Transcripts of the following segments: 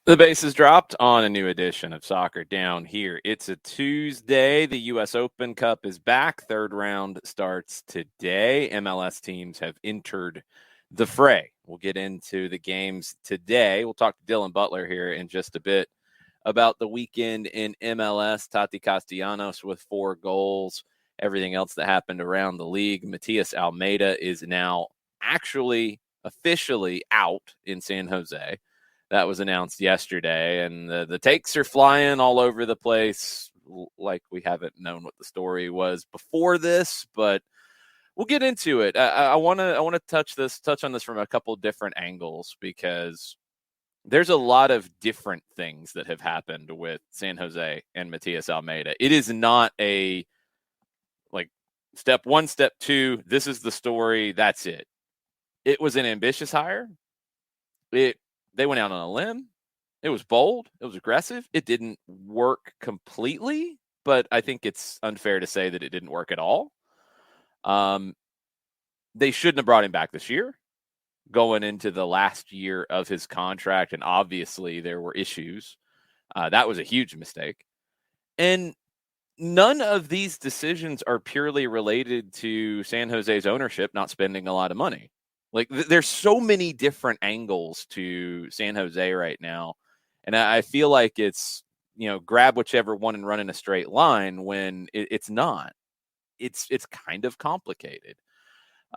The base is dropped on a new edition of Soccer Down Here. It's a Tuesday. The U.S. Open Cup is back. Third round starts today. MLS teams have entered the fray. We'll get into the games today. We'll talk to Dylan Butler here in just a bit about the weekend in MLS. Tati Castellanos with 4 goals. Everything else that happened around the league. Matias Almeida is now actually officially out in San Jose. That was announced yesterday, and the takes are flying all over the place, like we haven't known what the story was before this, but we'll get into it. I want to touch on this from a couple different angles, because there's a lot of different things that have happened with San Jose and Matias Almeida. It is not a like step 1, step 2, this is the story, that's it. It was an ambitious hire. They went out on a limb. It was bold. It was aggressive. It didn't work completely, but I think it's unfair to say that it didn't work at all. They shouldn't have brought him back this year, going into the last year of his contract, and obviously there were issues. That was a huge mistake. And none of these decisions are purely related to San Jose's ownership not spending a lot of money. Like, there's so many different angles to San Jose right now. And I feel like it's, grab whichever one and run in a straight line, when it's not. It's kind of complicated.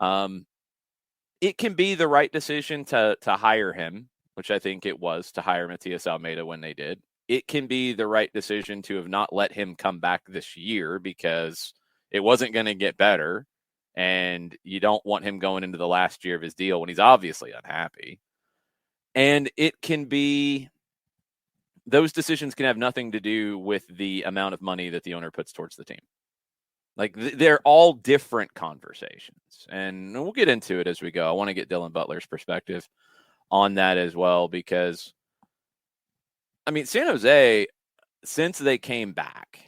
It can be the right decision to hire him, which I think it was, to hire Matias Almeida when they did. It can be the right decision to have not let him come back this year, because it wasn't going to get better. And you don't want him going into the last year of his deal when he's obviously unhappy. And it can be, those decisions can have nothing to do with the amount of money that the owner puts towards the team. Like, they're all different conversations. And we'll get into it as we go. I want to get Dylan Butler's perspective on that as well, because, San Jose, since they came back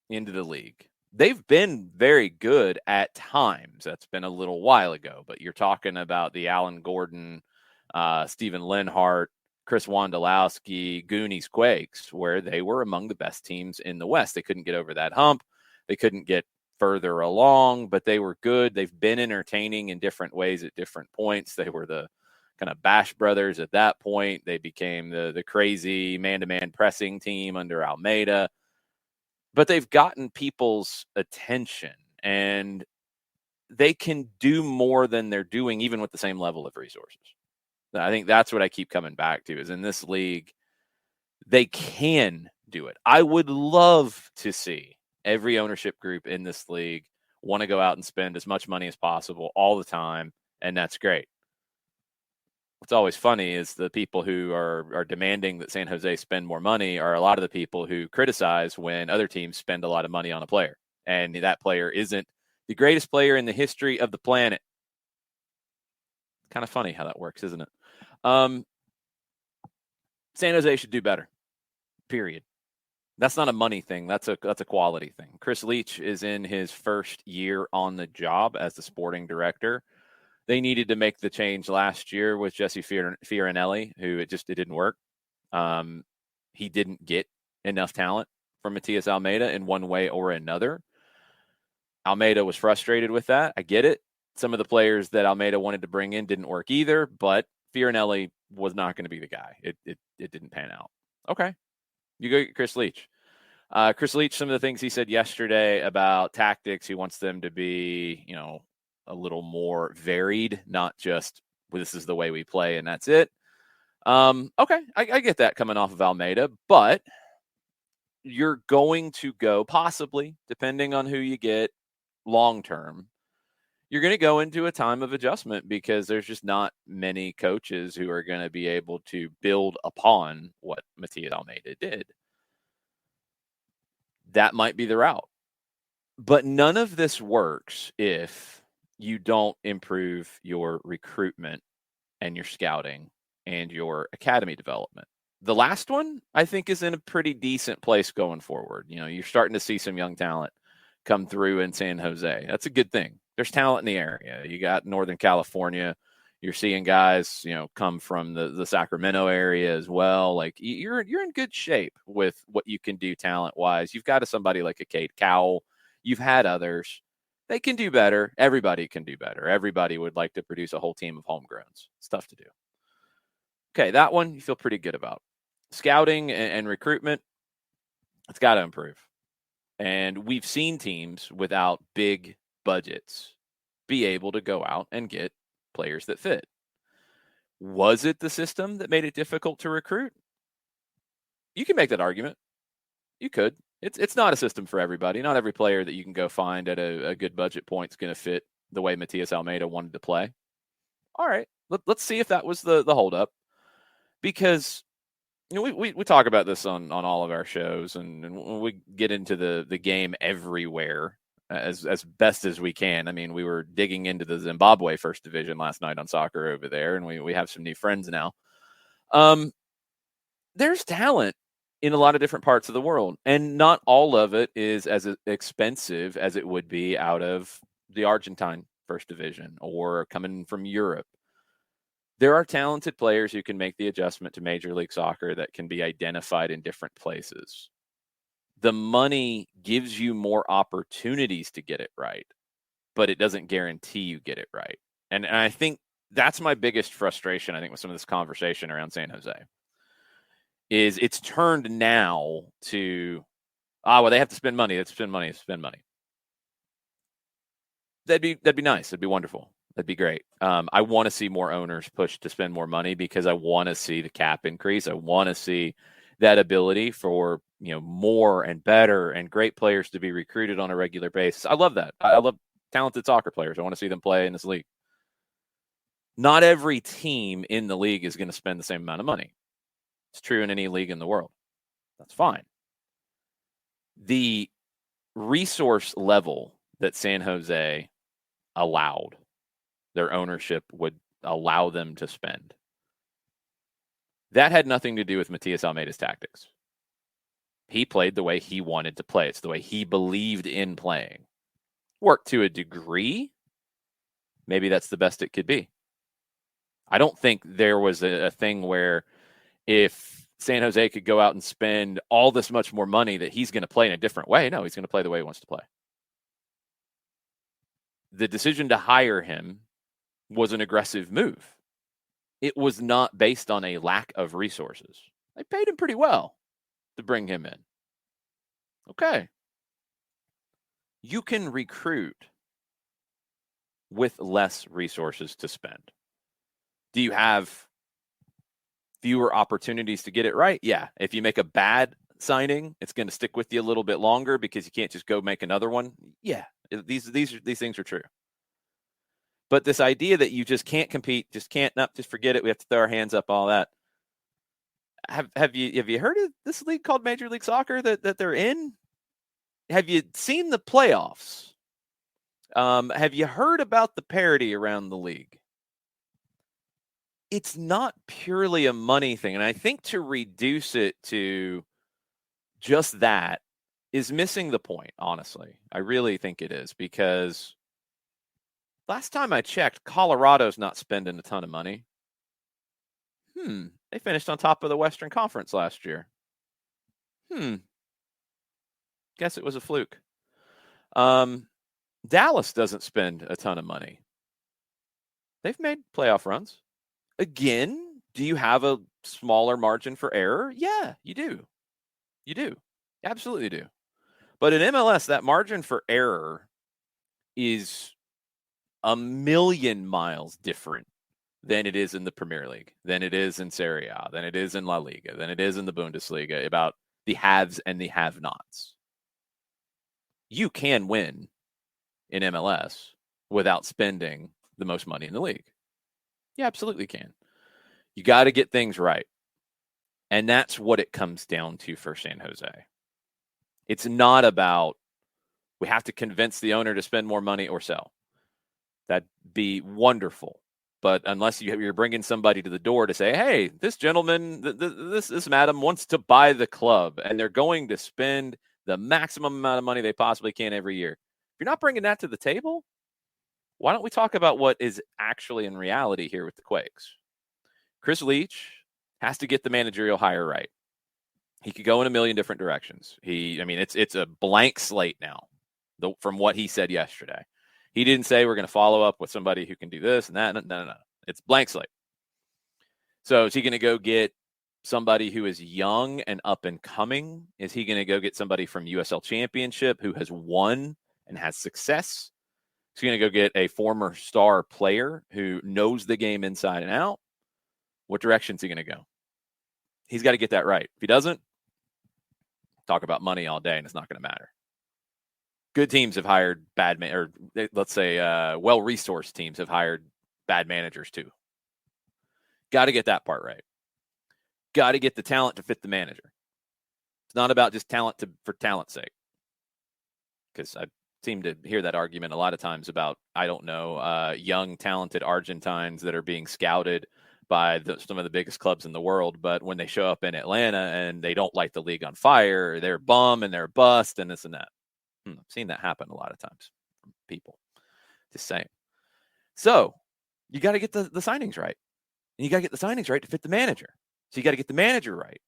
into the league, they've been very good at times. That's been a little while ago, but you're talking about the Alan Gordon, Steven Lenhart, Chris Wondolowski, Goonies Quakes, where they were among the best teams in the West. They couldn't get over that hump. They couldn't get further along, but they were good. They've been entertaining in different ways at different points. They were the kind of Bash Brothers at that point. They became the crazy man-to-man pressing team under Almeida. But they've gotten people's attention, and they can do more than they're doing, even with the same level of resources. I think that's what I keep coming back to, is in this league, they can do it. I would love to see every ownership group in this league want to go out and spend as much money as possible all the time, and that's great. What's always funny is the people who are demanding that San Jose spend more money are a lot of the people who criticize when other teams spend a lot of money on a player, and that player isn't the greatest player in the history of the planet. Kind of funny how that works, isn't it? San Jose should do better, period. That's not a money thing. That's a quality thing. Chris Leach is in his first year on the job as the sporting director. They needed to make the change last year with Jesse Fioranelli, who it didn't work. He didn't get enough talent from Matias Almeida in one way or another. Almeida was frustrated with that. I get it. Some of the players that Almeida wanted to bring in didn't work either, but Fioranelli was not going to be the guy. It didn't pan out. Okay. You go get Chris Leach. Chris Leach, some of the things he said yesterday about tactics, he wants them to be, a little more varied, not just, well, this is the way we play and that's it. Okay, I get that coming off of Almeida, but you're going to go, possibly, depending on who you get long term, you're going to go into a time of adjustment, because there's just not many coaches who are going to be able to build upon what Matias Almeida did. That might be the route. But none of this works if you don't improve your recruitment and your scouting and your academy development. The last one, I think, is in a pretty decent place going forward. You're starting to see some young talent come through in San Jose. That's a good thing. There's talent in the area. You got Northern California. You're seeing guys, come from the Sacramento area as well. Like you're in good shape with what you can do talent wise. You've got somebody like a Cade Cowell. You've had others. They can do better. Everybody can do better. Everybody would like to produce a whole team of homegrowns. It's tough to do. Okay, that one you feel pretty good about. Scouting and recruitment, it's got to improve. And we've seen teams without big budgets be able to go out and get players that fit. Was it the system that made it difficult to recruit? You can make that argument. You could. It's not a system for everybody. Not every player that you can go find at a good budget point is going to fit the way Matias Almeida wanted to play. All right, let's see if that was the holdup. Because we talk about this on all of our shows, and we get into the game everywhere as best as we can. I mean, we were digging into the Zimbabwe First Division last night on Soccer Over There, and we have some new friends now. There's talent in a lot of different parts of the world, and not all of it is as expensive as it would be out of the Argentine First Division or coming from Europe. There are talented players who can make the adjustment to Major League Soccer that can be identified in different places. The money gives you more opportunities to get it right, but it doesn't guarantee you get it right. And I think that's my biggest frustration, I think, with some of this conversation around San Jose, is it's turned now to, they have to spend money. Spend money. That'd be nice. That'd be wonderful. That'd be great. I want to see more owners push to spend more money because I want to see the cap increase. I want to see that ability for more and better and great players to be recruited on a regular basis. I love that. I love talented soccer players. I want to see them play in this league. Not every team in the league is going to spend the same amount of money. It's true in any league in the world. That's fine. The resource level that San Jose allowed, their ownership would allow them to spend, that had nothing to do with Matias Almeida's tactics. He played the way he wanted to play. It's the way he believed in playing. Worked to a degree. Maybe that's the best it could be. I don't think there was a thing where if San Jose could go out and spend all this much more money that he's going to play in a different way. No, he's going to play the way he wants to play. The decision to hire him was an aggressive move. It was not based on a lack of resources. They paid him pretty well to bring him in. Okay. You can recruit with less resources to spend. Do you have fewer opportunities to get it right? Yeah. If you make a bad signing, it's going to stick with you a little bit longer because you can't just go make another one. Yeah. These things are true. But this idea that you just can't compete, just forget it. We have to throw our hands up, all that. Have you heard of this league called Major League Soccer that they're in? Have you seen the playoffs? Have you heard about the parity around the league? It's not purely a money thing. And I think to reduce it to just that is missing the point, honestly. I really think it is, because last time I checked, Colorado's not spending a ton of money. They finished on top of the Western Conference last year. Guess it was a fluke. Dallas doesn't spend a ton of money. They've made playoff runs. Again, do you have a smaller margin for error? Yeah, you do. You do. Absolutely do. But in MLS, that margin for error is a million miles different than it is in the Premier League, than it is in Serie A, than it is in La Liga, than it is in the Bundesliga, about the haves and the have-nots. You can win in MLS without spending the most money in the league. You absolutely can. You got to get things right. And that's what it comes down to for San Jose. It's not about we have to convince the owner to spend more money or sell. That'd be wonderful. But unless you're bringing somebody to the door to say, hey, this gentleman, this madam wants to buy the club, and they're going to spend the maximum amount of money they possibly can every year. If you're not bringing that to the table, why don't we talk about what is actually in reality here with the Quakes? Chris Leach has to get the managerial hire right. He could go in a million different directions. It's a blank slate now from what he said yesterday. He didn't say we're going to follow up with somebody who can do this and that. No. It's blank slate. So is he going to go get somebody who is young and up and coming? Is he going to go get somebody from USL Championship who has won and has success? Is he going to go get a former star player who knows the game inside and out? What direction is he going to go? He's got to get that right. If he doesn't, talk about money all day and it's not going to matter. Good teams have hired well-resourced teams have hired bad managers too. Got to get that part right. Got to get the talent to fit the manager. It's not about just talent for talent's sake. Because I seem to hear that argument a lot of times about, young, talented Argentines that are being scouted by some of the biggest clubs in the world. But when they show up in Atlanta and they don't light the league on fire, they're bum and they're bust and this and that. I've seen that happen a lot of times from people. Just saying. So you got to get the signings right. And you got to get the signings right to fit the manager. So you got to get the manager right.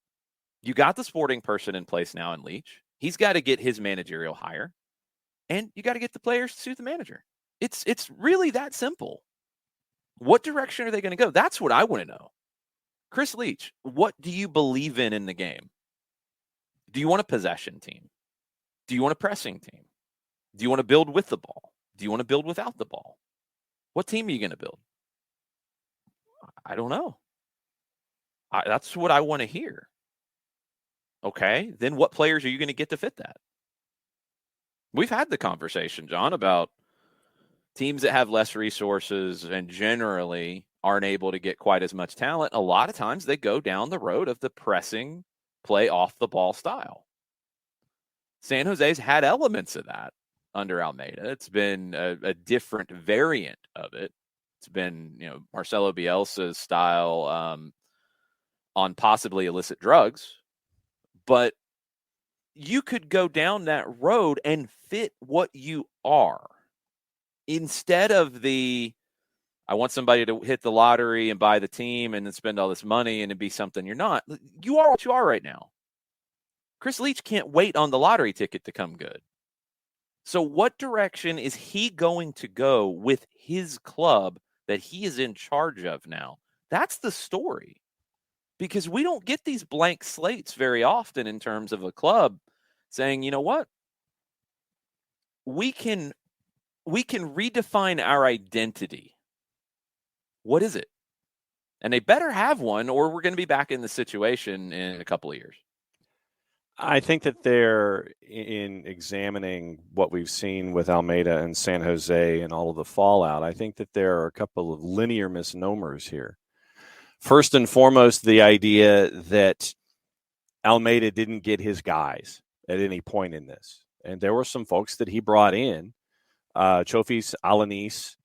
You got the sporting person in place now in Leach. He's got to get his managerial hire. And you got to get the players to suit the manager. It's really that simple. What direction are they going to go? That's what I want to know. Chris Leach, what do you believe in the game? Do you want a possession team? Do you want a pressing team? Do you want to build with the ball? Do you want to build without the ball? What team are you going to build? I don't know. That's what I want to hear. Okay, then what players are you going to get to fit that? We've had the conversation, John, about teams that have less resources and generally aren't able to get quite as much talent. A lot of times they go down the road of the pressing, play off the ball style. San Jose's had elements of that under Almeida. It's been a different variant of it. It's been, Marcelo Bielsa's style on possibly illicit drugs. But you could go down that road and fit what you are. Instead of I want somebody to hit the lottery and buy the team and then spend all this money and it be something you're not. You are what you are right now. Chris Leach can't wait on the lottery ticket to come good. So what direction is he going to go with his club that he is in charge of now? That's the story. Because we don't get these blank slates very often in terms of a club saying, you know what? We can redefine our identity. What is it? And they better have one, or we're going to be back in the situation in a couple of years. I think that they're in examining what we've seen with Almeida and San Jose and all of the fallout. I think that there are a couple of linear misnomers here. First and foremost, the idea that Almeida didn't get his guys at any point in this. And there were some folks that he brought in. Chofis Alanis,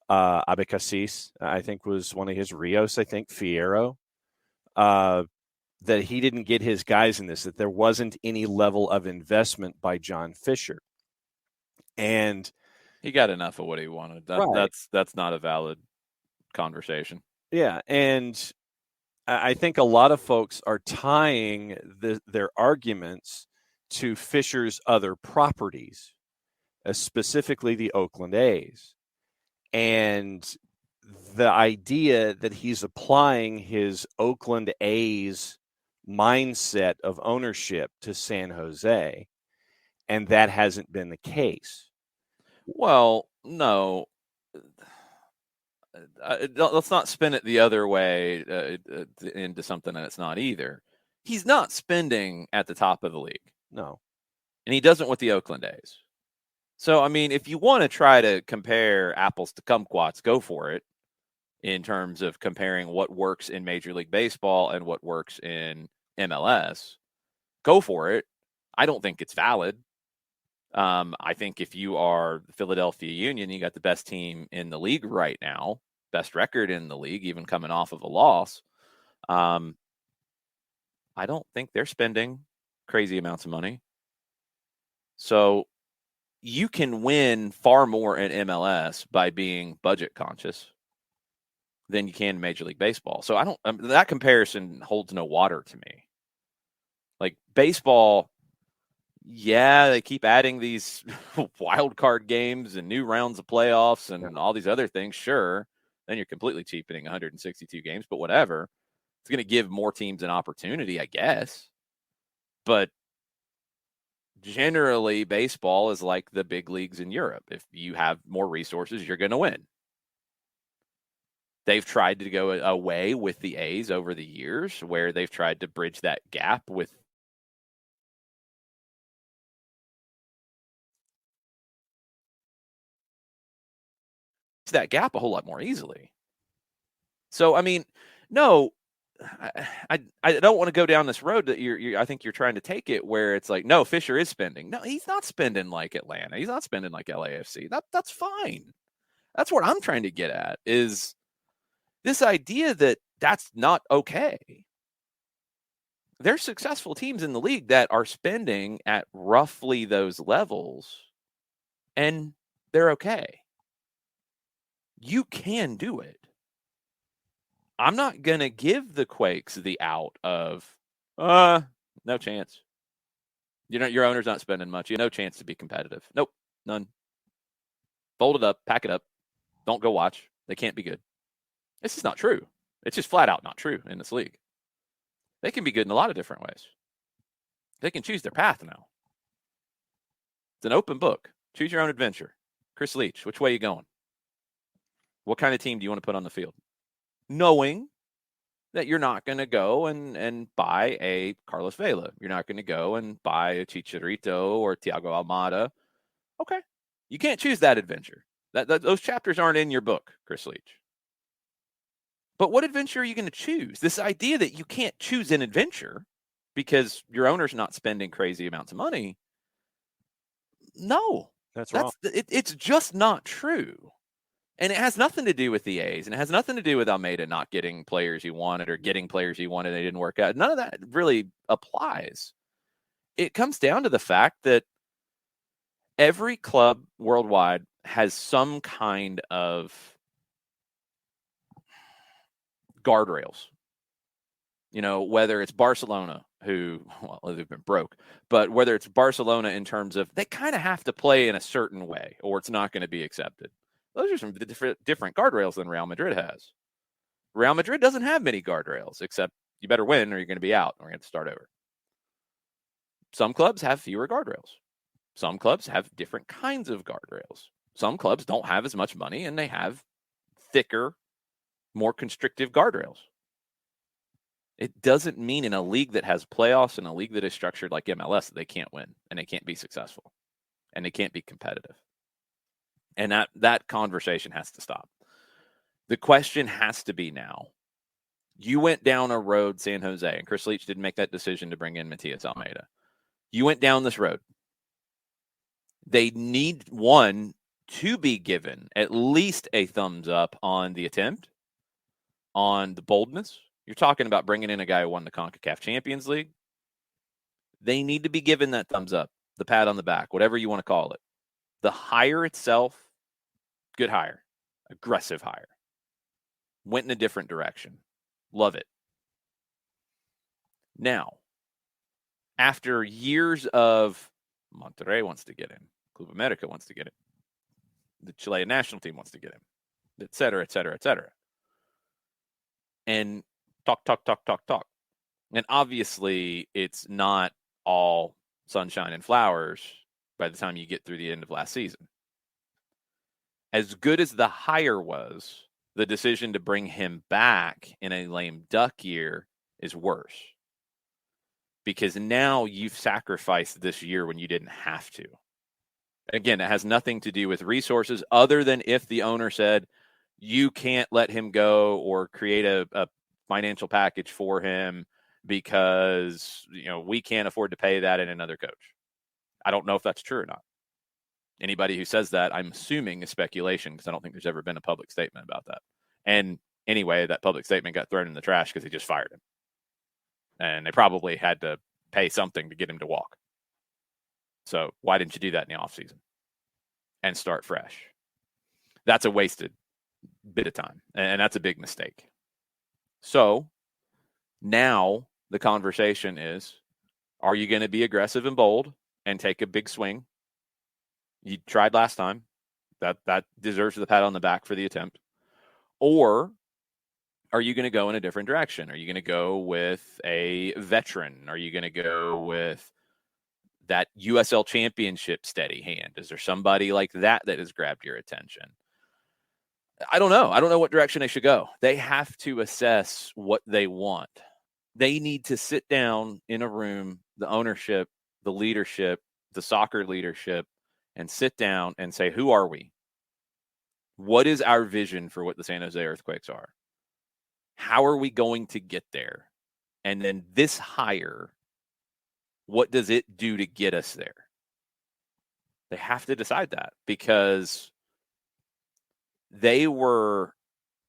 Abecassis, I think was one of his Rios, Fierro, that he didn't get his guys in this, that there wasn't any level of investment by John Fisher. And he got enough of what he wanted. Right. That's not a valid conversation. Yeah, and I think a lot of folks are tying their arguments to Fisher's other properties, specifically the Oakland A's. And the idea that he's applying his Oakland A's mindset of ownership to San Jose, and that hasn't been the case. Well, no. Let's not spin it the other way into something that it's not either. He's not spending at the top of the league. No. And he doesn't with the Oakland A's. So, if you want to try to compare apples to kumquats, go for it in terms of comparing what works in Major League Baseball and what works in MLS. Go for it. I don't think it's valid. I think if you are the Philadelphia Union, you got the best team in the league right now, best record in the league, even coming off of a loss. I don't think they're spending crazy amounts of money. So you can win far more in MLS by being budget conscious than you can in Major League Baseball. So that comparison holds no water to me. Like baseball, yeah, they keep adding these wild card games and new rounds of playoffs and all these other things. Sure, then you're completely cheapening 162 games, but whatever. It's going to give more teams an opportunity, I guess. But generally, baseball is like the big leagues in Europe. If you have more resources, you're going to win. They've tried to go away with the A's over the years, where they've tried to bridge that gap with that gap a whole lot more easily. So, I mean, no, I don't want to go down this road that I think you're trying to take it, where it's like, no, Fisher is spending. No, he's not spending like Atlanta. He's not spending like LAFC. That's fine. That's what I'm trying to get at, is this idea that that's not okay. There's successful teams in the league that are spending at roughly those levels, and they're okay. You can do it. I'm not going to give the Quakes the out of, no chance. Your owner's not spending much. You have no chance to be competitive. Nope, none. Fold it up, pack it up. Don't go watch. They can't be good. This is not true. It's just flat out not true in this league. They can be good in a lot of different ways. They can choose their path now. It's an open book. Choose your own adventure. Chris Leach, which way are you going? What kind of team do you want to put on the field? Knowing that you're not going to go and buy a Carlos Vela. You're not going to go and buy a Chicharito or Thiago Almada. Okay. You can't choose that adventure. Those chapters aren't in your book, Chris Leach. But what adventure are you going to choose? This idea that you can't choose an adventure because your owner's not spending crazy amounts of money. No. That's wrong. It's just not true. And it has nothing to do with the A's, and it has nothing to do with Almeida not getting players he wanted or getting players he wanted and they didn't work out. None of that really applies. It comes down to the fact that every club worldwide has some kind of guardrails. Whether it's Barcelona, who, well, they've been broke, but whether it's Barcelona in terms of they kind of have to play in a certain way or it's not going to be accepted. Those are some different guardrails than Real Madrid has. Real Madrid doesn't have many guardrails, except you better win or you're going to be out and we're going to start over. Some clubs have fewer guardrails. Some clubs have different kinds of guardrails. Some clubs don't have as much money and they have thicker, more constrictive guardrails. It doesn't mean in a league that has playoffs and a league that is structured like MLS that they can't win and they can't be successful and they can't be competitive. And that conversation has to stop. The question has to be now. You went down a road, San Jose, and Chris Leach didn't make that decision to bring in Matias Almeida. You went down this road. They need one to be given at least a thumbs up on the attempt, on the boldness. You're talking about bringing in a guy who won the CONCACAF Champions League. They need to be given that thumbs up, the pat on the back, whatever you want to call it. The hire itself, good hire, aggressive hire. Went in a different direction. Love it. Now, after years of Monterrey wants to get him, Club America wants to get him, the Chilean national team wants to get him, et cetera, et cetera, et cetera. And talk. And obviously, it's not all sunshine and flowers by the time you get through the end of last season. As good as the hire was, the decision to bring him back in a lame duck year is worse. Because now you've sacrificed this year when you didn't have to. Again, it has nothing to do with resources other than if the owner said, you can't let him go or create a financial package for him because we can't afford to pay that in another coach. I don't know if that's true or not. Anybody who says that, I'm assuming is speculation because I don't think there's ever been a public statement about that. And anyway, that public statement got thrown in the trash because they just fired him. And they probably had to pay something to get him to walk. So why didn't you do that in the offseason? and start fresh. That's a wasted bit of time, and that's a big mistake. So now the conversation is, are you going to be aggressive and bold and take a big swing? You tried last time. That deserves the pat on the back for the attempt. Or are you going to go in a different direction? Are you going to go with a veteran? Are you going to go with that USL championship steady hand? Is there somebody like that has grabbed your attention? I don't know. I don't know what direction they should go. They have to assess what they want. They need to sit down in a room, the ownership, the leadership, the soccer leadership, and sit down and say, who are we? What is our vision for what the San Jose Earthquakes are? How are we going to get there? And then this hire, what does it do to get us there? They have to decide that, because they were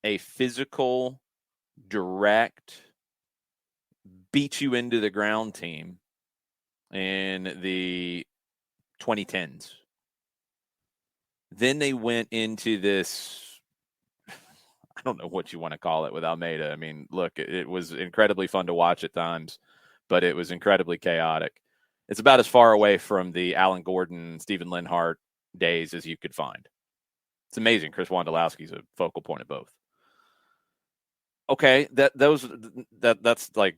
a physical, direct, beat you into the ground team in the 2010s. Then they went into this, I don't know what you want to call it with Almeida. I mean, look, it was incredibly fun to watch at times, but it was incredibly chaotic. It's about as far away from the Alan Gordon, Stephen Linhart days as you could find. It's amazing. Chris Wondolowski's a focal point of both. Okay, that's like,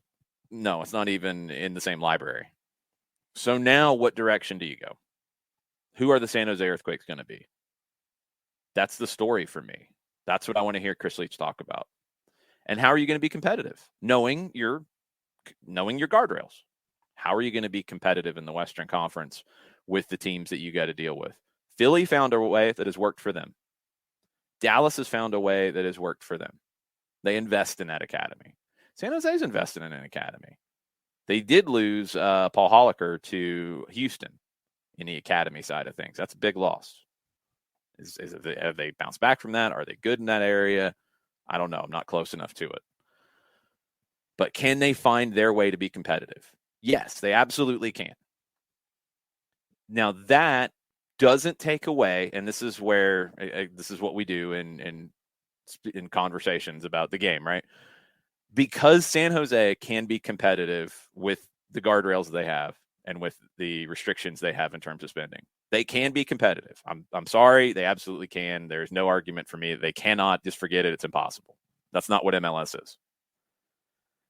no, it's not even in the same library. So now what direction do you go? Who are the San Jose Earthquakes going to be? That's the story for me. That's what I want to hear Chris Leach talk about. And how are you going to be competitive? Knowing your guardrails. How are you going to be competitive in the Western Conference with the teams that you got to deal with? Philly found a way that has worked for them. Dallas has found a way that has worked for them. They invest in that academy. San Jose's invested in an academy. They did lose Paul Holliker to Houston in the academy side of things. That's a big loss. Have they bounced back from that? Are they good in that area? I don't know. I'm not close enough to it. But can they find their way to be competitive? Yes, they absolutely can. Now, that doesn't take away, and this is where this is what we do in conversations about the game, right? Because San Jose can be competitive with the guardrails they have and with the restrictions they have in terms of spending. They can be competitive. I'm sorry, they absolutely can. There's no argument for me. They cannot. Just forget it. It's impossible. That's not what MLS is.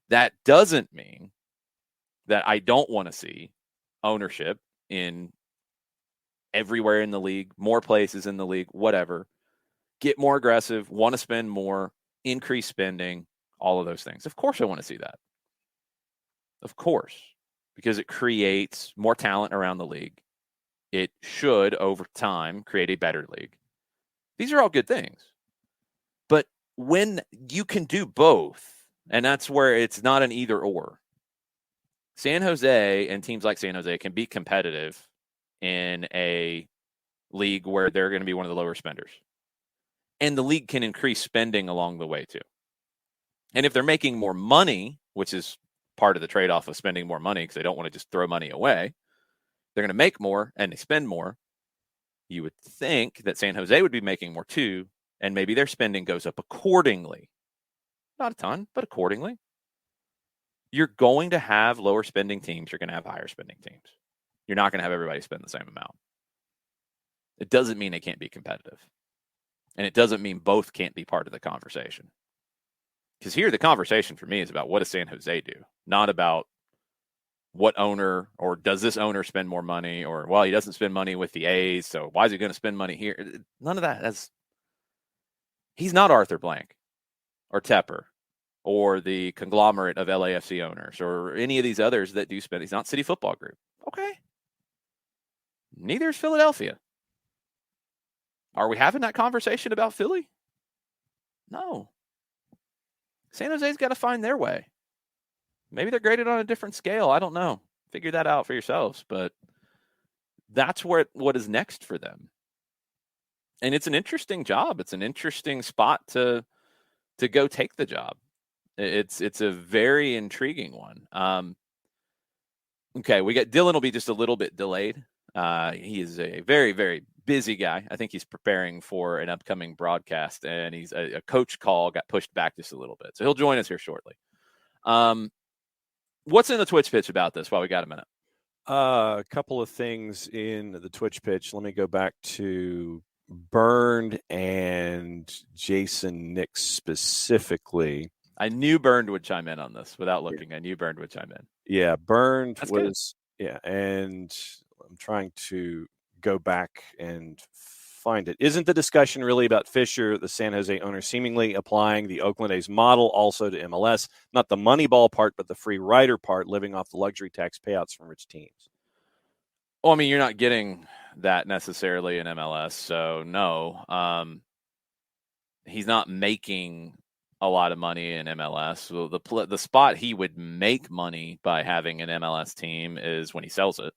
That doesn't mean that I don't want to see ownership in everywhere in the league, more places in the league, whatever. Get more aggressive, want to spend more, increase spending, all of those things. Of course I want to see that. Of course, because it creates more talent around the league. It should, over time, create a better league. These are all good things. But when you can do both, and that's where it's not an either or. San Jose and teams like San Jose can be competitive in a league where they're going to be one of the lower spenders. And the league can increase spending along the way too. And if they're making more money, which is part of the trade-off of spending more money because they don't want to just throw money away, they're going to make more and they spend more. You would think that San Jose would be making more too, and maybe their spending goes up accordingly. Not a ton, but accordingly. You're going to have lower spending teams. You're going to have higher spending teams. You're not going to have everybody spend the same amount. It doesn't mean they can't be competitive. And it doesn't mean both can't be part of the conversation. Because here the conversation for me is about what does San Jose do, not about what owner, or does this owner spend more money, or, well, he doesn't spend money with the A's, so why is he going to spend money here? None of that. He's not Arthur Blank or Tepper or the conglomerate of LAFC owners or any of these others that do spend. He's not City Football Group. Okay. Neither is Philadelphia. Are we having that conversation about Philly? No. San Jose's got to find their way. Maybe they're graded on a different scale. I don't know. Figure that out for yourselves. But that's what is next for them. And it's an interesting job. It's an interesting spot to go take the job. It's a very intriguing one. Okay, we got Dylan will be just a little bit delayed. He is a very, very busy guy. I think he's preparing for an upcoming broadcast, and he's a coach call got pushed back just a little bit. So he'll join us here shortly. What's in the Twitch pitch about this while we got a minute? A couple of things in the Twitch pitch. Let me go back to Burned and Jason Nix specifically. I knew Burned would chime in on this without looking. I knew Burned would chime in. Yeah, Burned That's was good. Yeah, and I'm trying to go back and find it. Isn't the discussion really about Fisher, the San Jose owner, seemingly applying the Oakland A's model also to MLS? Not the money ball part, but the free rider part, living off the luxury tax payouts from rich teams. Well, I mean, you're not getting that necessarily in MLS, so no. He's not making a lot of money in MLS. So the spot he would make money by having an MLS team is when he sells it.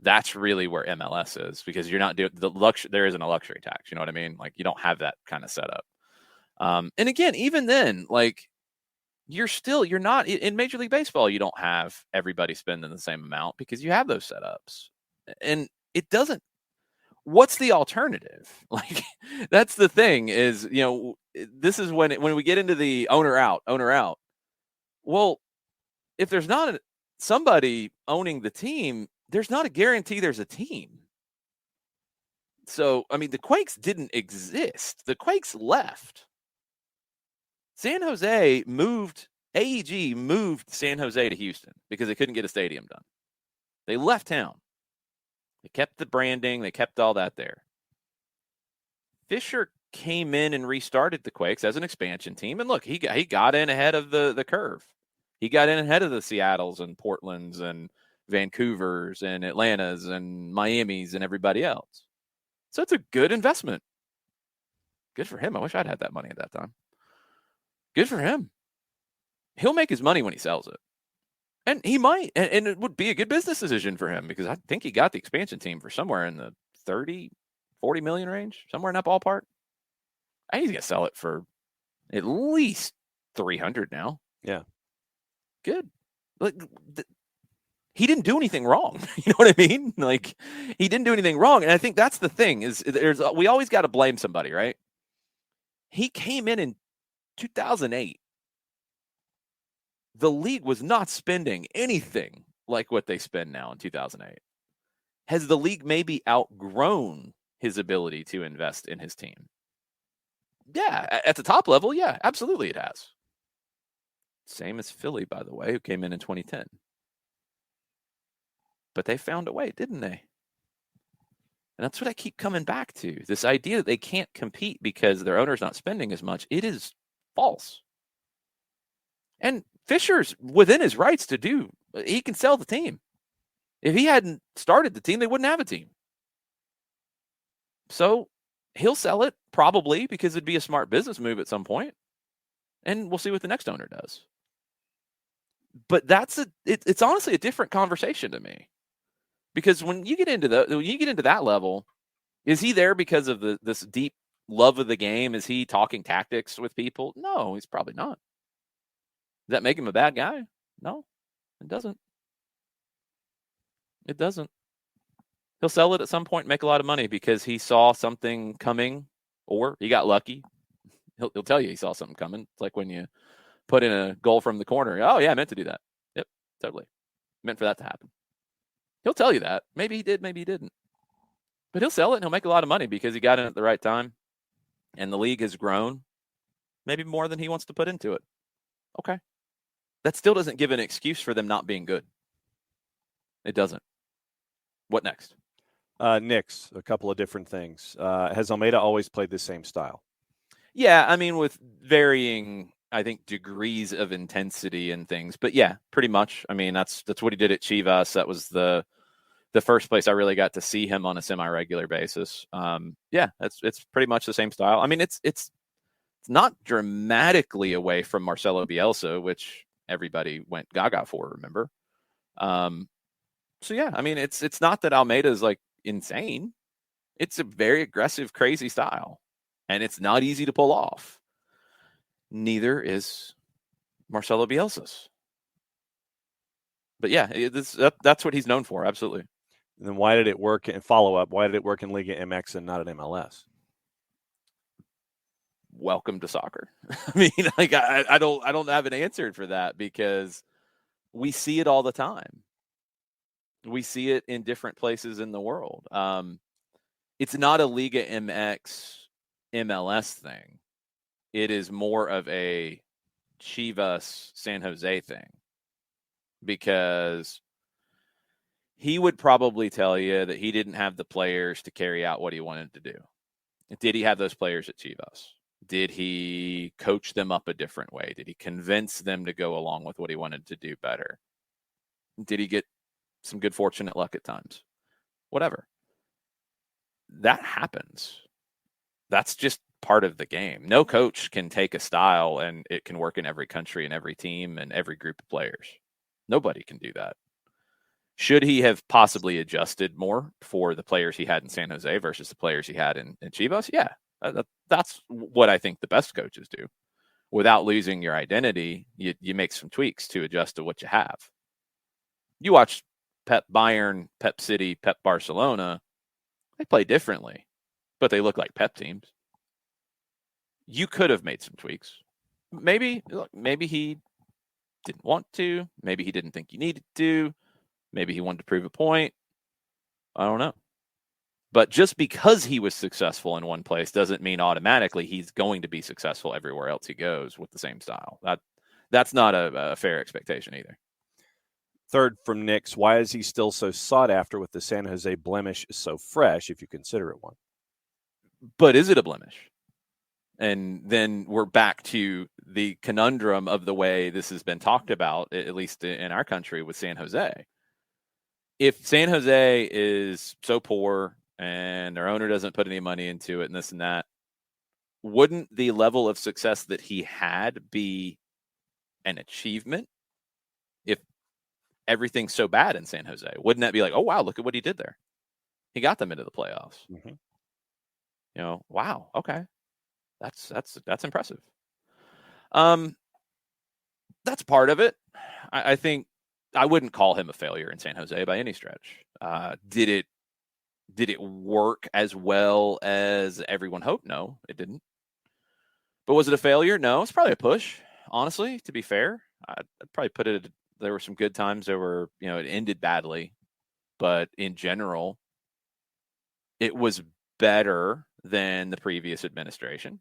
That's really where MLS is, because you're not doing the luxury. There isn't a luxury tax. You know what I mean? Like, you don't have that kind of setup. And again, even then, like, you're not in Major League Baseball. You don't have everybody spending the same amount because you have those setups, and it doesn't. What's the alternative? Like, that's the thing is, this is when we get into the owner out. Well, if there's not somebody owning the team, there's not a guarantee there's a team. So, I mean, the Quakes didn't exist. The Quakes left. San Jose AEG moved San Jose to Houston because they couldn't get a stadium done. They left town. They kept the branding. They kept all that there. Fisher came in and restarted the Quakes as an expansion team. And look, he got in ahead of the curve. He got in ahead of the Seattles and Portlands and Vancouvers and Atlantas and Miamis and everybody else. So it's a good investment. Good for him. I wish I'd had that money at that time. Good for him. He'll make his money when he sells it. And he might. And it would be a good business decision for him, because I think he got the expansion team for somewhere in the 30, 40 million range, somewhere in that ballpark. I think he's going to sell it for at least 300 now. Yeah. Good. Like, he didn't do anything wrong. You know what I mean? Like, he didn't do anything wrong. And I think that's the thing is we always got to blame somebody, right? He came in 2008. The league was not spending anything like what they spend now in 2008. Has the league maybe outgrown his ability to invest in his team? Yeah, at the top level, yeah, absolutely it has. Same as Philly, by the way, who came in 2010. But they found a way, didn't they? And that's what I keep coming back to. This idea that they can't compete because their owner's not spending as much. It is false. And Fisher's within his rights to do. He can sell the team. If he hadn't started the team, they wouldn't have a team. So he'll sell it probably because it'd be a smart business move at some point. And we'll see what the next owner does. But it's honestly a different conversation to me. Because when you get into that level, is he there because of this deep love of the game? Is he talking tactics with people? No, he's probably not. Does that make him a bad guy? No, it doesn't. It doesn't. He'll sell it at some point and make a lot of money because he saw something coming, or he got lucky. He'll tell you he saw something coming. It's like when you put in a goal from the corner. Oh, yeah, I meant to do that. Yep, totally. Meant for that to happen. He'll tell you that. Maybe he did, maybe he didn't. But he'll sell it and he'll make a lot of money because he got in at the right time. And the league has grown maybe more than he wants to put into it. Okay. That still doesn't give an excuse for them not being good. It doesn't. What next? Knicks, a couple of different things. Has Almeida always played the same style? Yeah, I mean, with varying, I think, degrees of intensity and things. But yeah, pretty much. I mean, that's what he did at Chivas. That was the first place I really got to see him on a semi-regular basis. Yeah, it's pretty much the same style. I mean, it's not dramatically away from Marcelo Bielsa, which everybody went gaga for, remember? So yeah, I mean, it's not that Almeida is like insane. It's a very aggressive, crazy style, and it's not easy to pull off. Neither is Marcelo Bielsa's. But yeah, that's what he's known for. Absolutely. And then why did it work? And follow up, why did it work in Liga MX and not in MLS? Welcome to soccer. I mean, like I don't have an answer for that, because we see it all the time. We see it in different places in the world. It's not a Liga MX MLS thing. It is more of a Chivas San Jose thing, because he would probably tell you that he didn't have the players to carry out what he wanted to do. Did he have those players at Chivas? Did he coach them up a different way? Did he convince them to go along with what he wanted to do better? Did he get some good fortunate luck at times? Whatever. That happens. That's just part of the game. No coach can take a style and it can work in every country and every team and every group of players. Nobody can do that. Should he have possibly adjusted more for the players he had in San Jose versus the players he had in Chivas? Yeah, that's what I think the best coaches do. Without losing your identity, you make some tweaks to adjust to what you have. You watch Pep Bayern, Pep City, Pep Barcelona, they play differently, but they look like Pep teams. You could have made some tweaks. Maybe he didn't want to. Maybe he didn't think you needed to. Maybe he wanted to prove a point. I don't know. But just because he was successful in one place doesn't mean automatically he's going to be successful everywhere else he goes with the same style. That's not a fair expectation either. Third from Nick's, why is he still so sought after with the San Jose blemish so fresh, if you consider it one? But is it a blemish? And then we're back to the conundrum of the way this has been talked about, at least in our country, with San Jose. If San Jose is so poor and their owner doesn't put any money into it and this and that, wouldn't the level of success that he had be an achievement if everything's so bad in San Jose? Wouldn't that be like, oh, wow, look at what he did there? He got them into the playoffs. Mm-hmm. Wow, okay. That's impressive. That's part of it. I think I wouldn't call him a failure in San Jose by any stretch. Did it work as well as everyone hoped? No, it didn't. But was it a failure? No, it's probably a push. Honestly, to be fair, I'd probably put it. There were some good times. There were, it ended badly, but in general, it was better than the previous administration.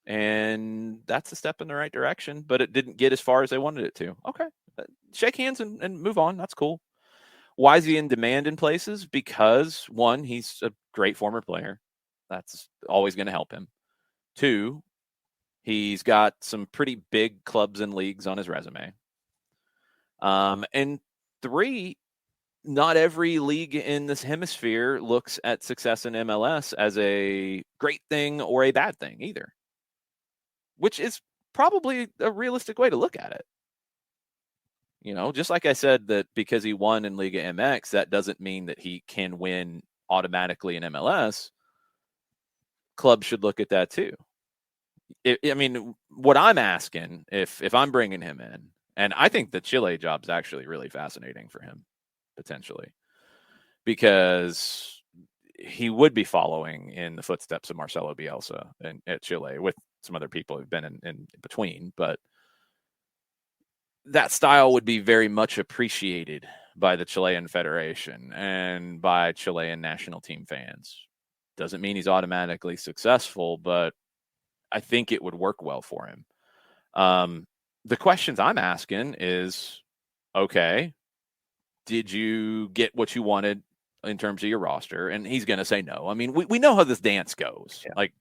And that's a step in the right direction, but it didn't get as far as they wanted it to. Okay. Shake hands and move on. That's cool. Why is he in demand in places? Because, one, he's a great former player. That's always going to help him. Two, he's got some pretty big clubs and leagues on his resume. And three, not every league in this hemisphere looks at success in MLS as a great thing or a bad thing either, which is probably a realistic way to look at it. Just like I said, that because he won in Liga MX, that doesn't mean that he can win automatically in MLS. Clubs should look at that too. What I'm asking, if I'm bringing him in, and I think the Chile job's actually really fascinating for him, potentially, because he would be following in the footsteps of Marcelo Bielsa at Chile with some other people who've been in between, but that style would be very much appreciated by the Chilean Federation and by Chilean national team fans. Doesn't mean he's automatically successful, but I think it would work well for him. The questions I'm asking is, okay, did you get what you wanted in terms of your roster? And he's going to say no. I mean, we know how this dance goes. Yeah. Like,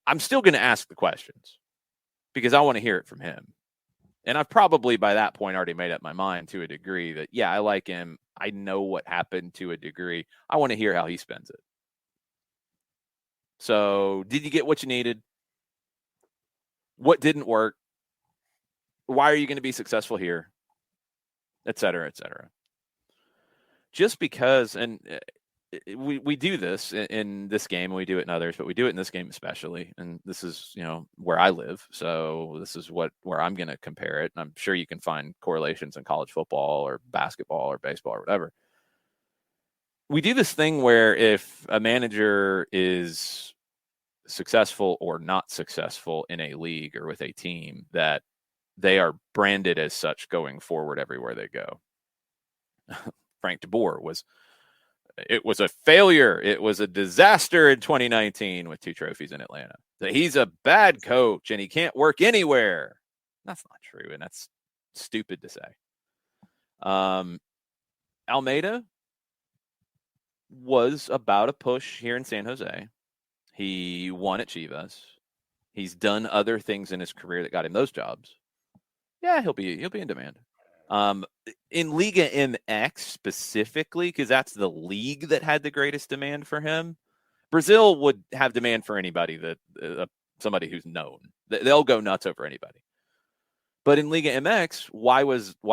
I'm still going to ask the questions because I want to hear it from him. And I've probably by that point already made up my mind to a degree that, yeah, I like him. I know what happened to a degree. I want to hear how he spends it. So did you get what you needed? What didn't work? Why are you going to be successful here? Et cetera, et cetera. Just because, and we do this in this game, and we do it in others, but we do it in this game especially. And this is, where I live. So this is where I'm going to compare it. And I'm sure you can find correlations in college football or basketball or baseball or whatever. we do this thing where if a manager is successful or not successful in a league or with a team, that they are branded as such going forward everywhere they go. Frank DeBoer was a failure. It was a disaster in 2019 with 2 trophies in Atlanta. He's a bad coach and he can't work anywhere. That's not true, and that's stupid to say. Almeida was about a push here in San Jose. He won at Chivas. He's done other things in his career that got him those jobs. Yeah, he'll be in demand. In Liga MX specifically, because that's the league that had the greatest demand for him, Brazil would have demand for anybody that somebody who's known. They'll go nuts over anybody. But in Liga MX, why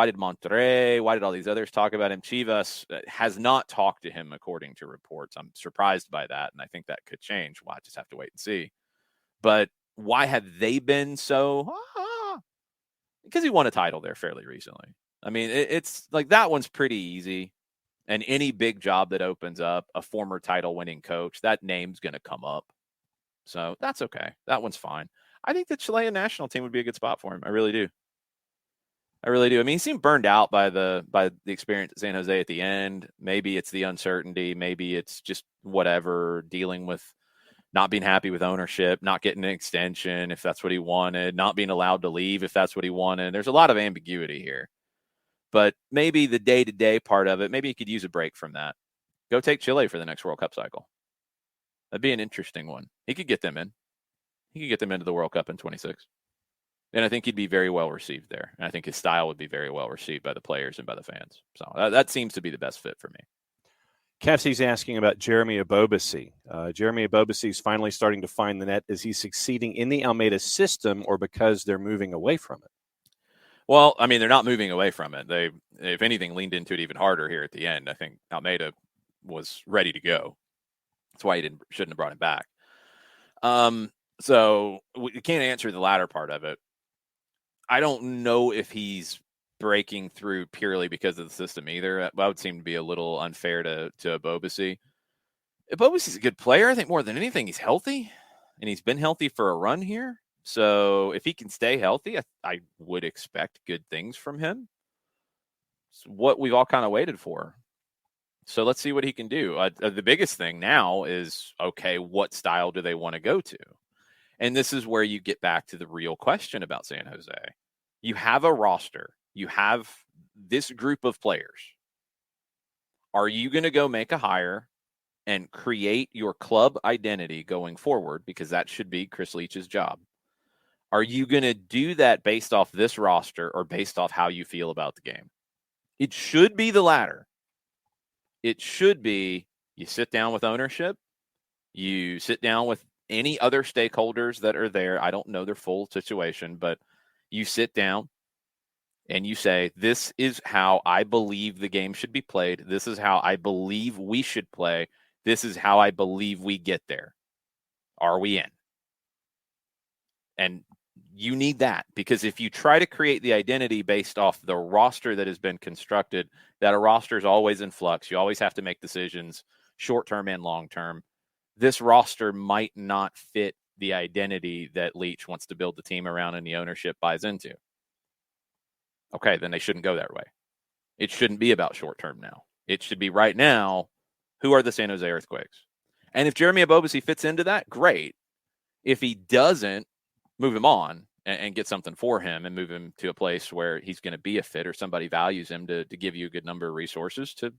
did Monterrey, why did all these others talk about him? Chivas has not talked to him, according to reports. I'm surprised by that, and I think that could change. Well, I just have to wait and see. But why have they been so? Because he won a title there fairly recently. I mean, it's like that one's pretty easy. And any big job that opens up, a former title-winning coach, that name's going to come up. So that's okay. That one's fine. I think the Chilean national team would be a good spot for him. I really do. I mean, he seemed burned out by the experience at San Jose at the end. Maybe it's the uncertainty. Maybe it's just whatever, dealing with not being happy with ownership, not getting an extension if that's what he wanted, not being allowed to leave if that's what he wanted. There's a lot of ambiguity here. But maybe the day-to-day part of it, maybe he could use a break from that. Go take Chile for the next World Cup cycle. That'd be an interesting one. He could get them in. He could get them into the World Cup in 26. And I think he'd be very well received there. And I think his style would be very well received by the players and by the fans. So that seems to be the best fit for me. Kefsy's asking about Jeremy Ebobisse. Jeremy Ebobisse is finally starting to find the net. Is he succeeding in the Almeida system or because they're moving away from it? Well, I mean, they're not moving away from it. They, if anything, leaned into it even harder here at the end. I think Almeida was ready to go. That's why shouldn't have brought him back. So we can't answer the latter part of it. I don't know if he's breaking through purely because of the system either. That would seem to be a little unfair to Ebobisse. Ebobisse's a good player. I think more than anything, he's healthy, and he's been healthy for a run here. So if he can stay healthy, I would expect good things from him. It's what we've all kind of waited for. So let's see what he can do. The biggest thing now is, okay, what style do they want to go to? And this is where you get back to the real question about San Jose. You have a roster. You have this group of players. Are you going to go make a hire and create your club identity going forward? Because that should be Chris Leach's job. Are you going to do that based off this roster or based off how you feel about the game? It should be the latter. It should be you sit down with ownership. You sit down with any other stakeholders that are there. I don't know their full situation, but you sit down and you say, this is how I believe the game should be played. This is how I believe we should play. This is how I believe we get there. Are we in? And you need that, because if you try to create the identity based off the roster that has been constructed, that a roster is always in flux. You always have to make decisions short-term and long-term. This roster might not fit the identity that Leach wants to build the team around and the ownership buys into. Okay, then they shouldn't go that way. It shouldn't be about short-term now. It should be right now, who are the San Jose Earthquakes? And if Jeremy Ebobisse fits into that, great. If he doesn't, move him on and get something for him and move him to a place where he's going to be a fit or somebody values him to give you a good number of resources to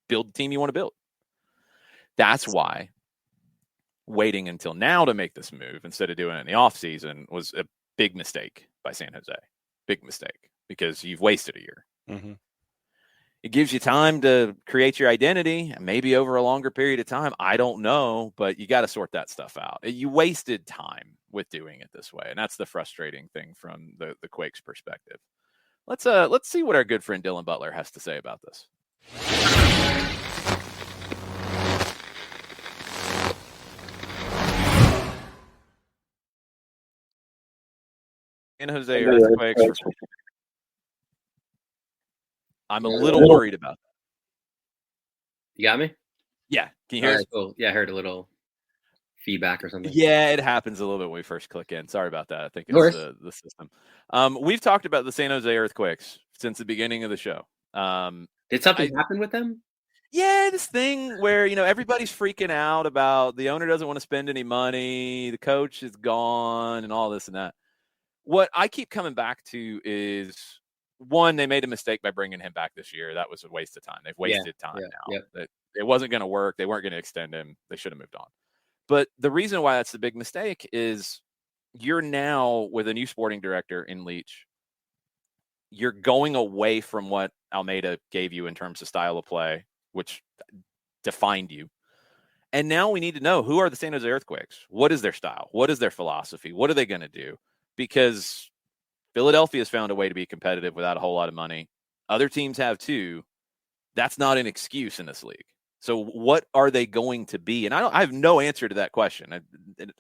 build the team you want to build. That's why waiting until now to make this move instead of doing it in the offseason was a big mistake by San Jose. Big mistake, because you've wasted a year. Mm-hmm. It gives you time to create your identity, maybe over a longer period of time. I don't know, but you got to sort that stuff out. You wasted time with doing it this way, and that's the frustrating thing from the Quakes' perspective. Let's see what our good friend Dylan Butler has to say about this. San Jose Earthquakes. I'm a little worried about that. You got me? Yeah. Can you All hear right, us? cool. Yeah, I heard a little feedback or something. Yeah, it happens a little bit when we first click in. Sorry about that. I think No it's worries. the system. We've talked about the San Jose Earthquakes since the beginning of the show. Did something I happen with them? Yeah, this thing where, everybody's freaking out about the owner doesn't want to spend any money, the coach is gone, and all this and that. What I keep coming back to is, one, they made a mistake by bringing him back this year. That was a waste of time. They've Yeah, wasted time yeah, now. yeah. That it wasn't going to work. They weren't going to extend him. They should have moved on. But the reason why that's the big mistake is you're now with a new sporting director in Leach. You're going away from what Almeida gave you in terms of style of play, which defined you. And now we need to know, who are the San Jose Earthquakes? What is their style? What is their philosophy? What are they going to do? Because Philadelphia's found a way to be competitive without a whole lot of money. Other teams have too. That's not an excuse in this league. So what are they going to be? And I have no answer to that question. I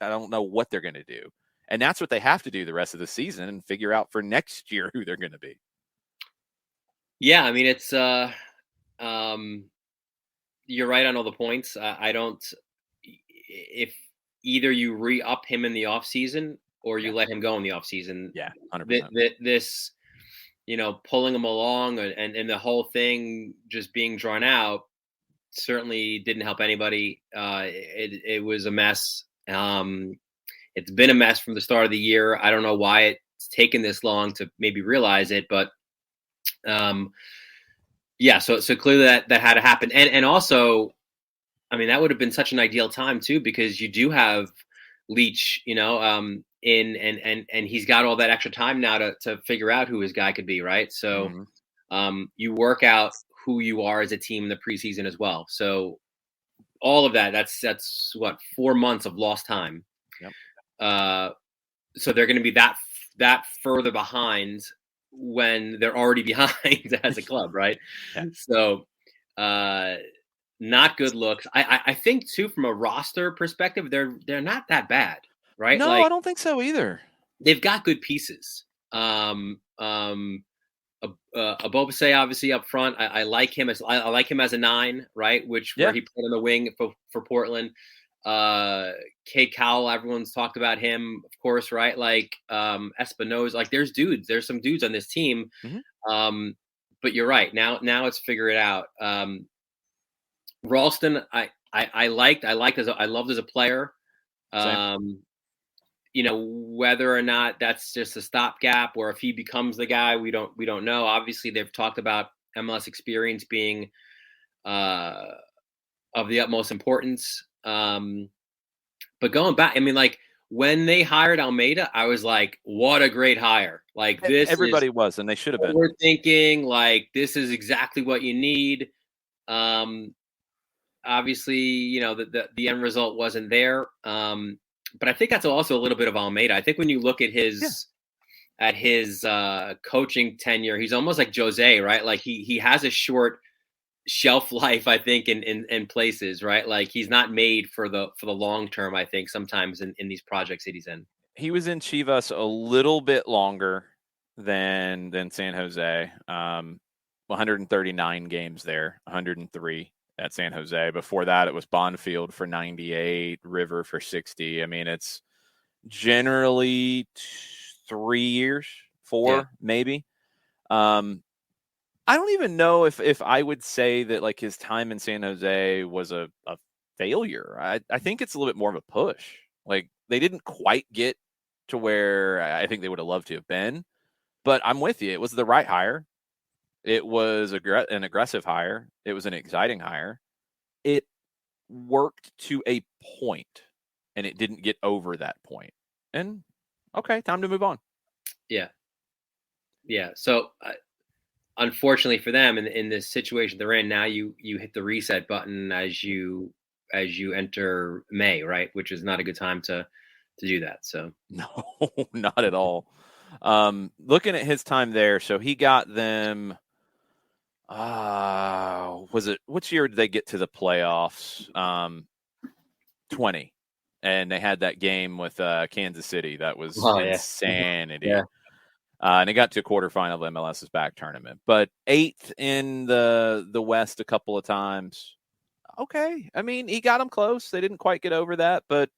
don't know what they're going to do. And that's what they have to do the rest of the season and figure out for next year who they're going to be. Yeah, I mean, it's you're right on all the points. I don't, if either you re-up him in the offseason or you let him go in the offseason. Yeah, 100%. This, pulling him along and the whole thing just being drawn out certainly didn't help anybody. It was a mess. It's been a mess from the start of the year. I don't know why it's taken this long to maybe realize it, but yeah, so clearly that had to happen. And also, I mean, that would have been such an ideal time too, because you do have Leach, in and he's got all that extra time now to figure out who his guy could be, right? So you work out who you are as a team in the preseason as well. So all of that's what, 4 months of lost time. Yep. So they're going to be that further behind when they're already behind as a club, right? Yeah. So not good looks. I think too, from a roster perspective, they're not that bad, right? No, like, I don't think so either. They've got good pieces. Abobase obviously up front. I like him as a 9, right? Where he played on the wing for Portland. Cade Cowell, everyone's talked about him, of course, right? Like Espinoza, like there's some dudes on this team. Mm-hmm. But you're right. Now let's figure it out. Ralston, I loved as a player. Whether or not that's just a stopgap or if he becomes the guy, we don't know. Obviously, they've talked about MLS experience being of the utmost importance. But going back, I mean, like when they hired Almeida, I was like, what a great hire. Like everybody was, and they should have been. We're thinking like, this is exactly what you need. Obviously, the end result wasn't there. But I think that's also a little bit of Almeida. I think when you look at his coaching tenure, he's almost like Jose, right? Like he has a short shelf life, I think, in places, right? Like he's not made for the long term, I think, sometimes in these projects that he's in. He was in Chivas a little bit longer than San Jose. 139 games there, 103 at San Jose. Before that, it was Bonfield for 98, River for 60. I mean, it's generally 3 years, 4 maybe. I don't even know if I would say that like his time in San Jose was a failure. I think it's a little bit more of a push. Like they didn't quite get to where I think they would have loved to have been, but I'm with you. It was the right hire. It was an aggressive hire. It was an exciting hire. It worked to a point, and it didn't get over that point. And okay, time to move on. Yeah. So unfortunately for them, in this situation they're in now, you hit the reset button as you enter May, right? Which is not a good time to do that. So no, not at all. Looking at his time there, so he got them. Which year did they get to the playoffs? 20, and they had that game with Kansas City. That was insanity. Yeah. And they got to a quarterfinal of MLS's back tournament, but 8th in the West a couple of times. Okay. I mean, he got them close. They didn't quite get over that, but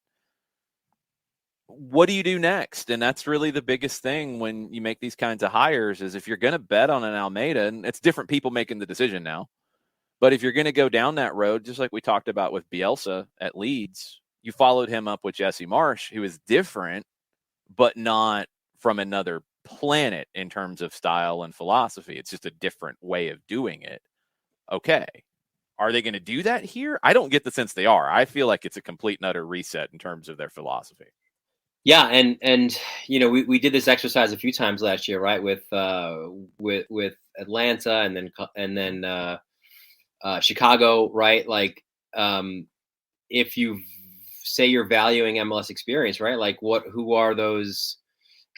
what do you do next? And that's really the biggest thing when you make these kinds of hires is if you're going to bet on an Almeida, and it's different people making the decision now, but if you're going to go down that road, just like we talked about with Bielsa at Leeds, you followed him up with Jesse Marsh, who is different, but not from another planet in terms of style and philosophy. It's just a different way of doing it. Okay. Are they going to do that here? I don't get the sense they are. I feel like it's a complete and utter reset in terms of their philosophy. Yeah, and you know, we did this exercise a few times last year, right? With Atlanta and then Chicago, right? Like, if you say you're valuing MLS experience, right? Like, who are those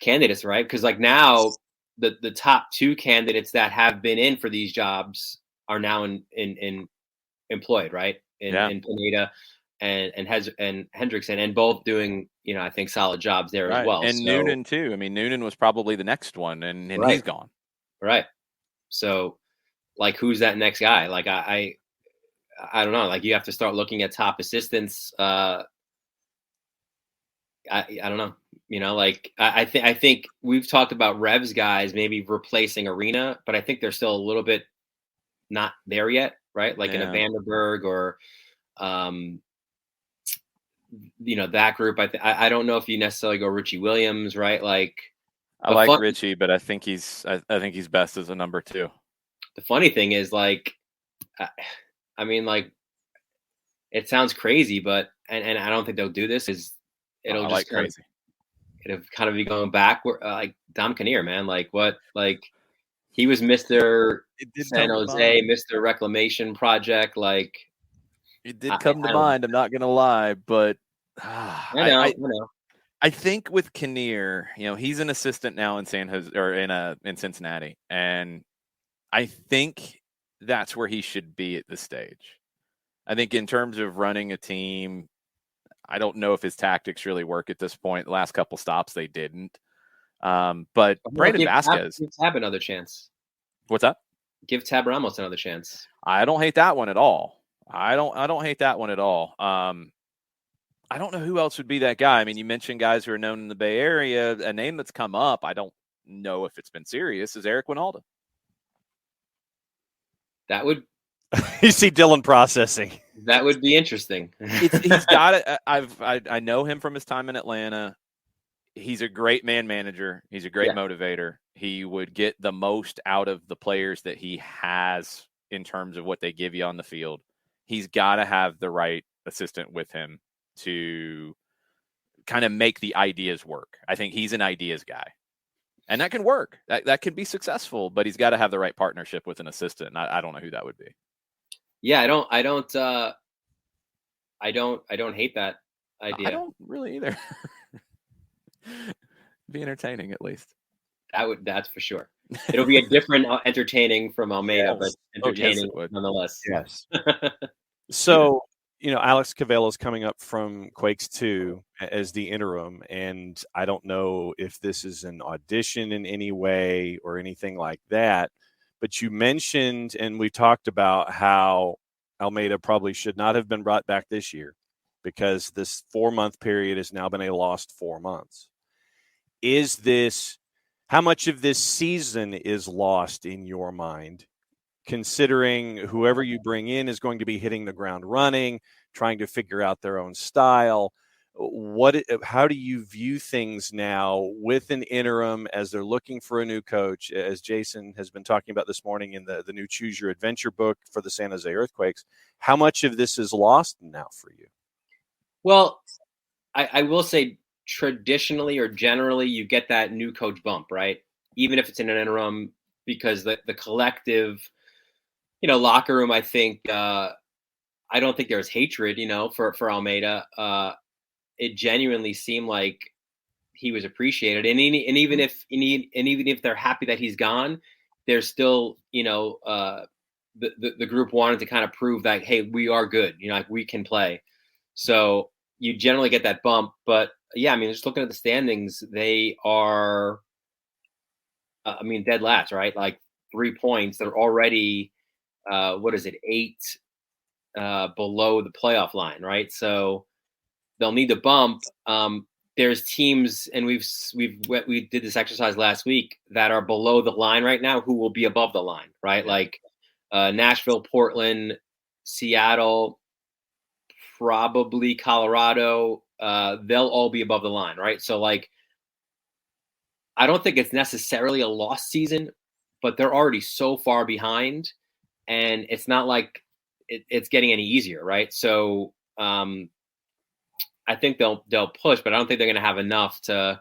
candidates, right? Because like now, the top two candidates that have been in for these jobs are now in employed, right? In Pineda and Hendrickson, and both doing, you know, I think solid jobs there as well. And Noonan too. I mean, Noonan was probably the next one, and he's gone. Right. So, like, who's that next guy? Like, I don't know. Like, you have to start looking at top assistants. I don't know. You know, like I think we've talked about Revs guys maybe replacing Arena, but I think they're still a little bit not there yet, right? Like in a Vanderberg or, you know, that group. I don't know if you necessarily go Richie Williams, right? Like, I like Richie, but I think he's best as a number 2. The funny thing is, like, I mean, like, it sounds crazy, but and I don't think they'll do this. It'll just crazy. It'll kind of be going back like Dom Kinnear, man. Like, what? Like, he was Mr. San Jose, Mr. Reclamation Project. Like, it did come to mind. I'm not gonna lie, but I know. I think with Kinnear, you know, he's an assistant now in San Jose or in Cincinnati, and I think that's where he should be at this stage. I think in terms of running a team, I don't know if his tactics really work at this point. The last couple stops, they didn't. But Brandon Vasquez. Give Tab another chance. What's that? Give Tab Ramos another chance. I don't hate that one at all. I don't hate that one at all. I don't know who else would be that guy. I mean, you mentioned guys who are known in the Bay Area. A name that's come up, I don't know if it's been serious, is Eric Winalda. That would. You see Dylan processing. That would be interesting. He's got it. I know him from his time in Atlanta. He's a great man manager. He's a great motivator. He would get the most out of the players that he has in terms of what they give you on the field. He's got to have the right assistant with him to kind of make the ideas work. I think he's an ideas guy. And that can work. That can be successful, but he's got to have the right partnership with an assistant. I don't know who that would be. Yeah, I don't hate that idea. I don't really either. Be entertaining at least. That's for sure. It'll be a different entertaining from Almeida, but entertaining nonetheless. Yes. So, you know, Alex Cavello is coming up from Quakes 2 as the interim, and I don't know if this is an audition in any way or anything like that, but you mentioned, and we talked about how Almeida probably should not have been brought back this year because this 4-month period has now been a lost 4 months. How much of this season is lost in your mind, considering whoever you bring in is going to be hitting the ground running, trying to figure out their own style? How do you view things now with an interim as they're looking for a new coach, as Jason has been talking about this morning in the new Choose Your Adventure book for the San Jose Earthquakes? How much of this is lost now for you? Well, I will say traditionally or generally you get that new coach bump, right? Even if it's in an interim, because the collective, you know, locker room, I think, I don't think there's hatred, you know, for Almeida. It genuinely seemed like he was appreciated, and even if they're happy that he's gone, there's still, you know, the group wanted to kind of prove that, hey, we are good, you know, like we can play. So you generally get that bump, but yeah, I mean, just looking at the standings, they are, I mean, dead last, right? Like 3 points. They're already, 8 below the playoff line, right? So they'll need to bump. There's teams, and we did this exercise last week, that are below the line right now who will be above the line, right? Like Nashville, Portland, Seattle, probably Colorado. They'll all be above the line, right? So like, I don't think it's necessarily a lost season, but they're already so far behind, and it's not like it's getting any easier, right? So I think they'll push, but I don't think they're going to have enough to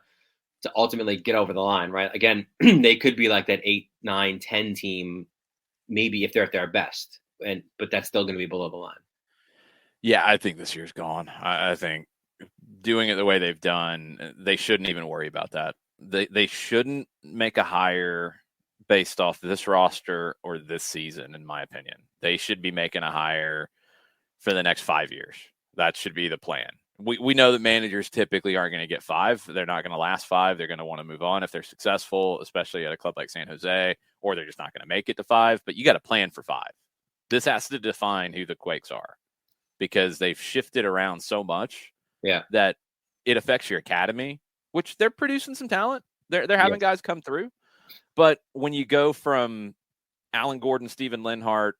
ultimately get over the line, right? Again, they could be like that 8, 9, 10 team, maybe if they're at their best, but that's still going to be below the line. Yeah, I think this year's gone. I think doing it the way they've done, they shouldn't even worry about that. They shouldn't make a hire based off this roster or this season, in my opinion. They should be making a hire for the next 5 years. That should be the plan. We know that managers typically aren't going to get 5. They're not going to last 5. They're going to want to move on if they're successful, especially at a club like San Jose, or they're just not going to make it to 5. But you got to plan for 5. This has to define who the Quakes are, because they've shifted around so much that it affects your academy, which they're producing some talent. They're having guys come through. But when you go from Alan Gordon, Steven Linhart,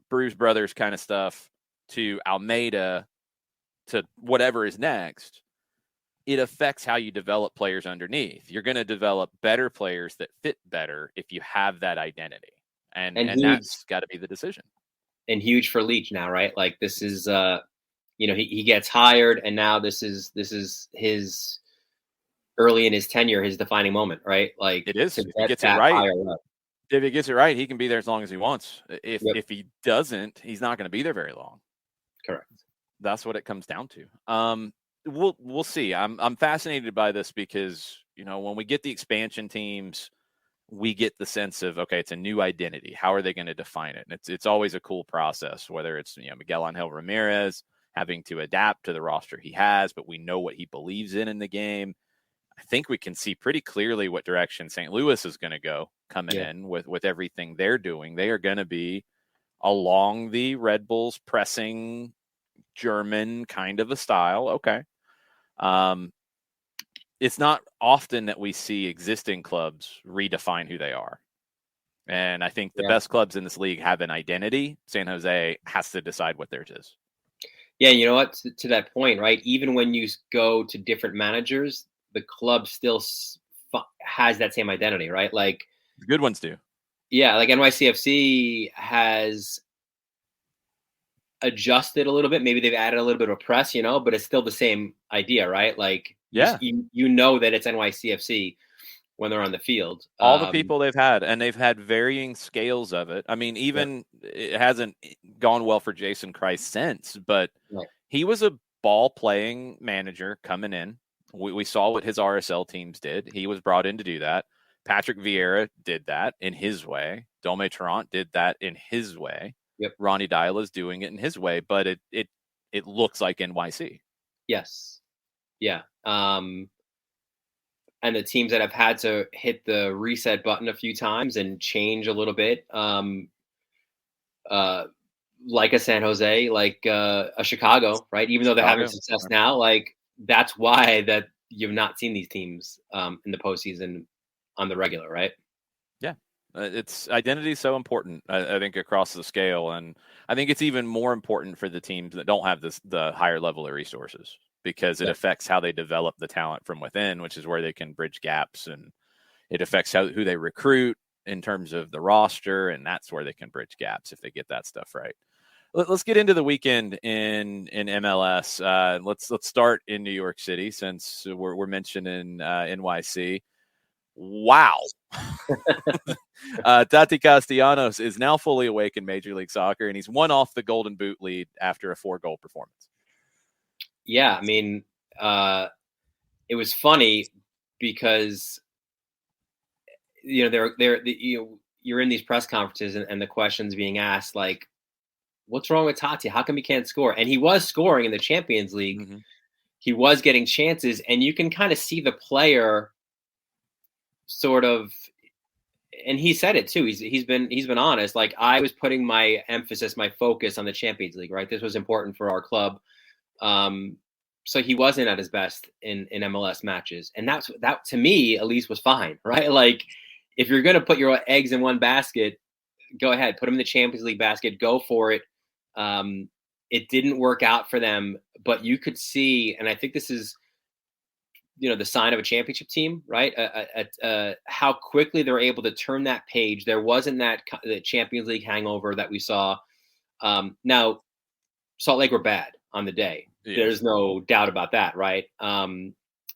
Bruce Brothers kind of stuff to Almeida to whatever is next, it affects how you develop players underneath. You're going to develop better players that fit better if you have that identity. And that's got to be the decision. And huge for Leach now, right? Like this is, he gets hired, and now this is his early in his tenure, his defining moment, right? Like it is. If he gets it right, he can be there as long as he wants. If he doesn't, he's not going to be there very long. Correct. That's what it comes down to. We'll see. I'm fascinated by this because, when we get the expansion teams, we get the sense of, okay, it's a new identity. How are they going to define it? And it's always a cool process, whether it's Miguel Angel Ramirez having to adapt to the roster he has, but we know what he believes in the game. I think we can see pretty clearly what direction St. Louis is going to go coming in with everything they're doing. They are going to be along the Red Bulls pressing German kind of a style. Okay. It's not often that we see existing clubs redefine who they are. And I think the best clubs in this league have an identity. San Jose has to decide what theirs is. Yeah, you know what? To that point, right? Even when you go to different managers, the club still has that same identity, right? Like the good ones do. Yeah, like NYCFC has adjusted a little bit. Maybe they've added a little bit of press, but it's still the same idea, right? Like, you know that it's NYCFC when they're on the field. All the people they've had, and they've had varying scales of it. I mean, even it hasn't gone well for Jason Kreis since, but he was a ball-playing manager coming in. We saw what his RSL teams did. He was brought in to do that. Patrick Vieira did that in his way. Dome Tarrant did that in his way. Yep. Ronnie Dyla is doing it in his way, but it looks like NYC. Yes. Yeah. And the teams that have had to hit the reset button a few times and change a little bit, like a San Jose, like a Chicago, right? Even though they're having success now, like that's why that you've not seen these teams in the postseason on the regular, right? Yeah. It's identity is so important, I think, across the scale. And I think it's even more important for the teams that don't have the higher level of resources, because it affects how they develop the talent from within, which is where they can bridge gaps. And it affects who they recruit in terms of the roster. And that's where they can bridge gaps if they get that stuff right. Let's get into the weekend in MLS. Let's start in New York City, since we're mentioning NYC. Wow. Tati Castellanos is now fully awake in Major League Soccer, and he's won off the Golden Boot lead after a 4-goal performance. Yeah, I mean, it was funny because you're in these press conferences and the questions being asked, like, what's wrong with Tati? How come he can't score? And he was scoring in the Champions League. Mm-hmm. He was getting chances, and you can kind of see the player sort of and he said it too. He's been honest. Like, I was putting my emphasis, my focus on the Champions League, right? This was important for our club. So he wasn't at his best in MLS matches, and that to me at least was fine, right? Like, if you're gonna put your eggs in one basket, go ahead, put them in the Champions League basket, go for it. It didn't work out for them, but you could see, and I think this is, the sign of a championship team, right? How quickly they're able to turn that page. There wasn't the Champions League hangover that we saw. Now, Salt Lake were bad on the day. Yeah. There's no doubt about that, right? And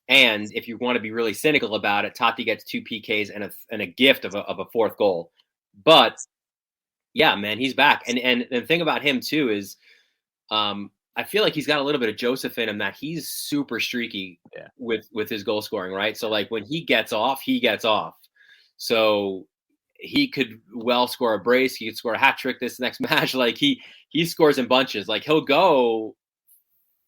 if you want to be really cynical about it, Totti gets 2 PKs and a gift of a fourth goal. But yeah, man, he's back. And the thing about him too is, I feel like he's got a little bit of Joseph in him, that he's super streaky with his goal scoring, right? So like when he gets off, he gets off. So he could well score a brace. He could score a hat trick this next match. Like he scores in bunches. Like he'll go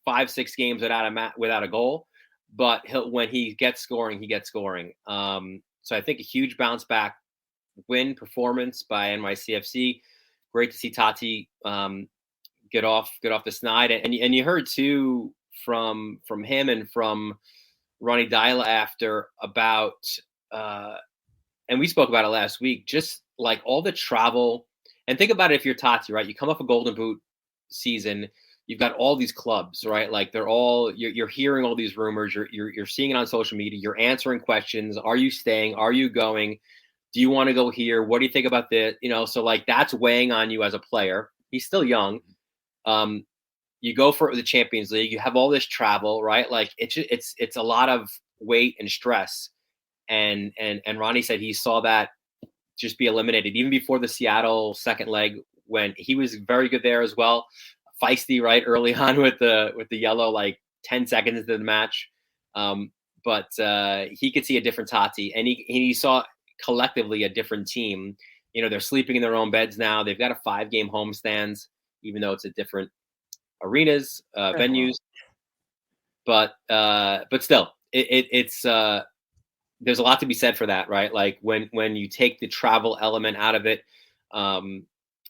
5-6 games without a goal, but when he gets scoring, he gets scoring. So I think a huge bounce back win performance by NYCFC. Great to see Totti get off the snide, and you heard too from him and from Ronny Deila after about and we spoke about it last week, just like all the travel. And think about it, if you're Totti, right? You come off a Golden Boot season, you've got all these clubs, right? Like you're hearing all these rumors, you're seeing it on social media, you're answering questions. Are you staying? Are you going? Do you want to go here? What do you think about this? So like that's weighing on you as a player. He's still young. You go for the Champions League, you have all this travel, right? Like it's a lot of weight and stress. And Ronnie said he saw that just be eliminated even before the Seattle second leg, when he was very good there as well. Feisty right early on with the yellow, like 10 seconds into the match. But he could see a different Totti, and he saw collectively a different team. They're sleeping in their own beds now. They've got a 5-game homestands, even though it's a different arenas, venues. But still, it's there's a lot to be said for that, right? Like when you take the travel element out of it,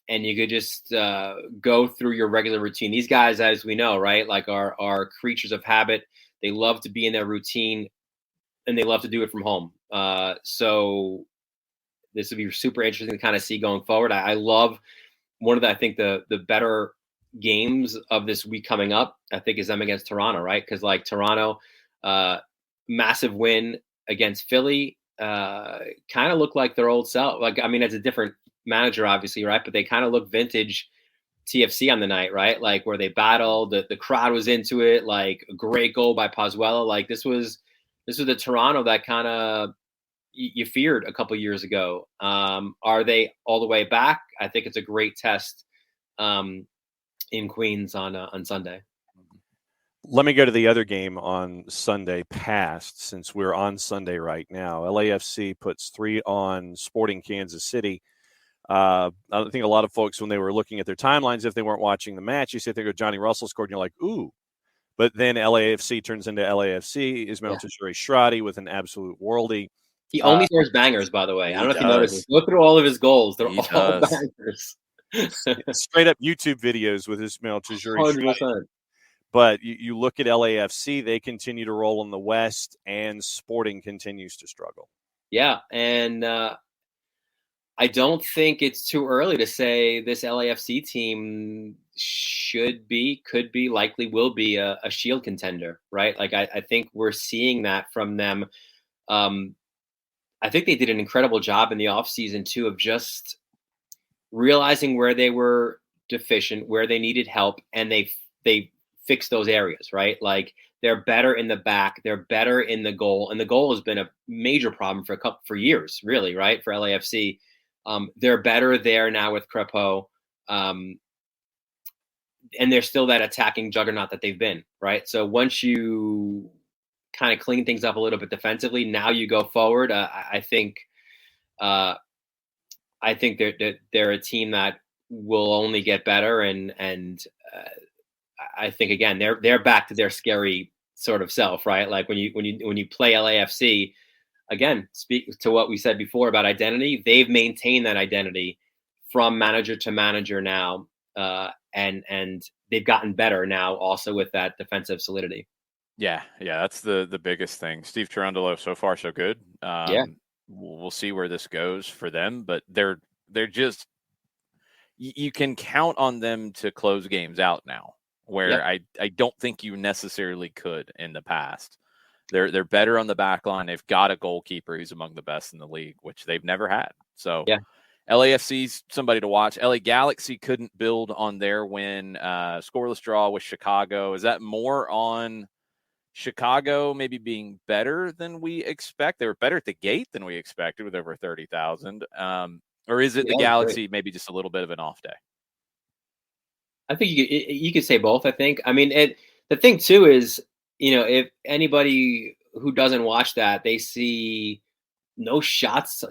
and you could just go through your regular routine. These guys, as we know, right, like are creatures of habit. They love to be in their routine, and they love to do it from home. So this would be super interesting to kind of see going forward. I love one of I think the better games of this week coming up, I think, is them against Toronto, right? Because like Toronto, massive win against Philly, kind of look like their old self. Like, I mean, it's a different manager, obviously, right? But they kind of look vintage TFC on the night, right? Like where they battled, the crowd was into it, like a great goal by Pozuelo. Like this was the Toronto that kind of you feared a couple years ago. Are they all the way back? I think it's a great test in Queens on Sunday. Let me go to the other game on Sunday past, since we're on Sunday right now. LAFC puts 3 on Sporting Kansas City. I think a lot of folks, when they were looking at their timelines, if they weren't watching the match, you sit there, go, Johnny Russell scored, and you're like, ooh. But then LAFC turns into LAFC. Ismail Tashuri-Shradi with an absolute worldie. He only scores bangers, by the way. I don't know if you noticed. Look through all of his goals. They're all bangers. Straight up YouTube videos with Ismail Tashuri-Shradi. 100%. But you look at LAFC, they continue to roll in the West, and Sporting continues to struggle. Yeah, and I don't think it's too early to say this LAFC team should be, could be, likely will be a Shield contender, right? Like I think we're seeing that from them. I think they did an incredible job in the offseason too of just realizing where they were deficient, where they needed help, and they fix those areas, right? Like they're better in the back, they're better in the goal, and the goal has been a major problem for years, really, right? For LAFC, they're better there now with Crepeau, and they're still that attacking juggernaut that they've been, right? So once you kind of clean things up a little bit defensively, now you go forward. I think they're a team that will only get better, and I think again they're back to their scary sort of self, right? Like when you play LAFC, again, speak to what we said before about identity. They've maintained that identity from manager to manager now, and they've gotten better now also with that defensive solidity. Yeah, that's the biggest thing. Steve Cherundolo, so far so good. Yeah. We'll see where this goes for them, but they're just, you can count on them to close games out now, where Yep. I don't think you necessarily could in the past. They're better on the back line. They've got a goalkeeper who's among the best in the league, which they've never had. So Yeah. LAFC's somebody to watch. LA Galaxy couldn't build on their win, scoreless draw with Chicago. Is that more on Chicago maybe being better than we expect? They were better at the gate than we expected with over 30,000. Or is it the Galaxy maybe just a little bit of an off day? I think you could say both. I think. I mean, the thing too is, if anybody who doesn't watch that, they see no shots.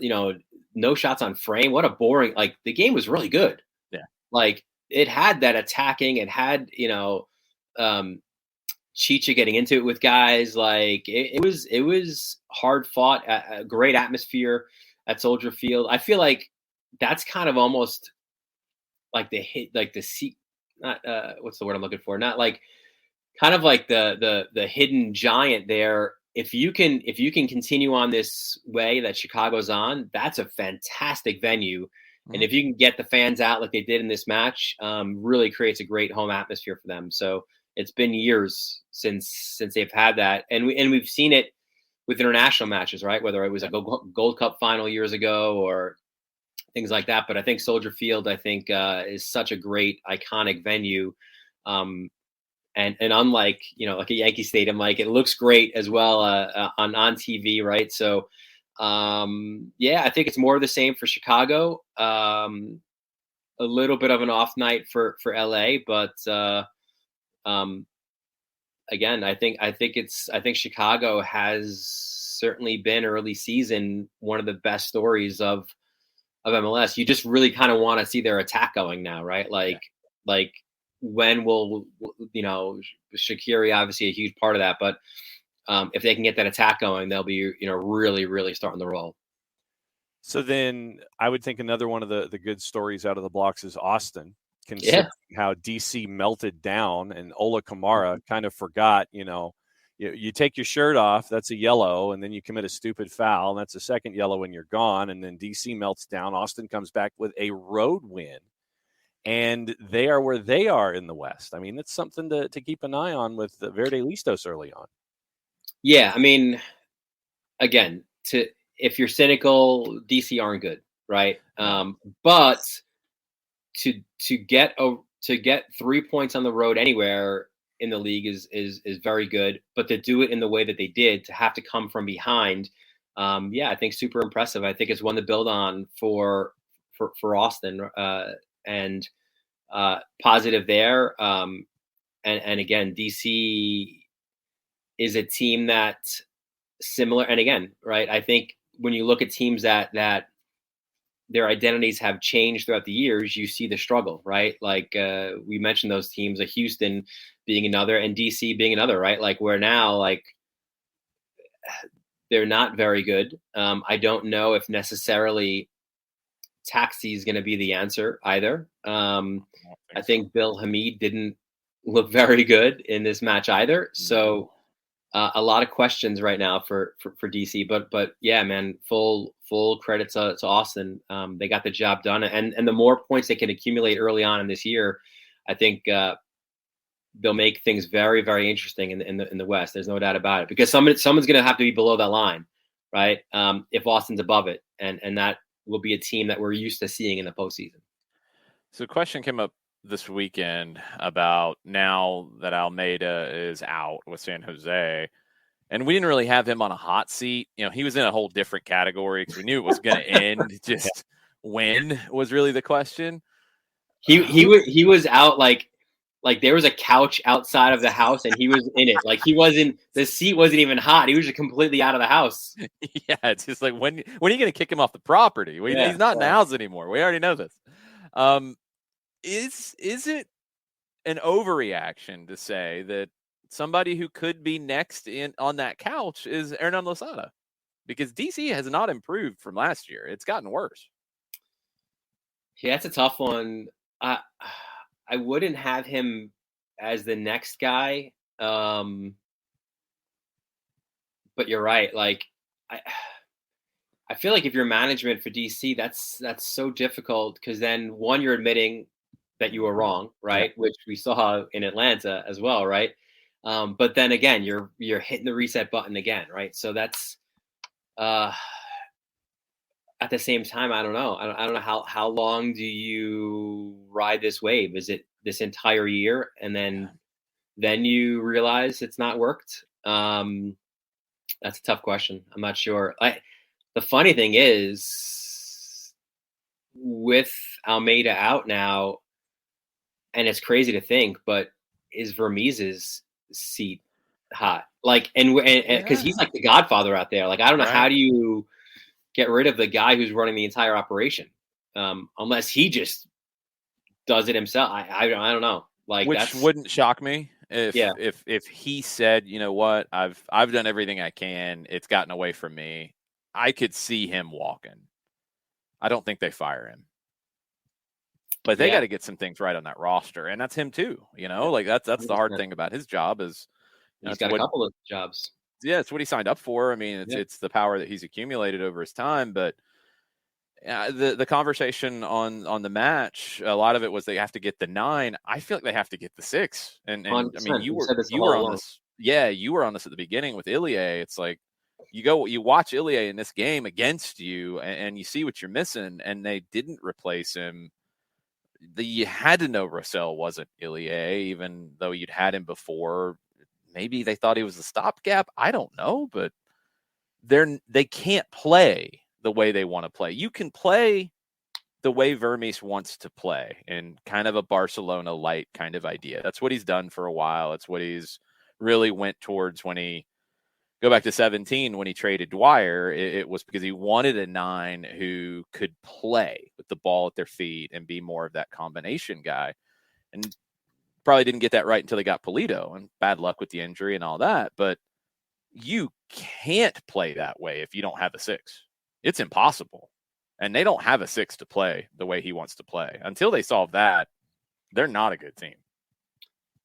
No shots on frame. What a boring. Like, the game was really good. Yeah. Like, it had that attacking. It had Chicha getting into it with guys. Like, it was hard fought. A great atmosphere at Soldier Field. I feel like that's kind of almost like the hit, like the seat. Not what's the word I'm looking for? Not like, kind of like the hidden giant there. If you can continue on this way that Chicago's on, that's a fantastic venue. Mm-hmm. And if you can get the fans out like they did in this match, really creates a great home atmosphere for them. So it's been years since they've had that, and we've seen it with international matches, right? Whether it was a Gold Cup final years ago or things like that. But I think Soldier Field, is such a great, iconic venue. And unlike, like a Yankee Stadium, like, it looks great as well on TV, right? So, I think it's more of the same for Chicago. A little bit of an off night for LA, but again, I think Chicago has certainly been early season one of the best stories of MLS. You just really kind of want to see their attack going now, right? Like when will, Shaqiri obviously a huge part of that, but if they can get that attack going, they'll be, really, really starting to roll. So then I would think another one of the good stories out of the blocks is Austin, considering how DC melted down, and Ola Kamara kind of forgot, you take your shirt off, that's a yellow, and then you commit a stupid foul, and that's a second yellow when you're gone, and then DC melts down. Austin comes back with a road win, and they are where they are in the West. I mean, that's something to keep an eye on with Verde Listos early on. Yeah, I mean, again, if you're cynical, DC aren't good, right? But to get 3 points on the road anywhere in the league is very good, but to do it in the way that they did, to have to come from behind, I think super impressive. I think it's one to build on for Austin, and positive there. And again, DC is a team that similar, and again, right, I think when you look at teams that their identities have changed throughout the years, you see the struggle, right? Like we mentioned those teams, Houston being another, and DC being another, right? Like, where now, like, they're not very good. I don't know if necessarily Taxi is going to be the answer either. I think Bill Hamid didn't look very good in this match either. So a lot of questions right now for DC, but yeah, man, full credit to Austin. They got the job done, and the more points they can accumulate early on in this year, I think they'll make things very, very interesting in the West. There's no doubt about it, because someone's going to have to be below that line, right? If Austin's above it, and that will be a team that we're used to seeing in the postseason. So a question came up this weekend about, now that Almeida is out with San Jose, and we didn't really have him on a hot seat. He was in a whole different category because we knew it was going to end. Just when was really the question. He was out like there was a couch outside of the house and he was in it. Like, the seat wasn't even hot. He was just completely out of the house. Yeah, it's just like, when are you going to kick him off the property? He's not in the house anymore. We already know this. Is it an overreaction to say that somebody who could be next on that couch is Hernan Losada? because DC has not improved from last year. It's gotten worse. Yeah, that's a tough one. I wouldn't have him as the next guy. But you're right. Like I feel like if you're management for DC, that's so difficult because then one, you're admitting that you were wrong, right? Yeah. Which we saw in Atlanta as well, right? But then again, you're hitting the reset button again, right? So that's at the same time, I don't know. I don't know how long do you ride this wave? Is it this entire year, and then you realize it's not worked? That's a tough question. I'm not sure. The funny thing is, with Almeida out now, and it's crazy to think, but is Vermees's seat hot? Like, and because he's like the godfather out there. Like, I don't know, how do you get rid of the guy who's running the entire operation, unless he just does it himself? I don't know. Like, which wouldn't shock me if he said, you know what, I've done everything I can. It's gotten away from me. I could see him walking. I don't think they fire him, but they got to get some things right on that roster, and that's him too. You know, like that's the hard thing about his job is he's got a couple of jobs. Yeah, it's what he signed up for. I mean, it's the power that he's accumulated over his time. But the conversation on the match, a lot of it was they have to get the 9. I feel like they have to get the 6. And I mean, you were on this. Yeah, you were on this at the beginning with Ilie. It's like you watch Ilie in this game against you, and you see what you're missing. And they didn't replace him. You had to know Russell wasn't Ilie, even though you'd had him before. Maybe they thought he was a stopgap. I don't know, but they can't play the way they want to play. You can play the way Vermees wants to play in kind of a Barcelona light kind of idea. That's what he's done for a while. It's what he's really went towards when he go back to 17 when he traded Dwyer. It was because he wanted a 9 who could play with the ball at their feet and be more of that combination guy. And probably didn't get that right until they got Polito, and bad luck with the injury and all that. But you can't play that way if you don't have a 6. It's impossible. And they don't have a 6 to play the way he wants to play. Until they solve that, they're not a good team.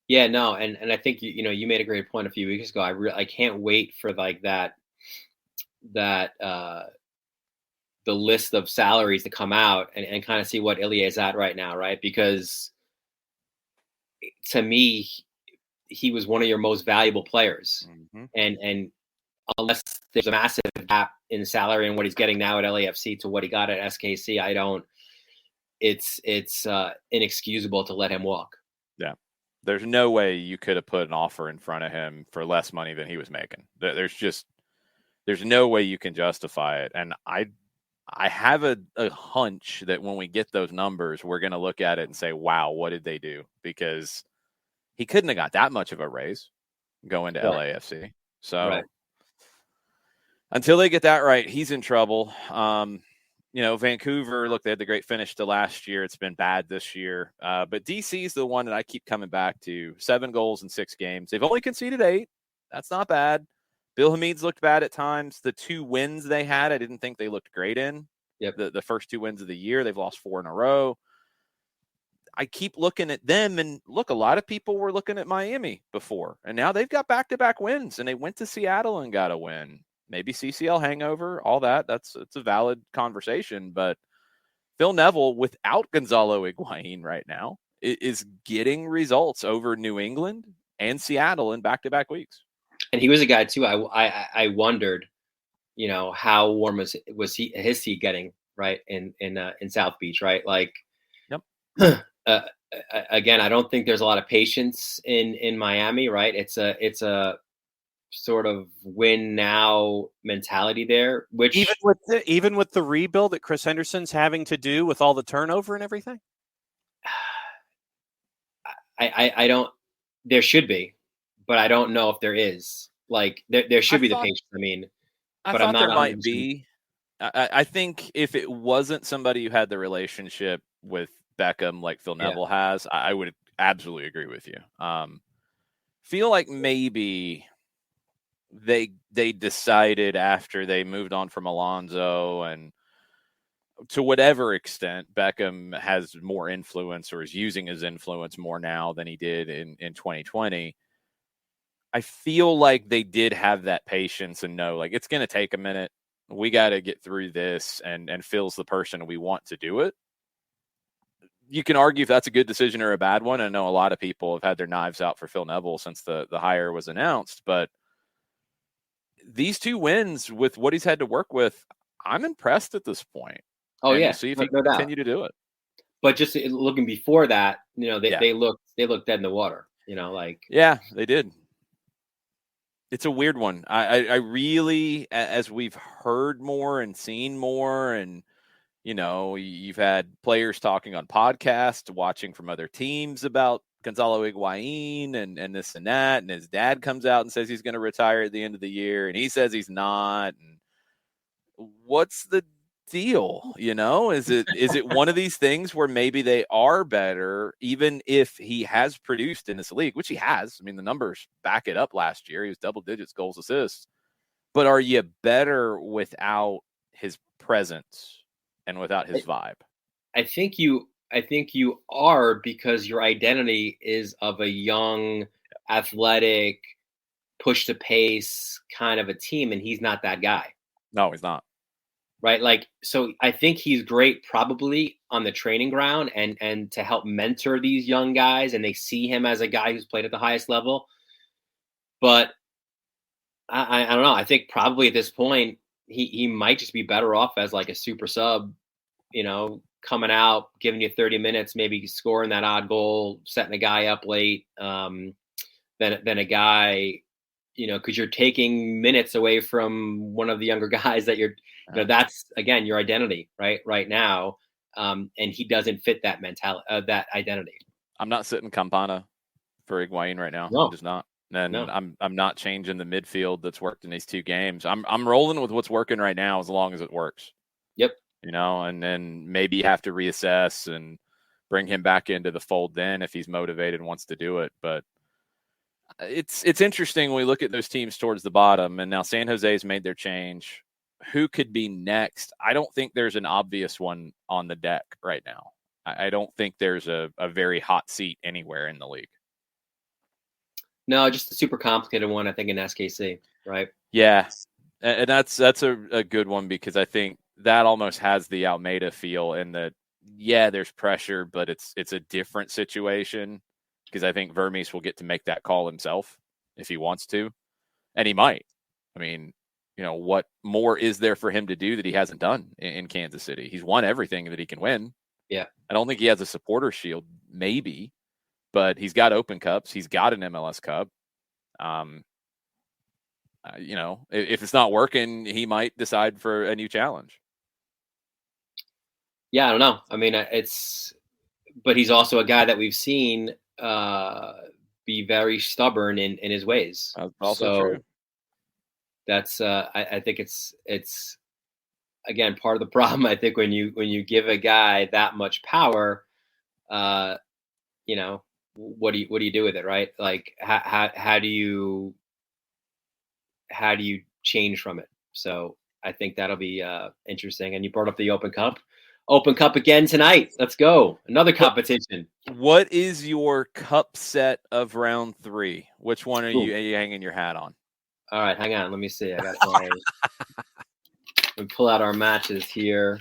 Yeah, no, and I think you made a great point a few weeks ago. I can't wait for like that the list of salaries to come out and kind of see what Ilie is at right now, right? Because to me, he was one of your most valuable players, and unless there's a massive gap in salary and what he's getting now at LAFC to what he got at SKC, it's inexcusable to let him walk. Yeah. There's no way you could have put an offer in front of him for less money than he was making. There's no way you can justify it. And I have a hunch that when we get those numbers, we're going to look at it and say, wow, what did they do? Because he couldn't have got that much of a raise going to LAFC. So until they get that right, he's in trouble. Vancouver, look, they had the great finish to last year. It's been bad this year. But DC is the one that I keep coming back to. 7 goals in 6 games. They've only conceded 8. That's not bad. Bill Hamid's looked bad at times. The 2 wins they had, I didn't think they looked great in. Yep. The first 2 wins of the year, they've lost 4 in a row. I keep looking at them, and look, a lot of people were looking at Miami before, and now they've got back-to-back wins, and they went to Seattle and got a win. Maybe CCL hangover, all that. It's a valid conversation, but Phil Neville, without Gonzalo Higuain right now, is getting results over New England and Seattle in back-to-back weeks. And he was a guy too. I wondered, how warm was his seat getting right in South Beach, right? Like, yep. Again, I don't think there's a lot of patience in Miami, right? It's a sort of win now mentality there, which even with the rebuild that Chris Henderson's having to do with all the turnover and everything. I don't. There should be, but I don't know if there is. Like there should be the patience. I mean, but I'm not. There might be. I think if it wasn't somebody who had the relationship with Beckham like Phil Neville has, I would absolutely agree with you. Feel like maybe they decided after they moved on from Alonso, and to whatever extent Beckham has more influence or is using his influence more now than he did in 2020. I feel like they did have that patience and know, like, it's going to take a minute. We got to get through this, and Phil's the person we want to do it. You can argue if that's a good decision or a bad one. I know a lot of people have had their knives out for Phil Neville since the hire was announced, but these 2 wins with what he's had to work with, I'm impressed at this point. Oh, and yeah. We'll see if he No can continue to do it. But just looking before that, they looked dead in the water, Yeah, they did. It's a weird one. I really, as we've heard more and seen more, and you've had players talking on podcasts, watching from other teams about Gonzalo Higuain and this and that, and his dad comes out and says he's going to retire at the end of the year, and he says he's not. And what's the deal? Is it one of these things where maybe they are better, even if he has produced in this league, which he has? I mean, the numbers back it up. Last year he was double digits, goals, assists. But are you better without his presence and without his vibe? I think you are, because your identity is of a young, athletic, push to pace kind of a team, and he's not that guy. No, he's not. Right. Like, so I think he's great probably on the training ground and to help mentor these young guys, and they see him as a guy who's played at the highest level. But I don't know. I think probably at this point, he might just be better off as like a super sub, coming out, giving you 30 minutes, maybe scoring that odd goal, setting a guy up late, than a guy, because you're taking minutes away from one of the younger guys that you're, that's, again, your identity right now. And he doesn't fit that mentality, that identity. I'm not sitting Campana for Higuain right now. No. I'm just not. And No. I'm not changing the midfield that's worked in these 2 games. I'm rolling with what's working right now as long as it works. Yep. And then maybe you have to reassess and bring him back into the fold then if he's motivated and wants to do it. But it's interesting when we look at those teams towards the bottom, and now San Jose's made their change. Who could be next? I don't think there's an obvious one on the deck right now. I don't think there's a very hot seat anywhere in the league. No, just a super complicated one, I think, in SKC, right? Yeah, and that's a good one, because I think that almost has the Almeida feel in that, there's pressure, but it's a different situation, because I think Vermes will get to make that call himself if he wants to, and he might. I mean, what more is there for him to do that he hasn't done in Kansas City? He's won everything that he can win. Yeah. I don't think he has a supporter shield, maybe, but he's got Open Cups. He's got an MLS Cup. If it's not working, he might decide for a new challenge. Yeah, I don't know. I mean, but he's also a guy that we've seen be very stubborn in his ways. That's also true. That's I think it's again part of the problem. I think when you give a guy that much power, what do you do with it, right? Like how do you change from it? So I think that'll be interesting. And you brought up the Open Cup again tonight. Let's go, another competition. What is your cup set of round 3? Which one are you hanging your hat on? All right, hang on. Let me see. I got let me pull out our matches here.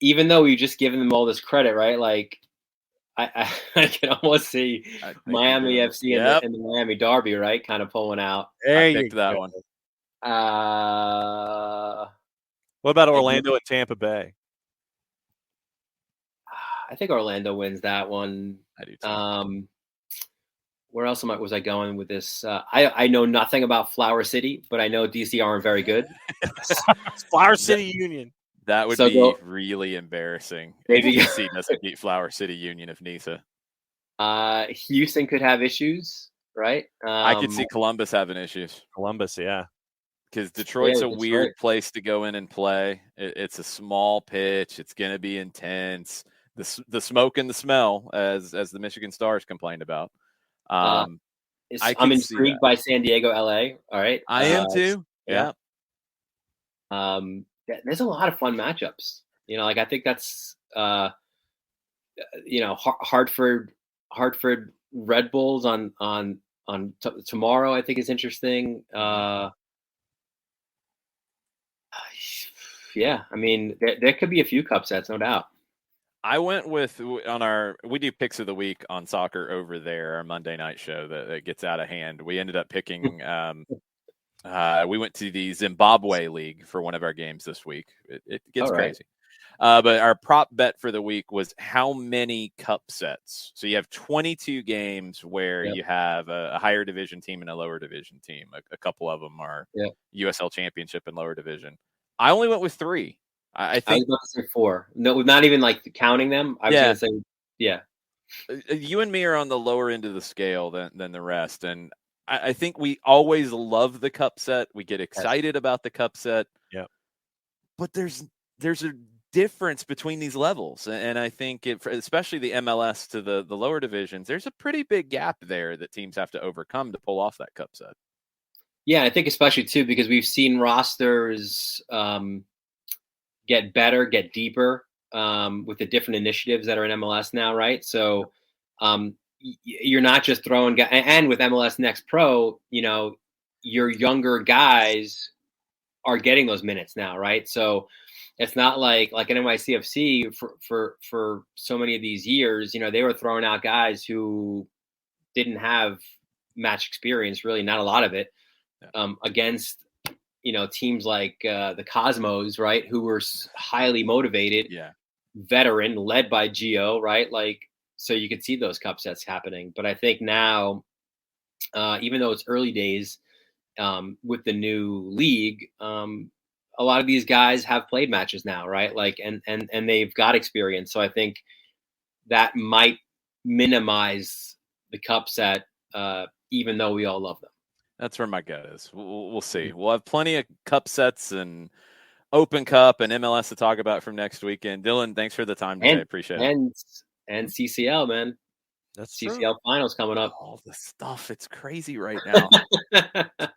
Even though we've just given them all this credit, right? Like, I can almost see Miami FC and the Miami Derby, right? Kind of pulling out. I picked that one. What about Orlando and Tampa Bay? I think Orlando wins that one. I do too. Where else was I going with this? I know nothing about Flower City, but I know DC aren't very good. Flower City Union. That would be really embarrassing. Maybe DC doesn't beat Flower City Union of Nisa. Houston could have issues, right? I could see Columbus having issues. Columbus, yeah. Because Detroit's a weird place to go in and play. It's a small pitch. It's going to be intense. The smoke and the smell, as the Michigan Stars complained about. I I'm could see intrigued that. by San Diego, LA. All right. I am too. Yeah. There's a lot of fun matchups. Like I think that's Hartford Red Bulls on tomorrow. I think is interesting. Yeah, I mean there could be a few cup sets, no doubt. I went with we do picks of the week on soccer over there, our Monday night show that gets out of hand. We ended up picking. We went to the Zimbabwe League for one of our games this week. It gets crazy. But our prop bet for the week was how many cup sets. So you have 22 games where you have a higher division team and a lower division team. A couple of them are USL Championship and lower division. I only went with 3. I think I was about to say 4. No, not even like counting them. I was going to say, yeah. You and me are on the lower end of the scale than the rest, and I think we always love the cup set. We get excited about the cup set. Yeah, but there's a difference between these levels, and I think especially the MLS to the lower divisions, there's a pretty big gap there that teams have to overcome to pull off that cup set. Yeah, I think especially too because we've seen rosters get better, get deeper with the different initiatives that are in MLS now, right? So you're not just throwing guys, and with MLS Next Pro, your younger guys are getting those minutes now, right? So it's not like in NYCFC for so many of these years, they were throwing out guys who didn't have match experience, really not a lot of it, against teams like the Cosmos, right, who were highly motivated, veteran, led by Gio, right? So you could see those cup sets happening. But I think now, even though it's early days with the new league, a lot of these guys have played matches now, right? And they've got experience. So I think that might minimize the cup set, even though we all love them. That's where my gut is. We'll see. We'll have plenty of cup sets and Open Cup and MLS to talk about from next weekend. Dylan, thanks for the time today. Appreciate it. And CCL, man. That's CCL true. finals coming up. All the stuff. It's crazy right now.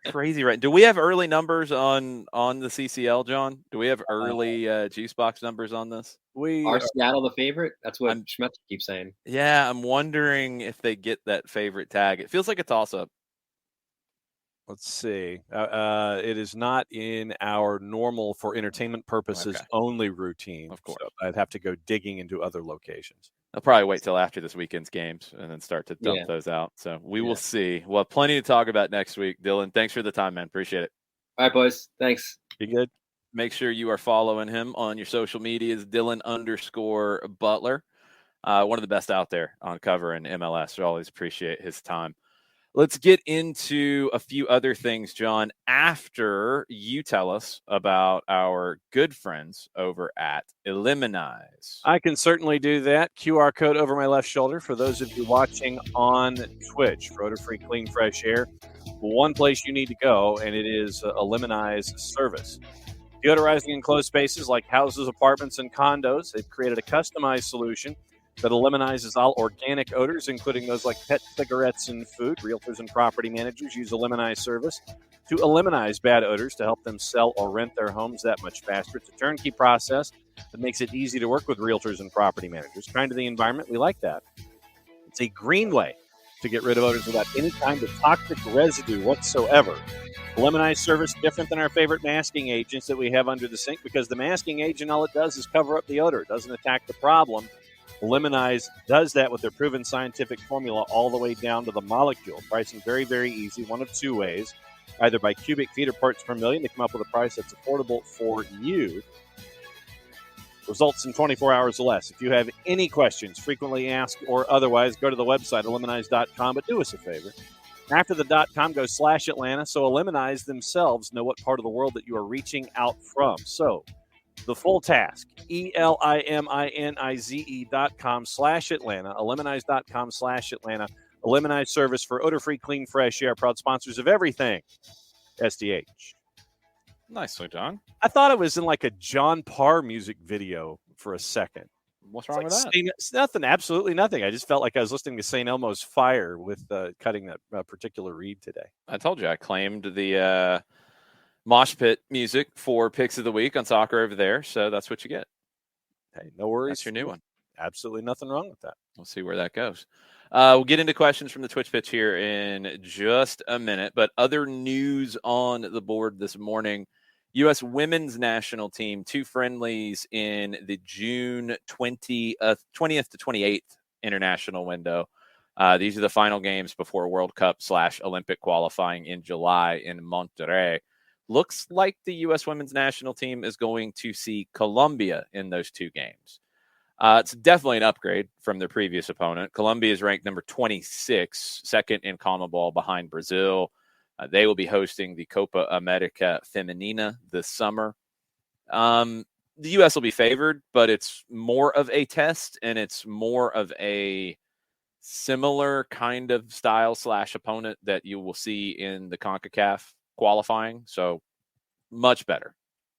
Crazy right. Do we have early numbers on the CCL, John? Do we have early juice box numbers on this? Are Seattle the favorite? That's what Schmetzer keeps saying. Yeah, I'm wondering if they get that favorite tag. It feels like a toss-up. Let's see. It is not in our normal for entertainment purposes only routine. Of course. So I'd have to go digging into other locations. I'll probably wait till after this weekend's games and then start to dump those out. So we will see. We'll have plenty to talk about next week. Dylan, thanks for the time, man. Appreciate it. All right, boys. Thanks. Be good. Make sure you are following him on your social medias, Dylan_Butler. One of the best out there on covering MLS. So I always appreciate his time. Let's get into a few other things, John, after you tell us about our good friends over at Eliminize. I can certainly do that. QR code over my left shoulder for those of you watching on Twitch. For odor-free, clean, fresh air. One place you need to go, and it is Eliminize service. Deodorizing enclosed spaces like houses, apartments, and condos. They've created a customized solution that eliminizes all organic odors, including those like pet cigarettes and food. Realtors and property managers use Eliminize service to eliminate bad odors to help them sell or rent their homes that much faster. It's a turnkey process that makes it easy to work with realtors and property managers. Kind to the environment, we like that. It's a green way to get rid of odors without any kind of toxic residue whatsoever. Eliminize service different than our favorite masking agents that we have under the sink because the masking agent, all it does is cover up the odor. It doesn't attack the problem. Eliminize does that with their proven scientific formula all the way down to the molecule. Pricing very, very easy. One of two ways, either by cubic feet or parts per million to come up with a price that's affordable for you. Results in 24 hours or less. If you have any questions, frequently asked or otherwise, go to the website, eliminize.com, but do us a favor. After the .com, go /Atlanta, so Eliminize themselves know what part of the world that you are reaching out from. So, the full task, ELIMINIZE.com/Atlanta, eliminize.com/Atlanta, Eliminize service for odor-free, clean, fresh air, proud sponsors of everything SDH. Nicely done. I thought it was in like a John Parr music video for a second. What's wrong with that? It's nothing, absolutely nothing. I just felt like I was listening to St. Elmo's Fire with cutting that particular read today. I told you I claimed the mosh pit music for picks of the week on Soccer Over There, so that's what you get. Hey, no worries. That's your new one. Absolutely nothing wrong with that. We'll see where that goes. We'll get into questions from the Twitch pitch here in just a minute, but other news on the board this morning. U.S. women's national team, 2 friendlies in the June 20th to 28th international window. These are the final games before World Cup / Olympic qualifying in July in Monterrey. Looks like the U.S. women's national team is going to see Colombia in those 2 games. It's definitely an upgrade from their previous opponent. Colombia is ranked number 26, second in CONMEBOL behind Brazil. They will be hosting the Copa America Femenina this summer. The U.S. will be favored, but it's more of a test, and it's more of a similar kind of style / opponent that you will see in the CONCACAF qualifying. So much better.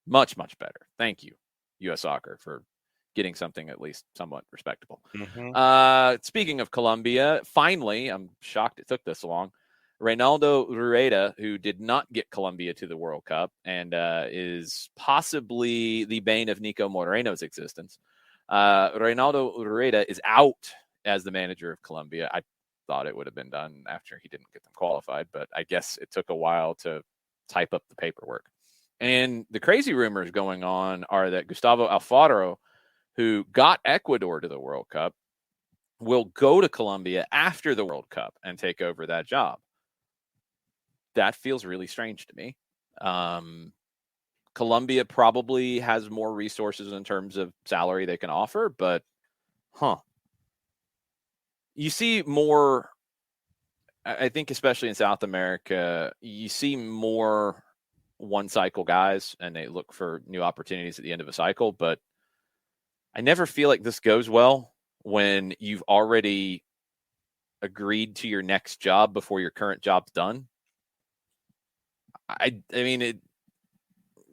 Much, much better. Thank you, U.S. Soccer, for getting something at least somewhat respectable. Speaking of Colombia, finally, I'm shocked it took this long. Reynaldo Rueda, who did not get Colombia to the World Cup and is possibly the bane of Nico Moreno's existence. Reynaldo Rueda is out as the manager of Colombia. I thought it would have been done after he didn't get them qualified, but I guess it took a while to type up the paperwork. And the crazy rumors going on are that Gustavo Alfaro, who got Ecuador to the World Cup, will go to Colombia after the World Cup and take over that job. That feels really strange to me. Colombia probably has more resources in terms of salary they can offer, but you see more, I think, especially in South America, you see more one-cycle guys, and they look for new opportunities at the end of a cycle, but I never feel like this goes well when you've already agreed to your next job before your current job's done. I mean,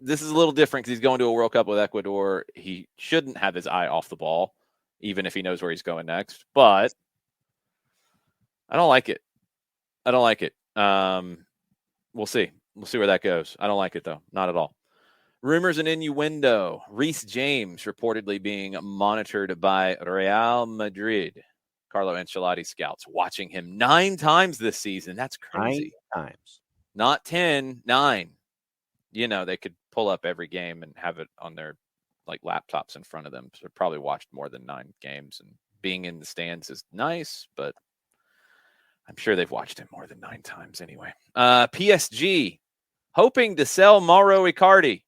this is a little different because he's going to a World Cup with Ecuador. He shouldn't have his eye off the ball, even if he knows where he's going next. But I don't like it. We'll see. We'll see where that goes. I don't like it, though. Not at all. Rumors and innuendo. Reece James reportedly being monitored by Real Madrid. Carlo Ancelotti scouts watching him 9 times this season. That's crazy. 9 times. Not 10, 9. You know, they could pull up every game and have it on their laptops in front of them. So probably watched more than 9 games. And being in the stands is nice, but I'm sure they've watched him more than 9 times anyway. PSG hoping to sell Mauro Icardi.